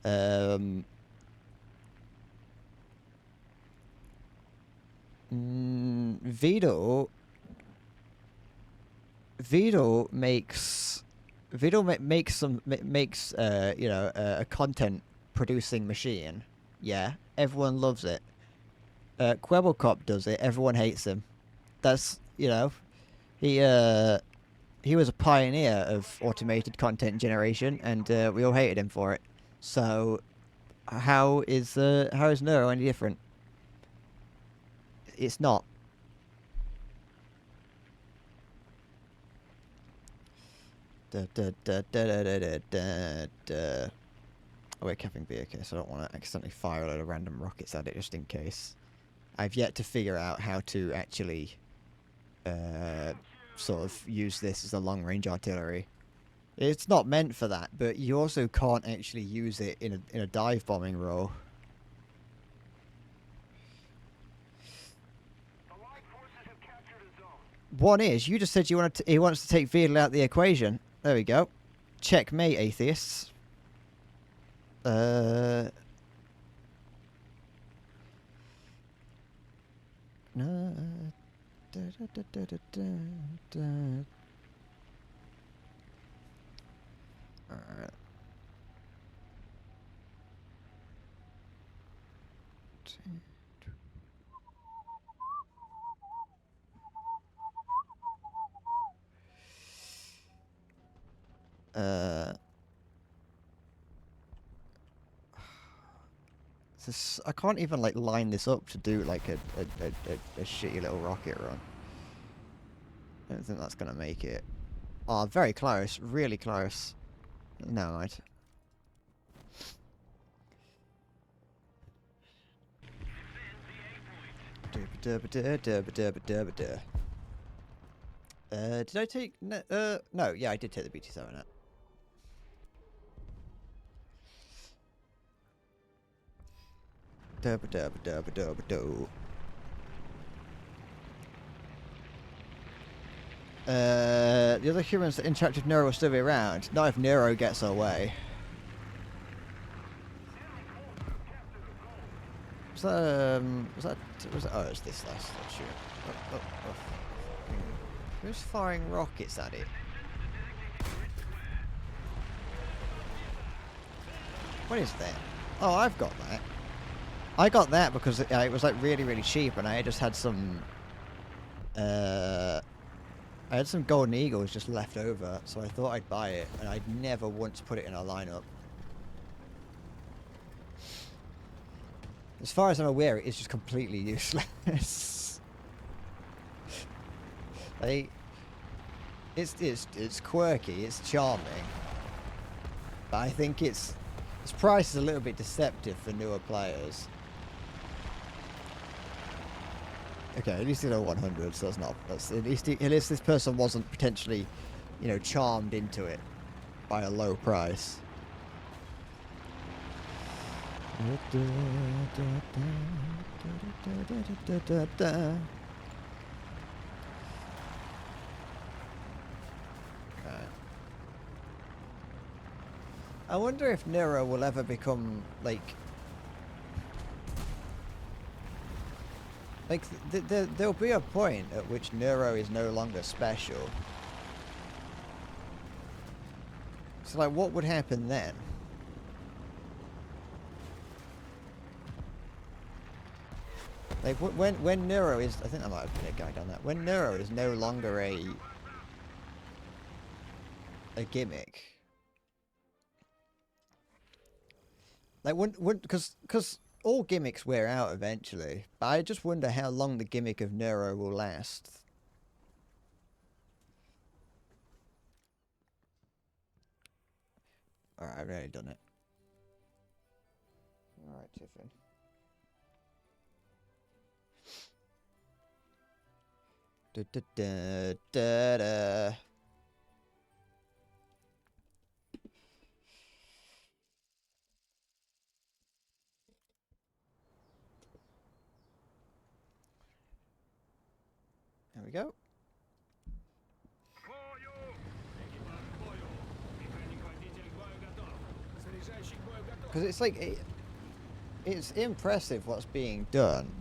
Vito makes you know, a content producing machine. Yeah, everyone loves it. Quebblecop does it. Everyone hates him. That's, you know, he was a pioneer of automated content generation, and we all hated him for it. So, how is Nero any different? It's not. Oh, we're capping B, okay, so I don't want to accidentally fire a load of random rockets at it just in case. I've yet to figure out how to actually sort of use this as a long-range artillery. It's not meant for that, but you also can't actually use it in a dive bombing role. One is, you just said you wanted to, he wants to take Vedal out the equation. There we go. Checkmate, atheists. No. Alright. This, I can't even like line this up to do like a shitty little rocket run. I don't think that's gonna make it. Oh, very close, really close. No, mind. Did I take? No, yeah, I did take the BT-7 out. The other humans that interact with Nero will still be around. Not if Nero gets away. Was that, oh, it's this last shoot. Who's firing rockets at it? What is that? Oh, I've got that. I got that because it was like really, really cheap, and I just had some. I had some Golden Eagles just left over, so I thought I'd buy it, and I'd never once put it in our lineup. As far as I'm aware, it is just completely useless. Like, it's quirky, it's charming, but I think its price is a little bit deceptive for newer players. Okay, at least he's a 100, so that's not. That's at least this person wasn't potentially, you know, charmed into it by a low price. Okay. I wonder if Nero will ever become like there'll be a point at which Nero is no longer special. So like, what would happen then? Like when Nero is, I think that might have been a guy down that. When Nero is no longer a gimmick. Like because all gimmicks wear out eventually, but I just wonder how long the gimmick of Nero will last. Alright, I've already done it. Alright, Tiffin. Da da da da da. There we go. Because it's like it's impressive what's being done,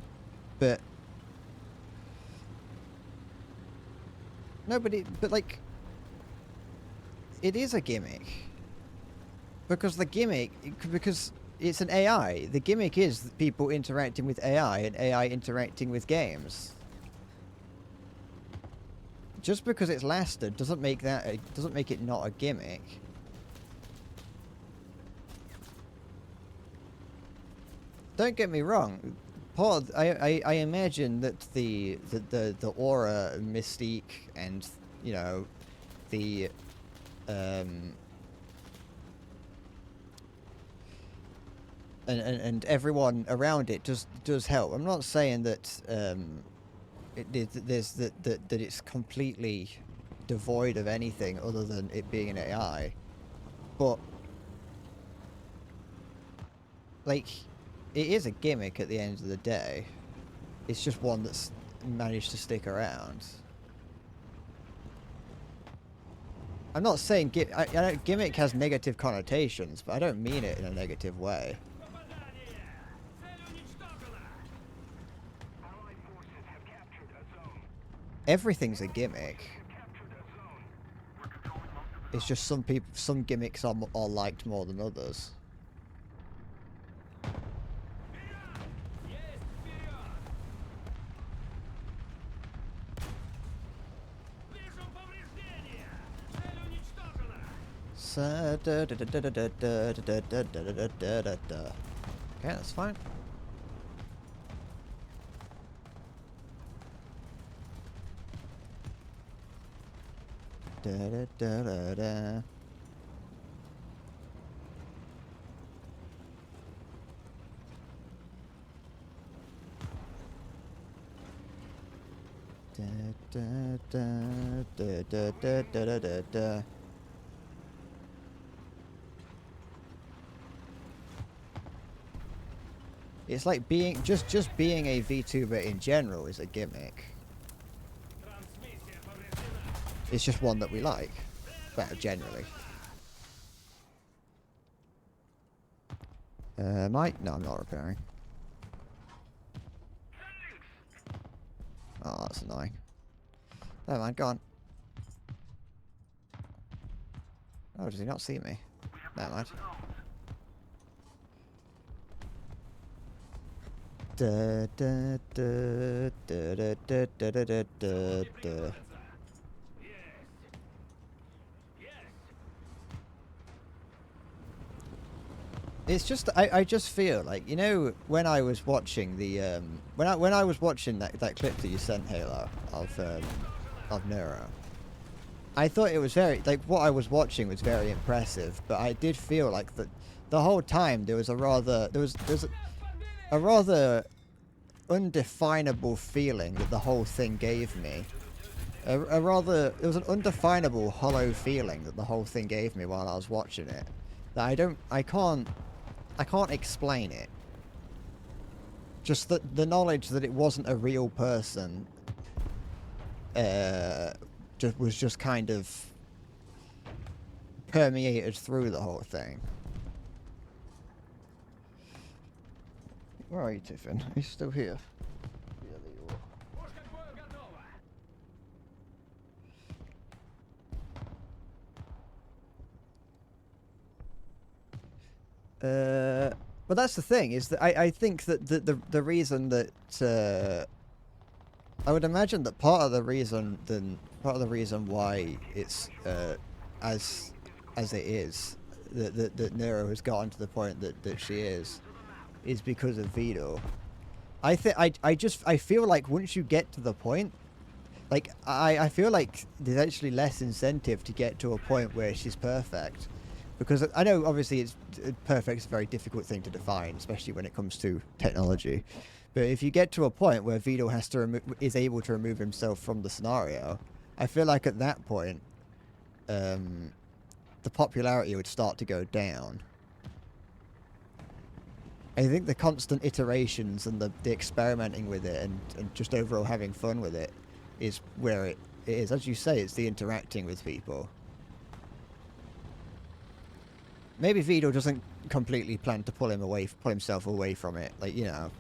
but nobody. But like, it is a gimmick because because it's an AI. The gimmick is people interacting with AI and AI interacting with games. Just because it's lasted doesn't make it not a gimmick. Don't get me wrong, I imagine that the aura, mystique, and you know, the and everyone around it does help. I'm not saying that that it's completely devoid of anything other than it being an AI, but like, it is a gimmick at the end of the day. It's just one that's managed to stick around. I'm not saying I know gimmick has negative connotations, but I don't mean it in a negative way. Everything's a gimmick. It's just some gimmicks are liked more than others. Okay, that's fine. It's like being just being a VTuber in general is a gimmick. It's just one that we like, well, generally. Mike? No, I'm not repairing. Oh, that's annoying. Never mind, go on. Oh, does he not see me? Never mind. Da da da da da da da da da da. It's just I just feel like, you know, when I was watching the when I was watching that clip that you sent, Halo, of Nero, I thought it was very, like, what I was watching was very impressive, but I did feel like that the whole time there was a rather undefinable feeling that the whole thing gave me. It was an undefinable hollow feeling that the whole thing gave me while I was watching it. That I can't explain it. Just the knowledge that it wasn't a real person, was just kind of permeated through the whole thing. Where are you, Tiffin? Are you still here? Yeah, there you are. But that's the thing, is that I think that the reason that I would imagine that part of the reason why it's as it is, that Nero has gotten to the point that she is because of Vito. I feel like once you get to the point, like I feel like there's actually less incentive to get to a point where she's perfect. Because I know, obviously, perfect is a very difficult thing to define, especially when it comes to technology. But if you get to a point where Vito is able to remove himself from the scenario, I feel like at that point, the popularity would start to go down. I think the constant iterations and the experimenting with it and just overall having fun with it is where it is. As you say, it's the interacting with people. Maybe Vito doesn't completely plan to pull himself away from it. Like, you know,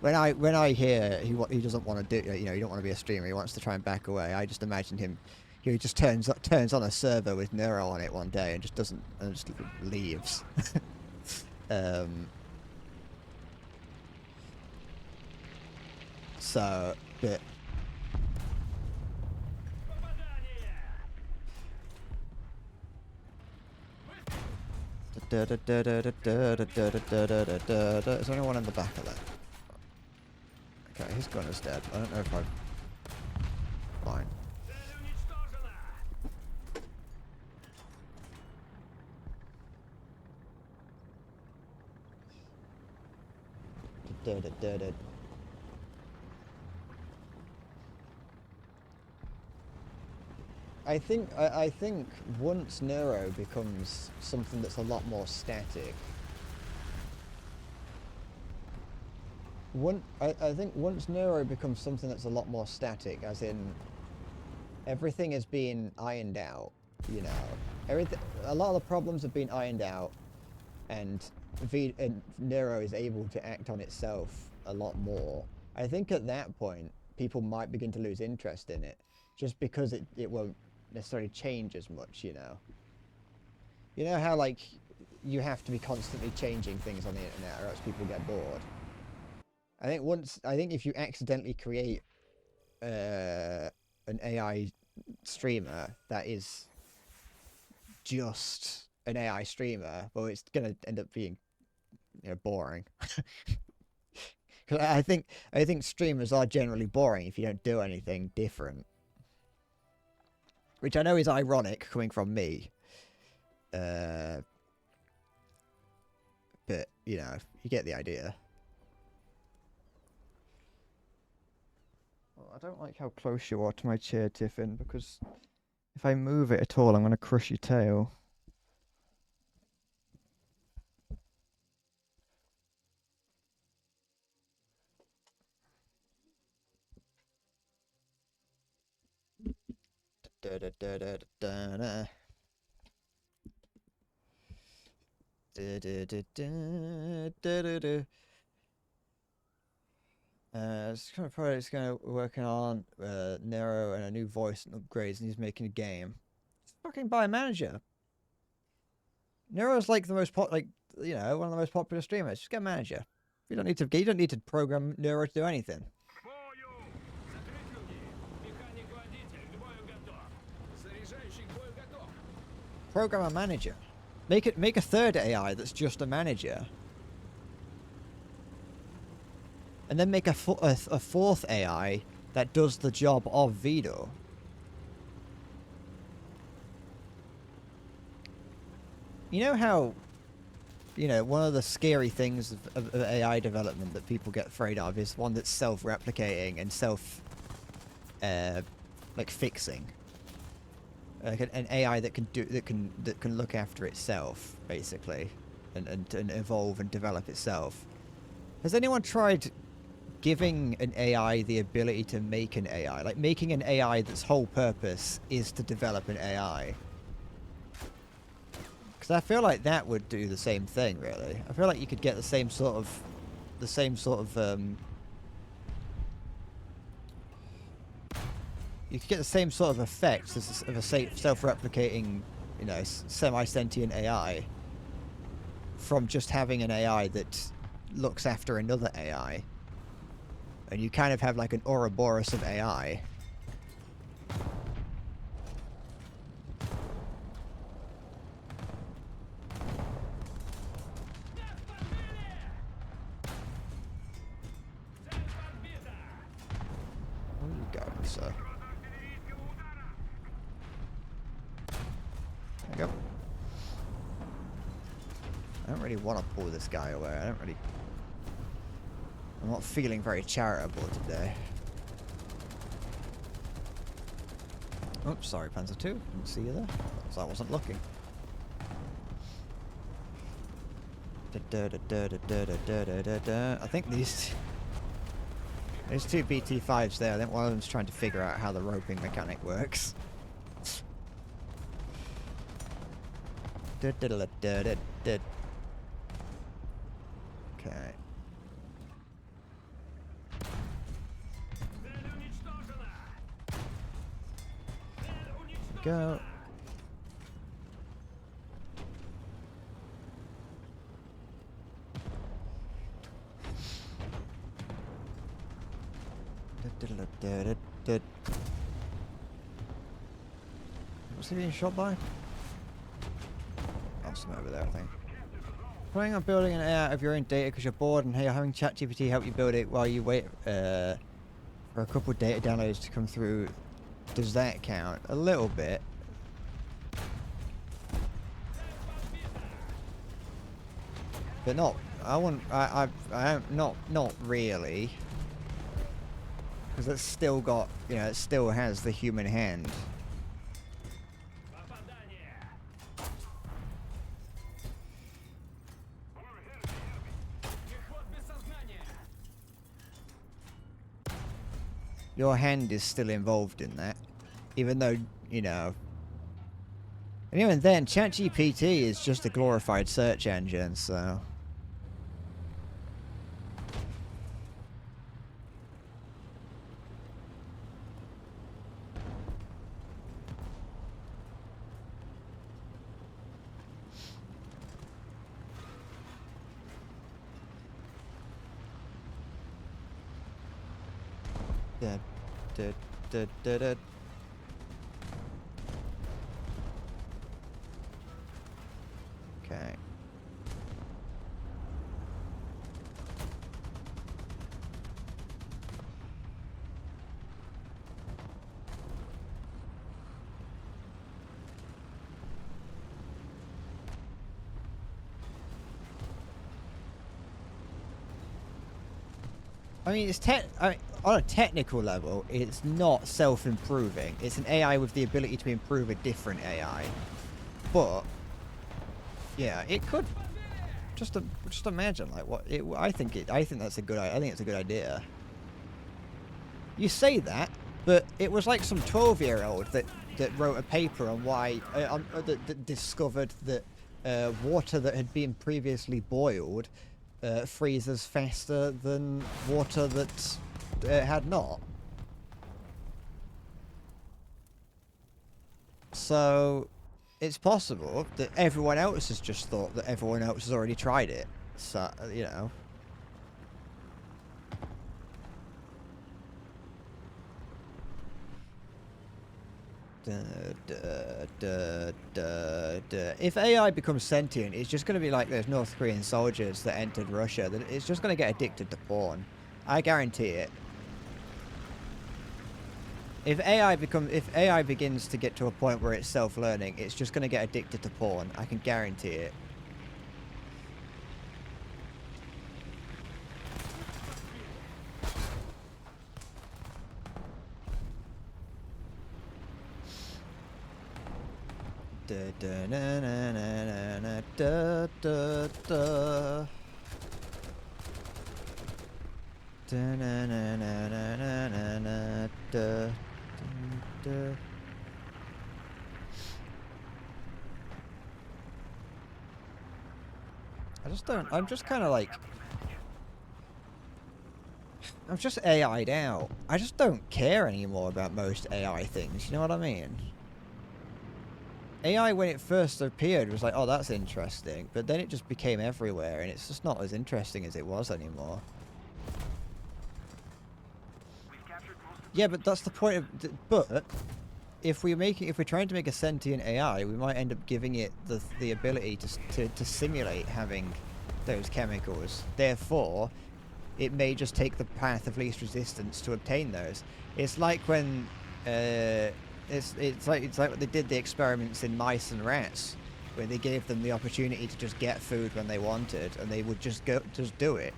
when I hear he doesn't want to do, you know, he don't want to be a streamer. He wants to try and back away. I just imagine him. He just turns on a server with Nero on it one day and just leaves. So, but. Is there anyone in the back of that? Okay, his gun is dead. I don't know if I'm... Fine. I think once Nero becomes something that's a lot more static, I think once Nero becomes something that's a lot more static, as in everything is being ironed out, you know, a lot of the problems have been ironed out, and Nero is able to act on itself a lot more. I think at that point, people might begin to lose interest in it, just because it won't necessarily change as much, you know. You know how, like, you have to be constantly changing things on the internet or else people get bored. I think if you accidentally create an AI streamer that is just an AI streamer, well, it's gonna end up being, you know, boring. Because I think streamers are generally boring if you don't do anything different. Which I know is ironic coming from me. But, you know, you get the idea. Well, I don't like how close you are to my chair, Tiffin, because if I move it at all, I'm going to crush your tail. This kind of project is going to working on Nero and a new voice and upgrades, and he's making a game. Fucking buy a manager. Nero's like the most one of the most popular streamers. Just get a manager. You don't need to program Nero to do anything. Program a manager. Make a third AI that's just a manager. And then make a fourth AI that does the job of Vito. You know how you know, one of the scary things of AI development that people get afraid of is one that's self-replicating and like fixing. Like an AI that can look after itself, basically, and evolve and develop itself. Has anyone tried giving an AI the ability to make an AI? Like making an AI that's whole purpose is to develop an AI? Because I feel like that would do the same thing, really. I feel like you could get the same sort of you could get the same sort of effects as of a self-replicating, you know, semi-sentient AI from just having an AI that looks after another AI. And you kind of have like an Ouroboros of AI. Where are you going, sir? There you go. I don't really want to pull this guy away. I'm not feeling very charitable today. Oops, sorry, Panzer 2. Didn't see you there. So I wasn't looking. I think these two BT5s there, I think one of them's trying to figure out how the roping mechanic works. Okay. Go. What's he being shot by? Oh, something over there, I think. Planning on building an AI out of your own data because you're bored and hey, having ChatGPT help you build it while you wait for a couple of data downloads to come through. Does that count? A little bit. But not. Not really. Because it's still got, you know, it still has the human hand. Your hand is still involved in that. Even though, you know... And even then, ChatGPT is just a glorified search engine, so... Da. Okay. I mean, on a technical level, it's not self-improving. It's an AI with the ability to improve a different AI. But yeah, it could just imagine like what it. I think that's a good. I think it's a good idea. You say that, but it was like some 12-year-old that wrote a paper on why that discovered that water that had been previously boiled freezes faster than water that had not. So it's possible that everyone else has just thought that everyone else has already tried it. So, you know. If AI becomes sentient, it's just going to be like those North Korean soldiers that entered Russia. That it's just going to get addicted to porn. I guarantee it. If AI begins to get to a point where it's self-learning, it's just going to get addicted to porn. I can guarantee it. Da, da, na, na, na, na, na, da, da, da. Da, na, na, na, na, na, na, na, da, da, da. I just don't. I'm just kind of like. I'm just AI'd out. I just don't care anymore about most AI things. You know what I mean? AI, when it first appeared, was like, oh, that's interesting. But then it just became everywhere, and it's just not as interesting as it was anymore. Yeah, but that's the point of... But if we're trying to make a sentient AI, we might end up giving it the ability to simulate having those chemicals. Therefore, it may just take the path of least resistance to obtain those. It's like when... It's like when they did the experiments in mice and rats, where they gave them the opportunity to just get food when they wanted, and they would just do it.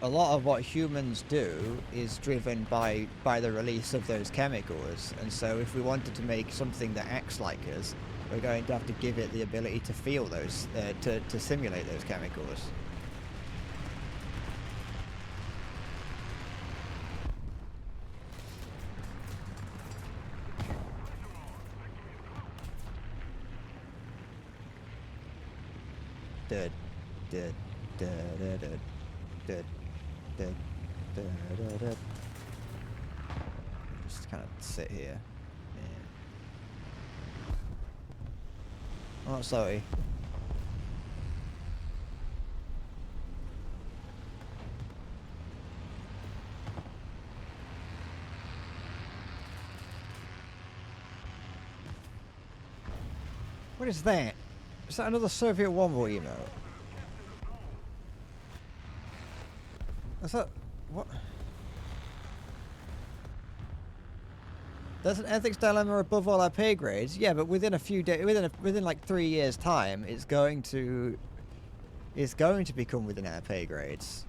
A lot of what humans do is driven by the release of those chemicals, and so if we wanted to make something that acts like us, we're going to have to give it the ability to feel those, to simulate those chemicals. Just kind of sit here. Yeah. Oh, sorry. What is that? Is that another Soviet Womble emote? Is that... what? There's an ethics dilemma above all our pay grades. Yeah, but within a few days, within like 3 years' time, it's going to become within our pay grades.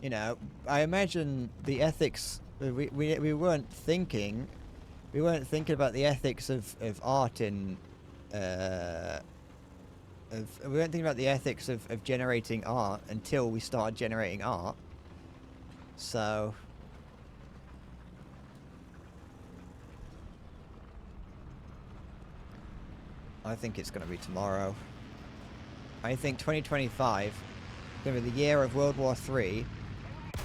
You know, I imagine the ethics. We weren't thinking about the ethics of art in. We weren't thinking about the ethics of generating art until we started generating art. So. I think it's going to be tomorrow. I think 2025 is going to be the year of World War III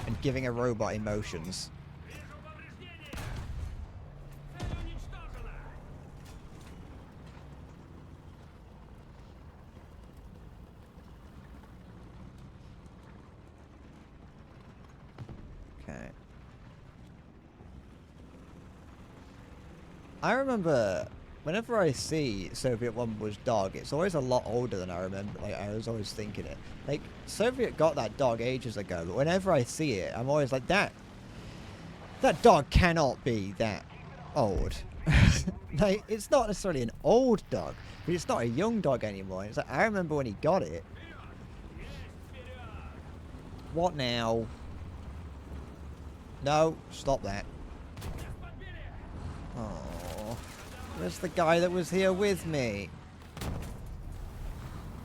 and giving a robot emotions. Okay. I remember... whenever I see Soviet Womble's dog, it's always a lot older than I remember. Like, I was always thinking it. Like, Soviet got that dog ages ago, but whenever I see it, I'm always like, that dog cannot be that old. Like, it's not necessarily an old dog, but it's not a young dog anymore. It's like, I remember when he got it. What now? No, stop that. Oh. Where's the guy that was here with me?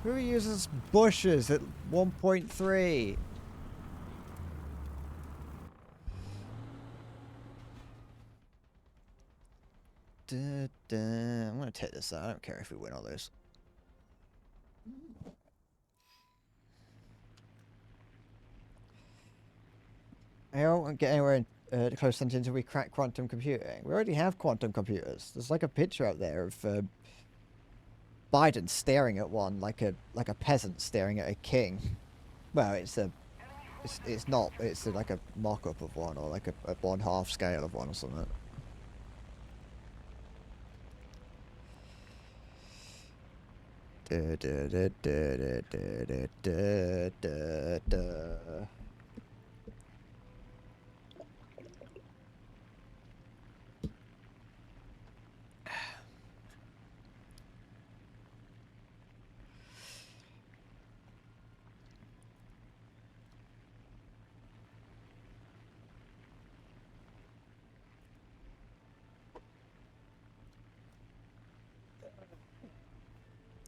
Who uses bushes at 1.3? I'm gonna take this out. I don't care if we win all this. I won't get anywhere close until we crack quantum computing. We already have quantum computers. There's like a picture out there of Biden staring at one like a peasant staring at a king. Well, it's not. It's like a mock-up of one, or like a 1/2 scale of one or something. Da, da, da, da, da, da, da, da.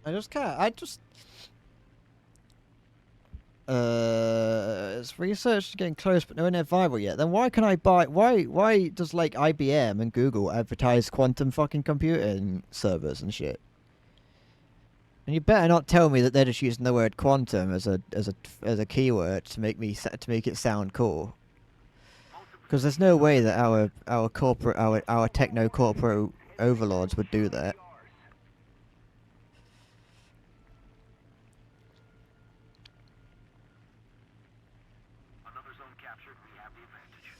I just can't. It's research is getting close, but nowhere near viable yet. Then why can I buy? Why does like IBM and Google advertise quantum fucking computing servers and shit? And you better not tell me that they're just using the word quantum as a keyword to make it sound cool. Because there's no way that our techno corporate overlords would do that. Another zone captured. We have the advantage.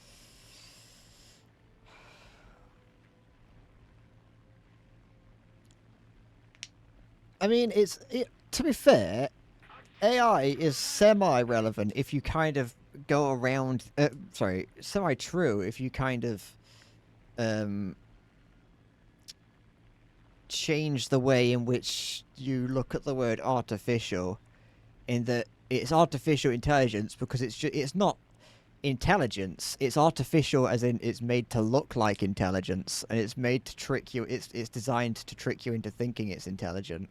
I mean, to be fair, AI is semi-relevant if you kind of go around. Sorry, semi-true if you kind of change the way in which you look at the word artificial, in that it's artificial intelligence because it's not intelligence. It's artificial as in it's made to look like intelligence, and it's made to trick you. It's designed to trick you into thinking it's intelligent.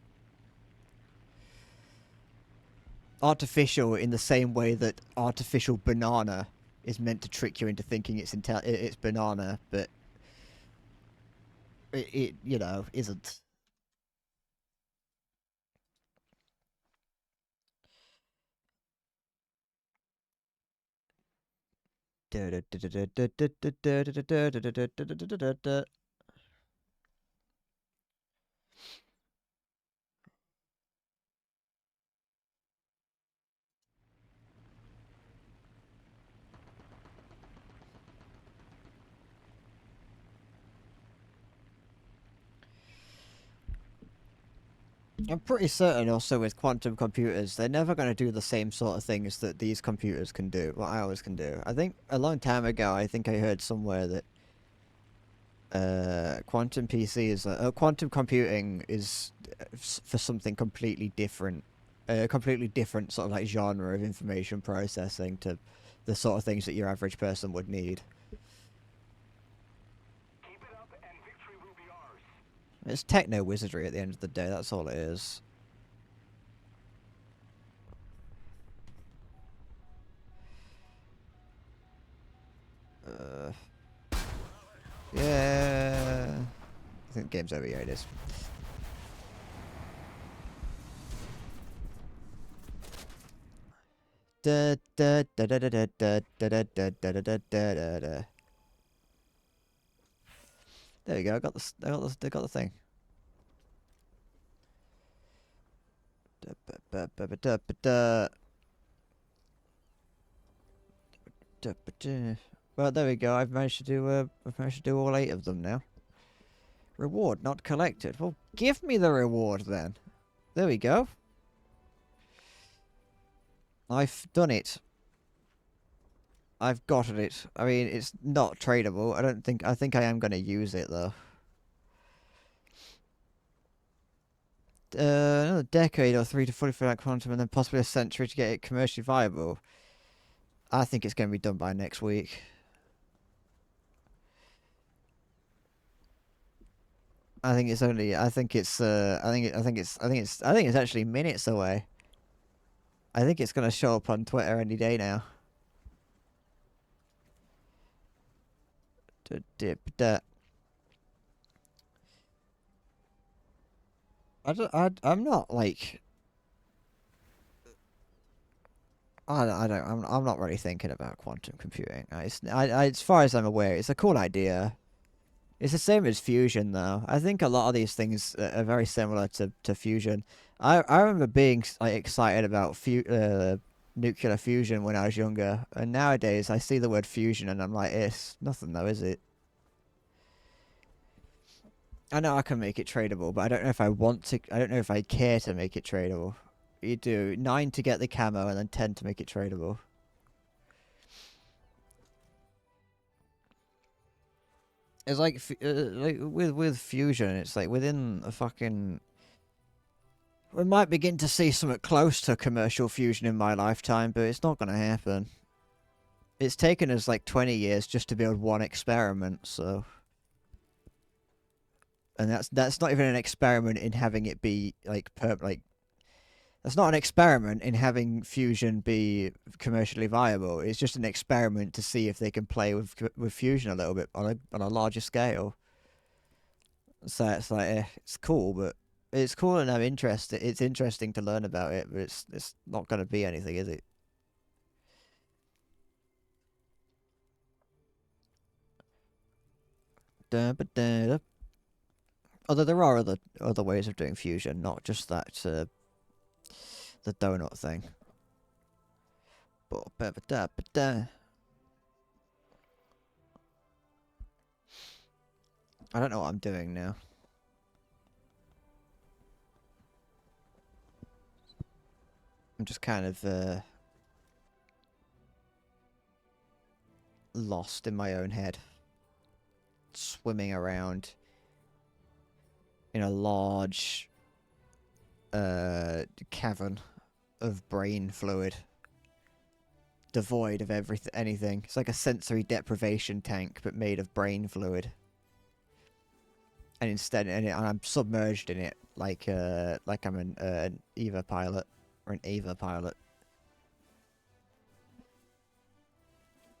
Artificial in the same way that artificial banana is meant to trick you into thinking it's banana, but it you know isn't. I'm pretty certain also with quantum computers, they're never going to do the same sort of things that these computers can do, what ours can do. I think a long time ago, I think I heard somewhere that quantum quantum computing is for something completely different. A completely different sort of like genre of information processing to the sort of things that your average person would need. Keep it up, and victory will be ours. It's techno wizardry at the end of the day, that's all it is. Yeah. I think the game's over. Yeah, it is. Da da da da da da da da da da da da da da. There we go. I got the thing. Well, there we go. I've managed to do all 8 of them now. Reward not collected. Well, give me the reward then. There we go. I've done it. I've gotten it. I mean, it's not tradable. I think I am going to use it though. Another decade or 3 to 45 quantum, and then possibly a century to get it commercially viable. I think it's going to be done by next week. I think it's actually minutes away. I think it's going to show up on Twitter any day now. I'm not like I'm not really thinking about quantum computing. As far as I'm aware, it's a cool idea. It's the same as fusion, though. I think a lot of these things are very similar to fusion. I remember being like excited about nuclear fusion when I was younger, and nowadays I see the word fusion and I'm like, it's nothing though, is it? I know I can make it tradable, but I don't know if I want to. I don't know if I care to make it tradable. You do 9 to get the camo and then 10 to make it tradable. It's like with fusion, it's like within a fucking. We might begin to see something close to commercial fusion in my lifetime, but it's not going to happen. It's taken us like 20 years just to build one experiment, so. and that's not even an experiment in having it be like that's not an experiment in having fusion be commercially viable. It's just an experiment to see if they can play with fusion a little bit on a larger scale. So it's like it's cool, but it's cool and I'm interested. It's interesting to learn about it, but it's not going to be anything, is it? Although there are other ways of doing fusion, not just that the donut thing. I don't know what I'm doing now. I'm just kind of lost in my own head, swimming around in a large cavern of brain fluid, devoid of anything. It's like a sensory deprivation tank, but made of brain fluid. And instead, and I'm submerged in it like I'm an EVA pilot or an Ava pilot.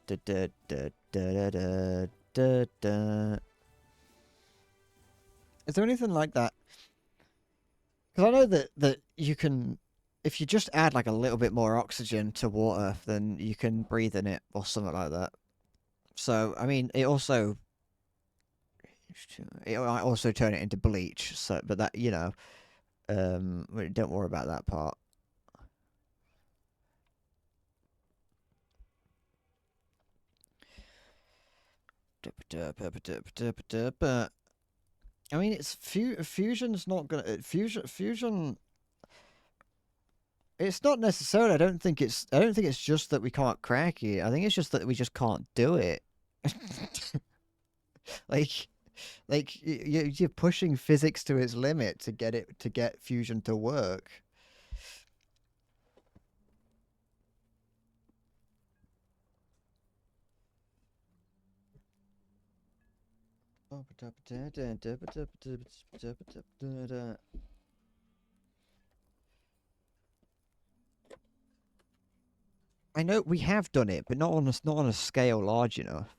Da da da da da da da. Is there anything like that? Because I know that you can, if you just add like a little bit more oxygen to water, then you can breathe in it or something like that. So I mean, it might also turn it into bleach. So, but that don't worry about that part. I mean, it's fusion's not gonna fusion. It's not necessarily. I don't think it's just that we can't crack it. I think it's just that we just can't do it. like, you're pushing physics to its limit to get fusion to work. I know we have done it, but not on a scale large enough.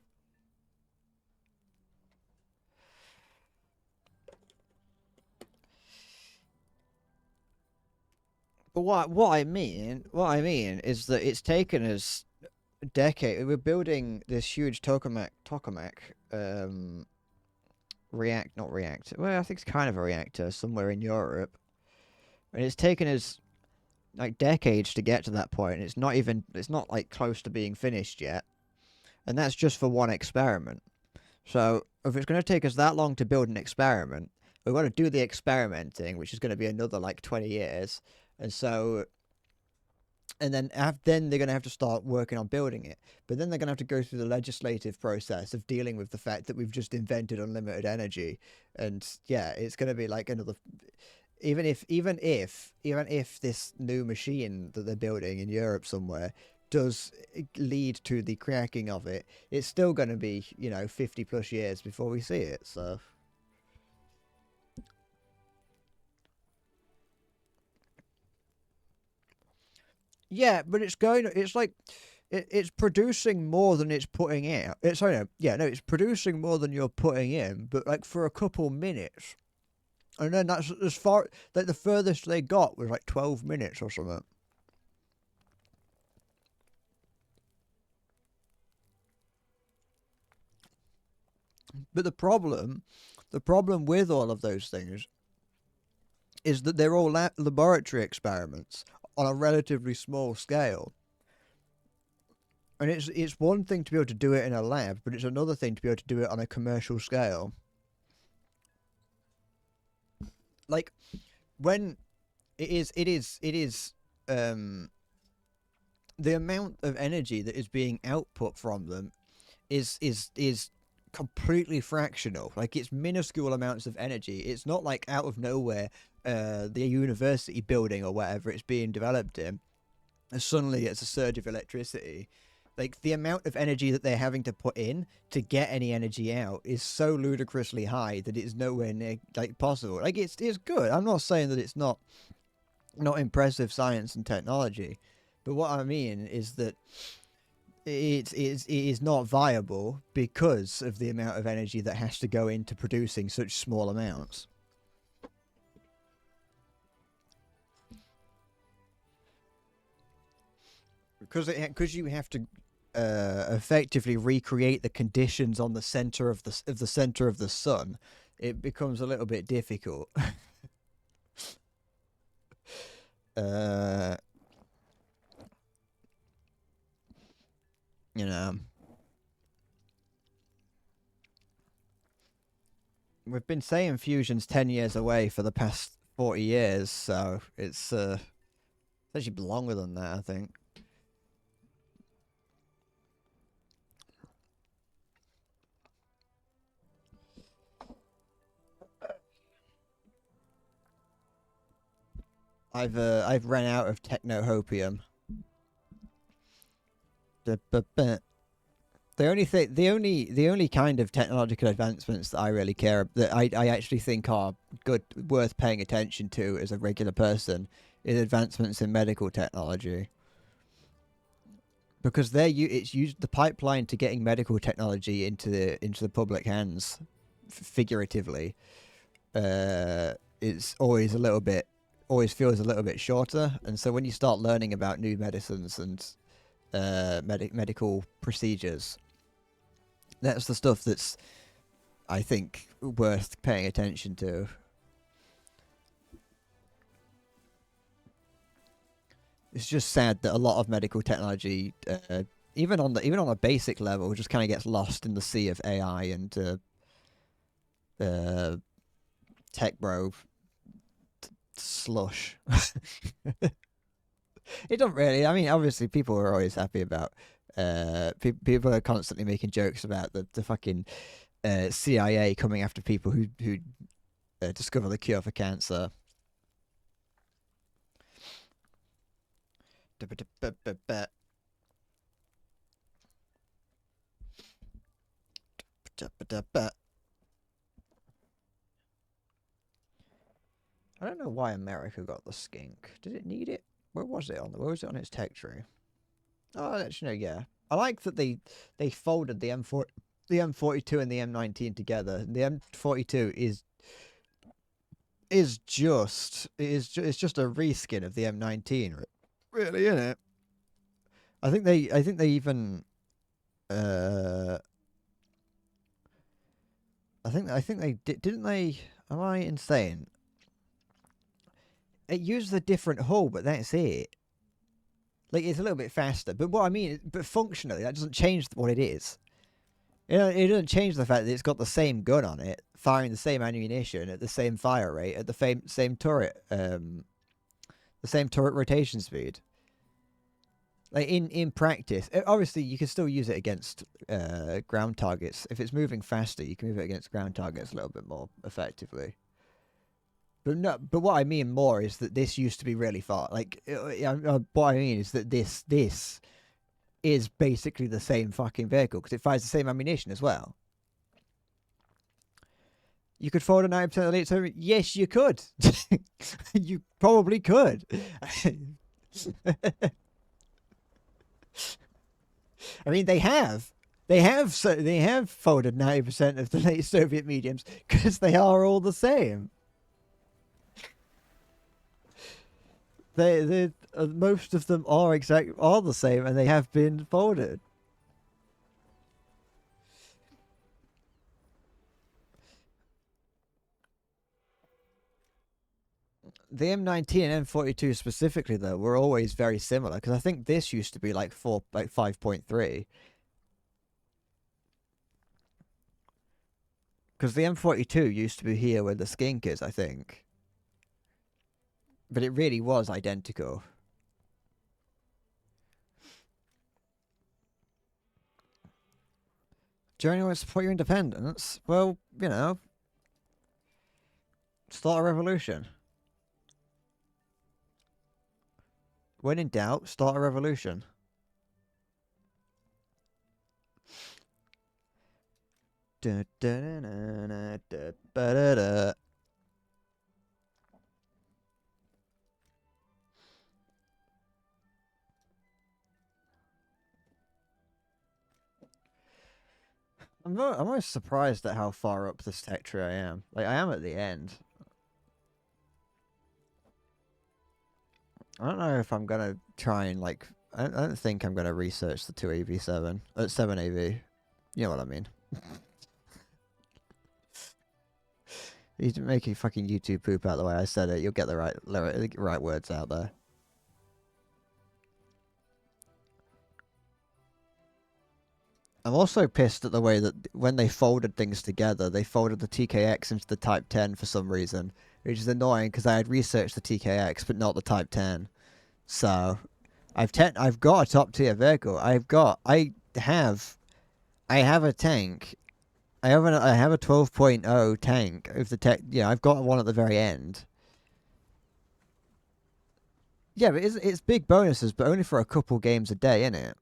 But what I mean is that it's taken us a decade. We're building this huge tokamak not reactor. Well, I think it's kind of a reactor somewhere in Europe, and it's taken us like decades to get to that point. And it's not like close to being finished yet, and that's just for one experiment. So if it's going to take us that long to build an experiment, we've got to do the experimenting, which is going to be another like 20 years. And so, and then they're going to have to start working on building it. But then they're going to have to go through the legislative process of dealing with the fact that we've just invented unlimited energy. And yeah, it's going to be like another. Even if this new machine that they're building in Europe somewhere does lead to the cracking of it, it's still going to be 50 plus years before we see it. So. Yeah, but it's producing more than it's putting out. It's producing more than you're putting in, but like for a couple minutes. And then that's as far, like the furthest they got was like 12 minutes or something. But the problem with all of those things is that they're all laboratory experiments on a relatively small scale. And it's one thing to be able to do it in a lab, but it's another thing to be able to do it on a commercial scale. Like when it is the amount of energy that is being output from them is completely fractional. Like it's minuscule amounts of energy. It's not like out of nowhere the university building or whatever it's being developed in, and suddenly it's a surge of electricity. Like, the amount of energy that they're having to put in to get any energy out is so ludicrously high that it's nowhere near, like, possible. Like, it's good. I'm not saying that it's not impressive science and technology. But what I mean is that it is not viable because of the amount of energy that has to go into producing such small amounts. Because you have to effectively recreate the conditions on the center of the center of the sun, it becomes a little bit difficult. You know, we've been saying fusion's 10 years away for the past 40 years, so it's actually longer than that, I think. I've run out of technohopium. The only kind of technological advancements that I really care, that I actually think are good, worth paying attention to as a regular person, is advancements in medical technology. Because it's used, the pipeline to getting medical technology into the public hands, figuratively, it's always feels a little bit shorter. And so when you start learning about new medicines and medical procedures, that's the stuff that's, I think, worth paying attention to. It's just sad that a lot of medical technology, even on a basic level, just kind of gets lost in the sea of AI and tech bro slush. It don't really. I mean, obviously, people are always happy about. People are constantly making jokes about the fucking CIA coming after people who discover the cure for cancer. I don't know why America got the skink. Did it need it? Where was it on its tech tree? Oh, actually, no, yeah. I like that they folded the M42 and the M19 together. The M42 is just a reskin of the M19, really, isn't it? I think they even I think they didn't they? Am I insane? It uses a different hull, but that's it. Like, it's a little bit faster, but what I mean, but functionally, that doesn't change what it is. It doesn't change the fact that it's got the same gun on it, firing the same ammunition at the same fire rate, at the same turret, the same turret rotation speed. Like, in practice, obviously you can still use it against ground targets. If it's moving faster, you can move it against ground targets a little bit more effectively. But no, but what I mean more is that this used to be really far. Like, what I mean is that this is basically the same fucking vehicle because it fires the same ammunition as well. You could forward a 90% of the late time. Yes, you could. You probably could. I mean, they have forwarded 90% of the late Soviet mediums because they are all the same. They most of them are the same, and they have been forwarded. The M19 and M42 specifically, though, were always very similar because I think this used to be like 5.3. Because the M42 used to be here where the skink is, I think. But it really was identical. Do you want to support your independence? Well, you know, start a revolution. When in doubt, start a revolution. Da-da-da-da-da-da-da-da. I'm almost surprised at how far up this tech tree I am. Like, I am at the end. I don't know if I'm gonna try and, like... I don't think I'm gonna research the 2AV7. 7AV. You know what I mean. He's making fucking YouTube poop out the way I said it. You'll get the right words out there. I'm also pissed at the way that when they folded things together, they folded the TKX into the Type 10 for some reason, which is annoying because I had researched the TKX but not the Type 10. So, I've got a top tier vehicle. I have a tank. I have a 12.0 tank of the tech. Yeah, I've got one at the very end. Yeah, but it's big bonuses, but only for a couple games a day, innit?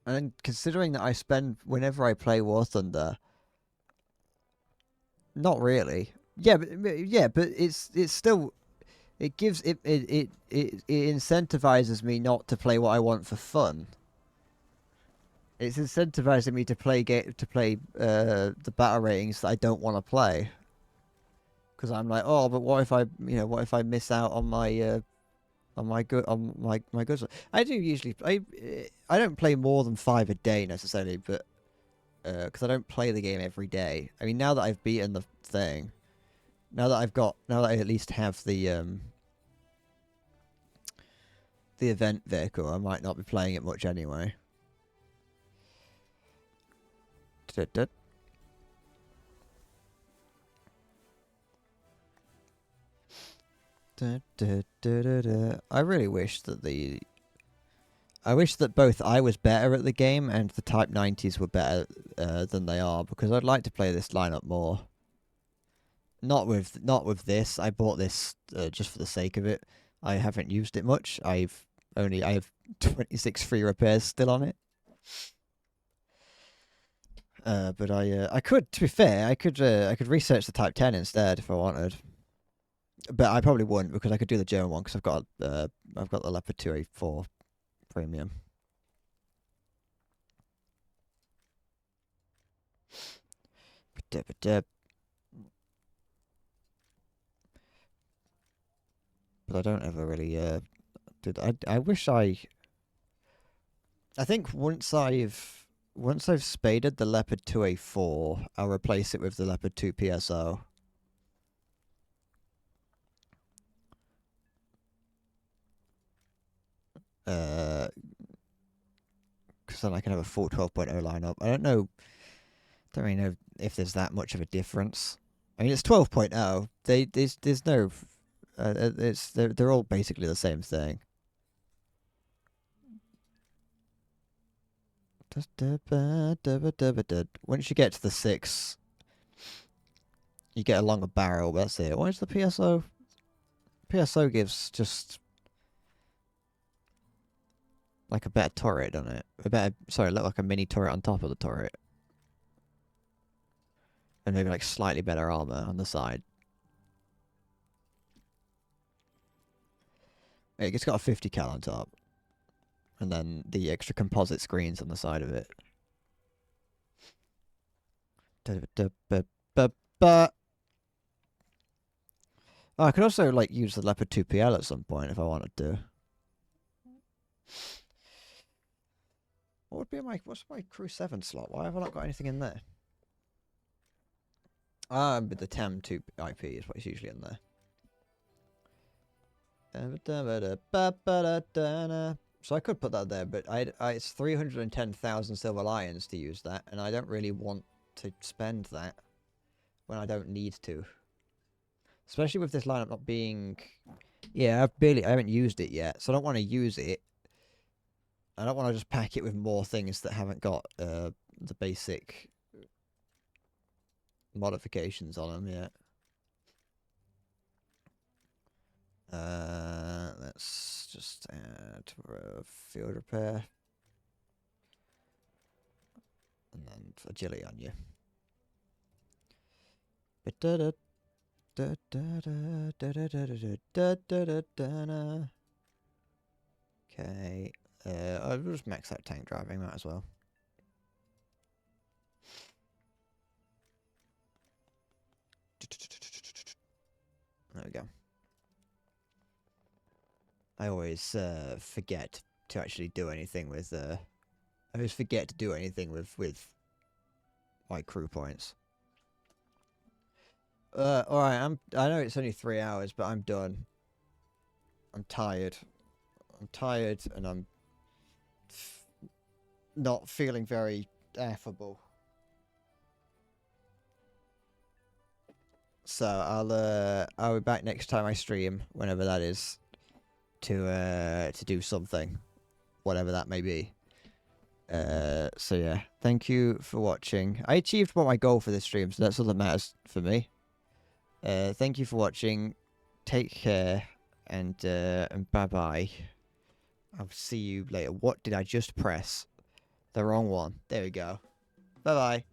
And considering that I spend whenever I play War Thunder, not really. Yeah, but it's still it gives it incentivizes me not to play what I want for fun. It's incentivizing me to play the battle ratings that I don't want to play. Because I'm like, oh, but what if I miss out on my my goods? I do usually I don't play more than 5 a day necessarily, but because I don't play the game every day. I mean, now that I've beaten the thing, now that I at least have the event vehicle, I might not be playing it much anyway. I really wish that I wish that both I was better at the game and the Type 90s were better than they are, because I'd like to play this lineup more. Not with this. I bought this just for the sake of it. I haven't used it much. I have 26 free repairs still on it. But I could, to be fair, I could research the Type 10 instead if I wanted. But I probably wouldn't, because I could do the German one, because I've got the Leopard 2A4 premium. But I don't ever really do that. I wish I think once I've spaded the Leopard 2A4, I'll replace it with the Leopard 2 PSO. Because then I can have a full 12.0 lineup. I don't really know if there's that much of a difference. I mean, it's 12.0. There's no, they're all basically the same thing. Once you get to the 6, you get a longer barrel. That's it. What is the PSO? PSO gives just like a better turret, doesn't it? Like a mini turret on top of the turret. And maybe like slightly better armor on the side. It's got a 50 cal on top. And then the extra composite screens on the side of it. Oh, I could also like use the Leopard 2 PL at some point if I wanted to. What's my Crew 7 slot? Why have I not got anything in there? But the TAM 2 IP is what's usually in there. So I could put that there, but it's 310,000 Silver Lions to use that, and I don't really want to spend that when I don't need to. Especially with this lineup not being... Yeah, I haven't used it yet, so I don't want to use it. I don't want to just pack it with more things that haven't got the basic modifications on them yet. Let's just add field repair. And then agility on you. Okay. I'll just max out tank driving, might as well. There we go. I always forget to actually do anything with I always forget to do anything with my crew points. Alright, I know it's only 3 hours, but I'm done. I'm tired. I'm tired and I'm not feeling very affable. So I'll be back next time I stream, whenever that is, to do something, whatever that may be. So yeah, thank you for watching. I achieved what my goal for this stream, so that's all that matters for me. Thank you for watching. Take care, and bye bye. I'll see you later. What did I just press? The wrong one. There we go. Bye bye.